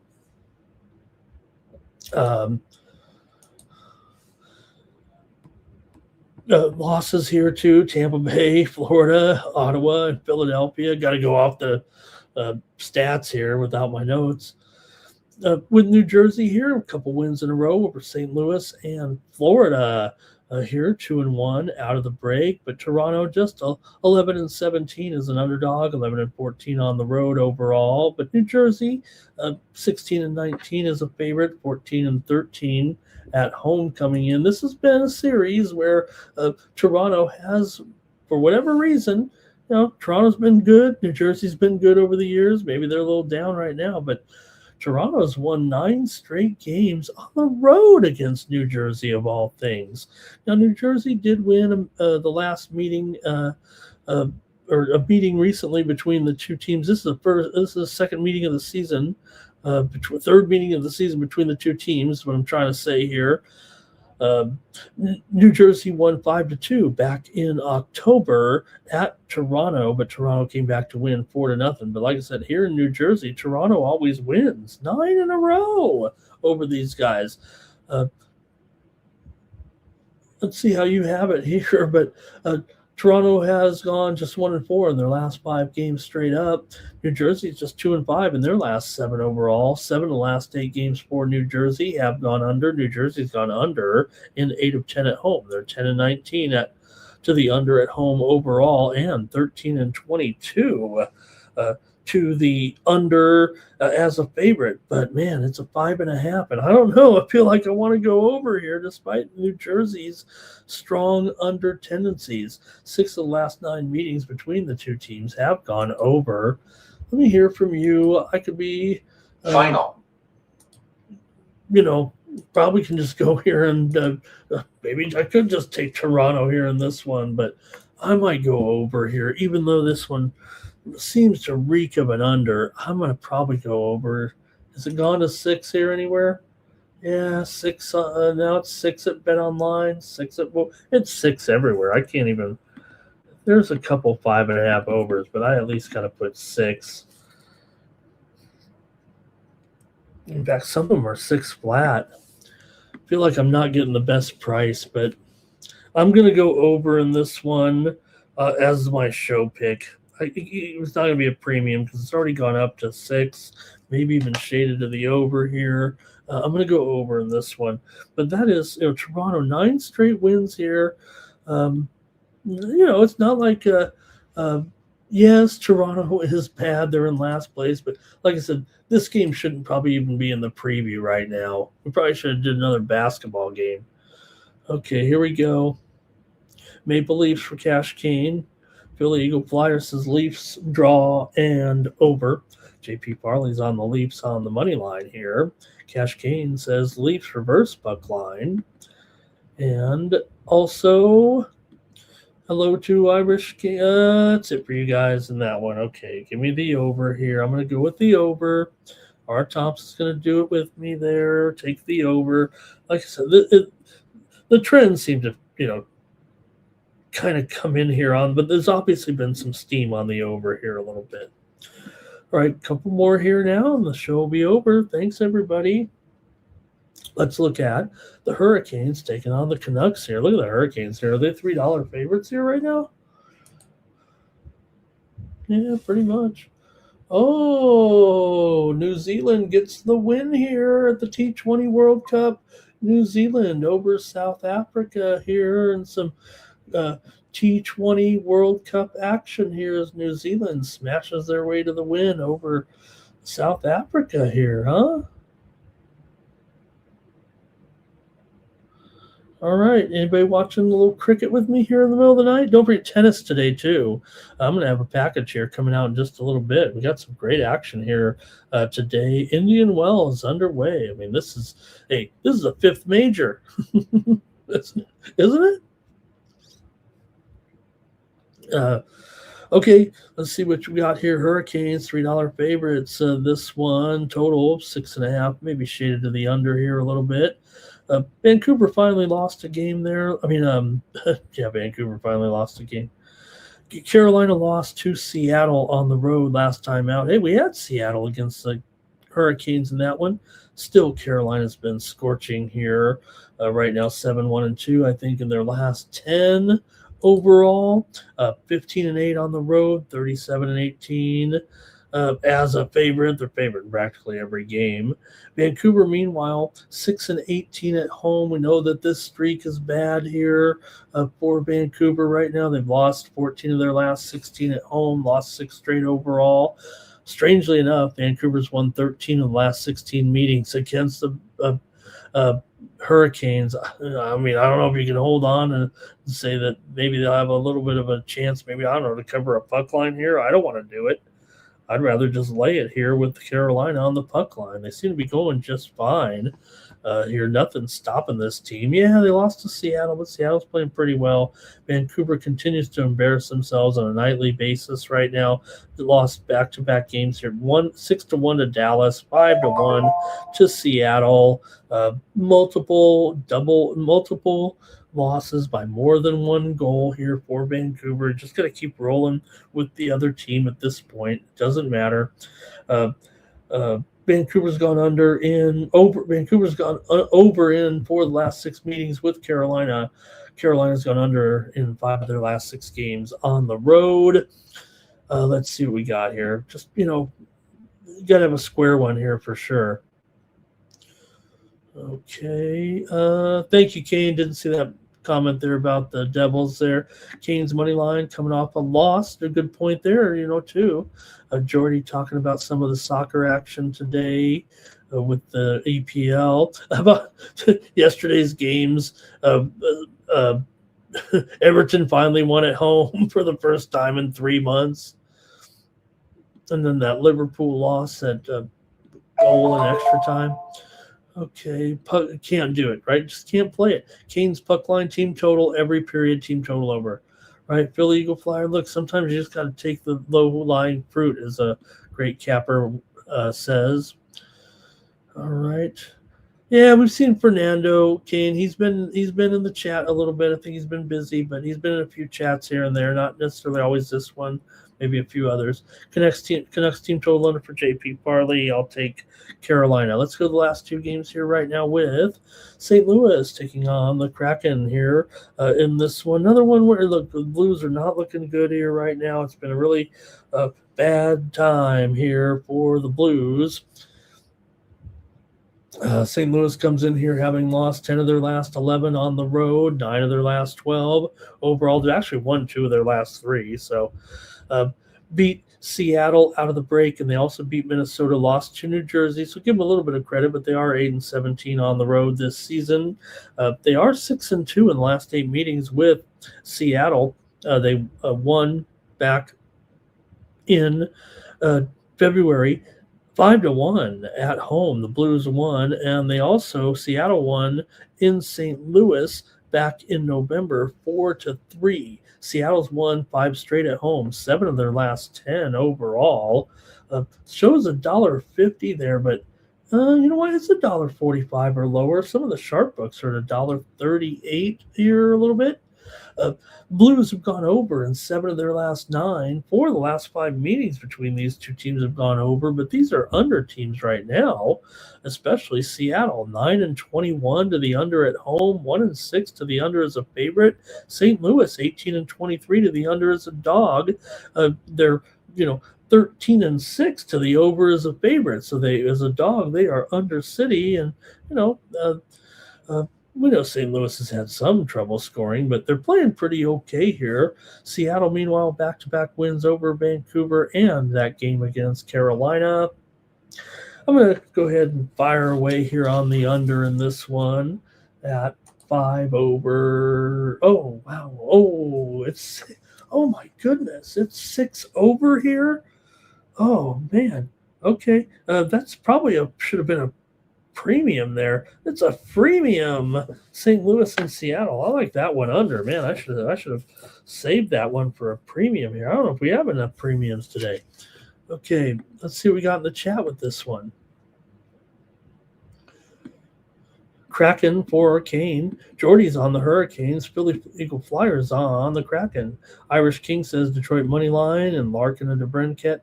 Speaker 2: Losses here too: Tampa Bay, Florida, Ottawa, and Philadelphia. Got to go off the stats here without my notes. With New Jersey here, a couple wins in a row over St. Louis and Florida. Here, 2-1 out of the break, but Toronto just 11-17 as an underdog, 11-14 on the road overall. But New Jersey, 16-19 as a favorite, 14-13 at home coming in. This has been a series where Toronto has, for whatever reason, Toronto's been good. New Jersey's been good over the years. Maybe they're a little down right now, but Toronto's won 9 straight games on the road against New Jersey, of all things. Now, New Jersey did win the last meeting, or a meeting recently between the two teams. This is the second meeting of the season, third meeting of the season between the two teams. What I'm trying to say here. New Jersey won 5-2 back in October at Toronto, but Toronto came back to win 4-0. But like I said, here in New Jersey, Toronto always wins 9 in a row over these guys. Let's see how you have it here, but Toronto has gone just 1-4 in their last 5 games straight up. New Jersey is just 2-5 in their last 7 overall. 7 of the last 8 games for New Jersey have gone under. New Jersey's gone under in 8 of 10 at home. They're 10-19 to the under at home overall, and 13-22 to the under as a favorite. But man, it's a 5.5, and I don't know. I feel like I want to go over here despite New Jersey's strong under tendencies. 6 of the last 9 meetings between the two teams have gone over. Let me hear from you. I could be
Speaker 3: final.
Speaker 2: Probably can just go here and maybe I could just take Toronto here in this one, but I might go over here, even though this one seems to reek of an under. I'm going to probably go over. Has it gone to 6 here anywhere? Yeah, 6. Now it's 6 at Bet Online. 6 at it's 6 everywhere. I can't even. There's a couple 5.5 overs, but I at least got to put 6. In fact, some of them are 6 flat. I feel like I'm not getting the best price, but I'm going to go over in this one as my show pick. It's not going to be a premium because it's already gone up to 6, maybe even shaded to the over here. I'm going to go over in this one. But that is, Toronto, 9 straight wins here. It's not like, yes, Toronto is bad. They're in last place. But like I said, this game shouldn't probably even be in the preview right now. We probably should have did another basketball game. Okay, here we go. Maple Leafs for Cash Kane. Philly Eagle Flyer says Leafs draw and over. JP Farley's on the Leafs on the money line here. Cash Kane says Leafs reverse buck line. And also, hello to Irish. That's it for you guys in that one. Okay, give me the over here. I'm going to go with the over. R. Thompson's going to do it with me there. Take the over. Like I said, the trends seem to, kind of come in here on, but there's obviously been some steam on the over here a little bit. All right, a couple more here now, and the show will be over. Thanks, everybody. Let's look at the Hurricanes taking on the Canucks here. Look at the Hurricanes here. Are they $3 favorites here right now? Yeah, pretty much. Oh, New Zealand gets the win here at the T20 World Cup. New Zealand over South Africa here, and some T20 World Cup action here as New Zealand smashes their way to the win over South Africa here, huh? All right. Anybody watching a little cricket with me here in the middle of the night? Don't forget tennis today, too. I'm going to have a package here coming out in just a little bit. We got some great action here today. Indian Wells underway. I mean, this is a 5th major, isn't it? Okay, let's see what we got here. Hurricanes, $3 favorites. This one total 6.5, maybe shaded to the under here a little bit. Vancouver finally lost a game there. Vancouver finally lost a game. Carolina lost to Seattle on the road last time out. Hey, we had Seattle against the Hurricanes in that one. Still, Carolina's been scorching here. Right now, 7-1-2, I think, in their last 10 overall. 15-8 on the road, 37-18. As a favorite, they're favored in practically every game. Vancouver, meanwhile, 6-18 at home. We know that this streak is bad here for Vancouver right now. They've lost 14 of their last 16 at home, lost 6 straight overall. Strangely enough, Vancouver's won 13 of the last 16 meetings against the Hurricanes. I mean, I don't know if you can hold on and say that maybe they'll have a little bit of a chance, maybe, I don't know, to cover a puck line here. I don't want to do it. I'd rather just lay it here with Carolina on the puck line. They seem to be going just fine here. Nothing's stopping this team. Yeah, they lost to Seattle, but Seattle's playing pretty well. Vancouver continues to embarrass themselves on a nightly basis right now. They lost back-to-back games here. 6-1 to Dallas, 5-1 to Seattle. Multiple losses by more than one goal here for Vancouver. Just got to keep rolling with the other team at this point. It doesn't matter. Vancouver's gone over in for the last 6 meetings with Carolina. Carolina's gone under in 5 of their last 6 games on the road. Let's see what we got here. Just, you got to have a square one here for sure. Okay. Thank you, Kane. Didn't see that comment there about the Devils there. Kane's money line coming off a loss. A good point there, too. Jordy talking about some of the soccer action today with the EPL. About yesterday's games. Everton finally won at home for the first time in 3 months. And then that Liverpool loss at goal in extra time. Okay, can't do it, right? Just can't play it. Kane's puck line, team total, every period, team total over, right? Philly Eagle Flyer, look, sometimes you just got to take the low-lying fruit, as a great capper says. All right. Yeah, we've seen Fernando Kane. He's been in the chat a little bit. I think he's been busy, but he's been in a few chats here and there, not necessarily always this one. Maybe a few others. Canucks team total under for JP Farley. I'll take Carolina. Let's go to the last 2 games here right now with St. Louis taking on the Kraken here in this one. Another one where the Blues are not looking good here right now. It's been a really bad time here for the Blues. St. Louis comes in here having lost 10 of their last 11 on the road, 9 of their last 12. Overall, they actually won 2 of their last 3. So beat Seattle out of the break, and they also beat Minnesota, lost to New Jersey. So give them a little bit of credit, but they are 8-17 on the road this season. They are 6-2 in the last 8 meetings with Seattle. They won back in February. 5-1 at home. The Blues won, and Seattle won in St. Louis back in November, 4-3. Seattle's won 5 straight at home, 7 of their last 10 overall. Shows $1.50 there, but you know what? It's $1.45 or lower. Some of the sharp books are at $1.38 here a little bit. Blues have gone over in 7 of their last 9. 4 of the last 5 meetings between these 2 teams have gone over, but these are under teams right now, especially Seattle. 9-21 to the under at home, 1-6 to the under as a favorite. St. Louis, 18-23 to the under as a dog. They're 13-6 to the over as a favorite. So as a dog, they are under City, and we know St. Louis has had some trouble scoring, but they're playing pretty okay here. Seattle, meanwhile, back-to-back wins over Vancouver and that game against Carolina. I'm going to go ahead and fire away here on the under in this one at 5 over. Oh, wow. Oh, my goodness. It's 6 over here. Oh, man. Okay. That's probably should have been a premium there. It's a freemium. St. Louis and Seattle. I like that one under. Man, I should have saved that one for a premium here. I don't know if we have enough premiums today. Okay, let's see what we got in the chat with this one. Kraken for Kane. Jordy's on the Hurricanes. Philly Eagle Flyers on the Kraken. Irish King says Detroit money line, and Larkin and DeBrincat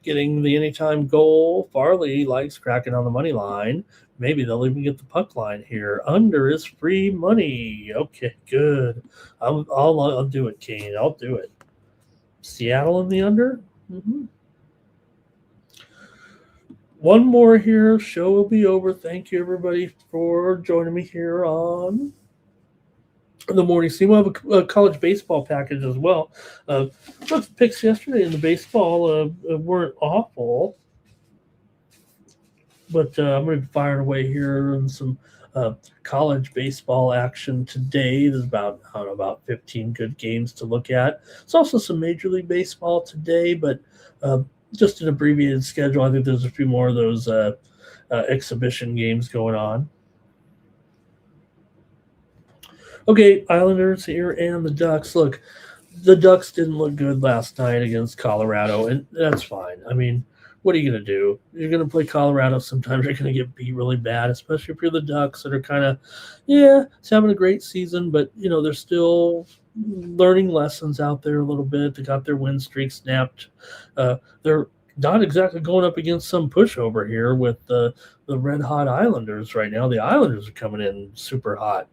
Speaker 2: getting the anytime goal. Farley likes Kraken on the money line. Maybe they'll even get the puck line here. Under is free money. Okay, good. I'll do it, Kane. I'll do it. Seattle in the under? Mm-hmm. One more here. Show will be over. Thank you, everybody, for joining me here on the morning scene. We'll have a college baseball package as well. But the picks yesterday in the baseball weren't awful. But I'm going to be firing away here on some college baseball action today. There's about 15 good games to look at. There's also some Major League Baseball today, but just an abbreviated schedule. I think there's a few more of those exhibition games going on. Okay, Islanders here and the Ducks. Look, the Ducks didn't look good last night against Colorado, and that's fine. I mean, what are you going to do? You're going to play Colorado. Sometimes you're going to get beat really bad, especially if you're the Ducks that are kind of, it's having a great season, but, they're still learning lessons out there a little bit. They got their win streak snapped. They're not exactly going up against some pushover here with the red-hot Islanders right now. The Islanders are coming in super hot.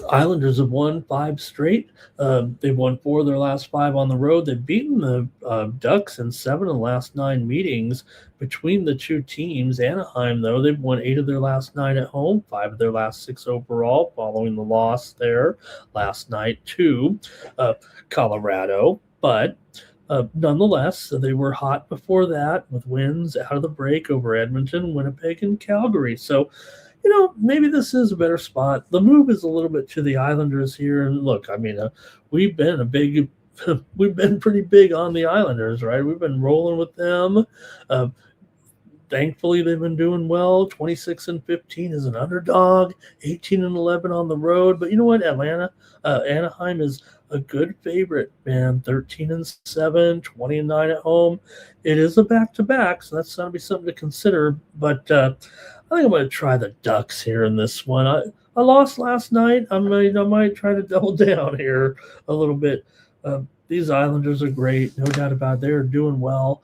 Speaker 2: Islanders have won 5 straight. They've won 4 of their last 5 on the road. They've beaten the Ducks in 7 of the last 9 meetings between the two teams. Anaheim, though, they've won 8 of their last 9 at home, 5 of their last 6 overall, following the loss there last night to Colorado. But nonetheless, they were hot before that with wins out of the break over Edmonton, Winnipeg, and Calgary. So, maybe this is a better spot. The move is a little bit to the Islanders here. And look, I mean, we've been pretty big on the Islanders, right? We've been rolling with them. Thankfully, they've been doing well. 26-15 as an underdog, 18-11 on the road. But you know what? Anaheim is a good favorite, man. 13-7, 20-9 at home. It is a back-to-back, so that's going to be something to consider. But I think I'm going to try the Ducks here in this one. I lost last night. I might try to double down here a little bit. These Islanders are great, no doubt about it. They're doing well.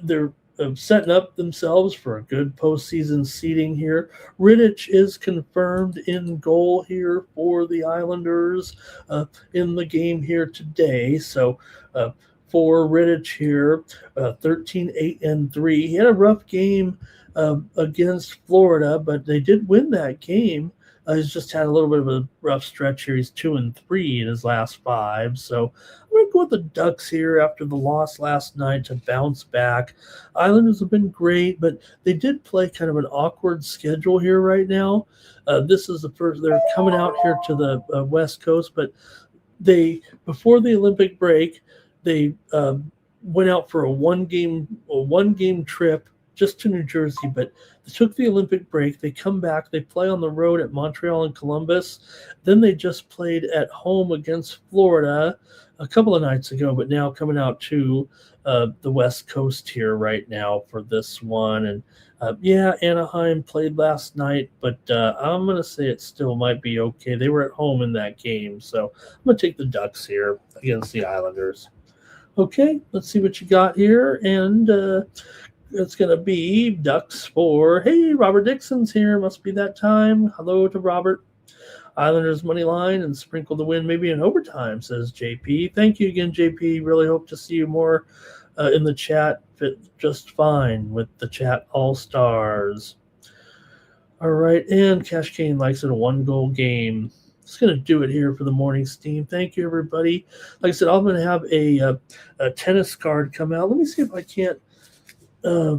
Speaker 2: They're setting up themselves for a good postseason seeding here. Rittich is confirmed in goal here for the Islanders in the game here today. So for Rittich here, 13-8-3. He had a rough game against Florida, but they did win that game. He's just had a little bit of a rough stretch here. He's 2-3 in his last 5. So I'm going to go with the Ducks here after the loss last night to bounce back. Islanders have been great, but they did play kind of an awkward schedule here right now. This is the first. They're coming out here to the West Coast, but before the Olympic break, they went out for a one game trip just to New Jersey, but they took the Olympic break. They come back. They play on the road at Montreal and Columbus. Then they just played at home against Florida a couple of nights ago, but now coming out to the West Coast here right now for this one. And Anaheim played last night, but I'm going to say it still might be okay. They were at home in that game, so I'm going to take the Ducks here against the Islanders. Okay, let's see what you got here, and it's going to be Ducks for, hey, Robert Dixon's here. Must be that time. Hello to Robert. Islanders money line and sprinkle the win maybe in overtime, says JP. Thank you again, JP. Really hope to see you more in the chat. Fit just fine with the chat all-stars. All right, and Cash Kane likes it, a 1-goal game. It's going to do it here for the morning steam. Thank you, everybody. Like I said, I'm going to have a tennis card come out. Let me see if I can't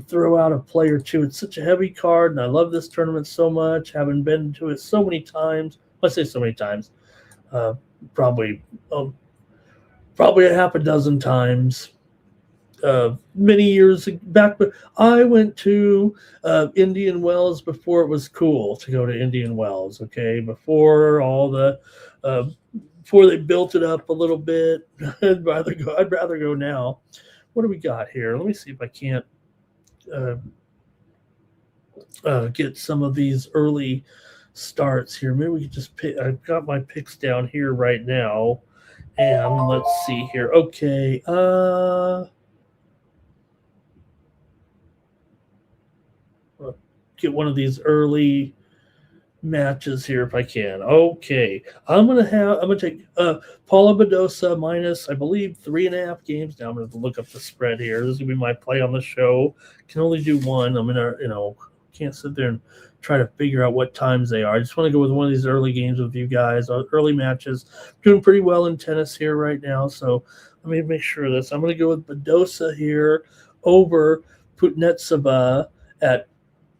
Speaker 2: throw out a play or two. It's such a heavy card, and I love this tournament so much. Having been to it so many times. Let's say so many times. Probably a half a dozen times. Many years back, but I went to Indian Wells before it was cool to go to Indian Wells. Okay, before all the before they built it up a little bit. I'd rather go now. What do we got here? Let me see if I can't get some of these early starts here. Maybe we could just pick. I've got my picks down here right now, and let's see here. Okay, get one of these early matches here if I can. Okay, I'm gonna take Paula Badosa minus, I believe, 3.5 games. Now I'm gonna have to look up the spread here. This is gonna be my play on the show. Can only do one. I'm gonna, can't sit there and try to figure out what times they are. I just want to go with one of these early games with you guys, early matches. Doing pretty well in tennis here right now, so let me make sure of this. I'm gonna go with Badosa here over Putnetsova at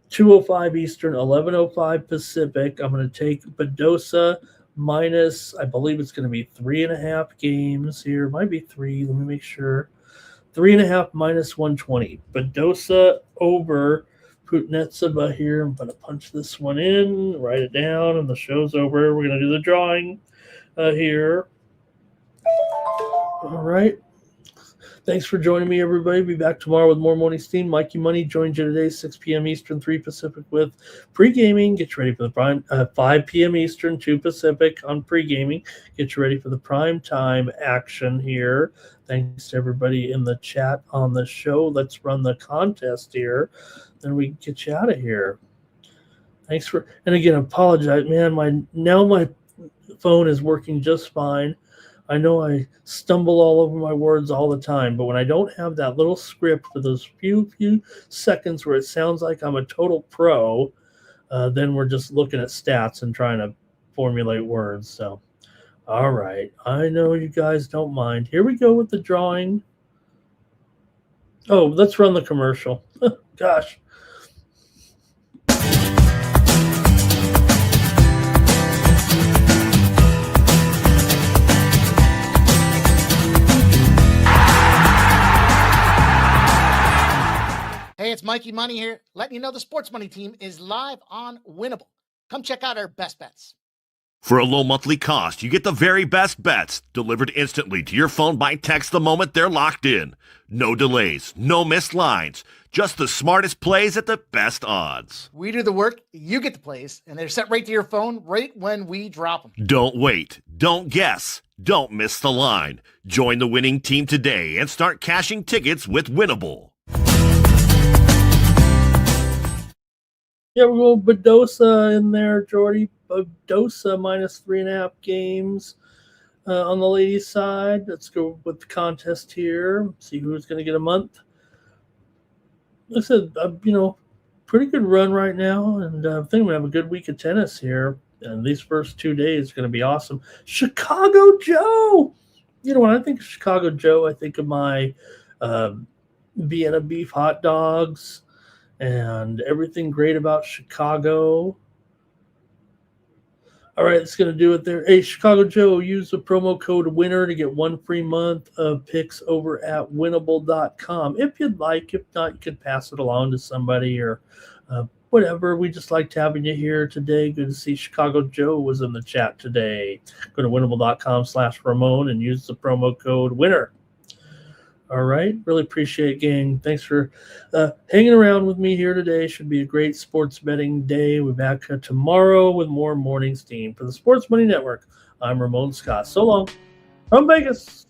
Speaker 2: 2:05 Eastern, 11:05 Pacific. I'm going to take Badosa minus, I believe it's going to be 3.5 games here. Might be 3. Let me make sure. 3.5 minus 120. Badosa over Putnetsova here. I'm going to punch this one in, write it down, and the show's over. We're going to do the drawing here. All right. Thanks for joining me, everybody. Be back tomorrow with more Morning Steam. Mikey Money joins you today, 6 p.m. Eastern, 3 Pacific with pre-gaming. Get you ready for the prime, 5 p.m. Eastern, 2 Pacific on pre-gaming. Get you ready for the prime time action here. Thanks to everybody in the chat on the show. Let's run the contest here. Then we get you out of here. Thanks for, and again, apologize, man. My phone is working just fine. I know I stumble all over my words all the time, but when I don't have that little script for those few seconds where it sounds like I'm a total pro, then we're just looking at stats and trying to formulate words. So, all right. I know you guys don't mind. Here we go with the drawing. Oh, let's run the commercial. Gosh.
Speaker 4: Hey, it's Mikey Money here, letting you know the Sports Money team is live on Winnable. Come check out our best bets.
Speaker 5: For a low monthly cost, you get the very best bets delivered instantly to your phone by text the moment they're locked in. No delays, no missed lines, just the smartest plays at the best odds.
Speaker 4: We do the work, you get the plays, and they're sent right to your phone right when we drop them.
Speaker 5: Don't wait, don't guess, don't miss the line. Join the winning team today and start cashing tickets with Winnable.
Speaker 2: Yeah, we'll go Badosa in there, Jordy. Badosa minus 3.5 games on the ladies' side. Let's go with the contest here. See who's going to get a month. Like I said, pretty good run right now, and I think we have a good week of tennis here. And these first 2 days are going to be awesome. Chicago Joe! When I think of Chicago Joe, I think of my Vienna beef hot dogs and everything great about Chicago. All right, it's going to do it there. Hey, Chicago Joe, use the promo code WINNER to get 1 free month of picks over at winnable.com. If you'd like. If not, you could pass it along to somebody or whatever. We just liked having you here today. Good to see Chicago Joe was in the chat today. Go to winnable.com/Ramon and use the promo code WINNER. All right. Really appreciate it, gang. Thanks for hanging around with me here today. Should be a great sports betting day. We're back tomorrow with more Morning Steam. For the Sports Money Network, I'm Ramon Scott. So long from Vegas.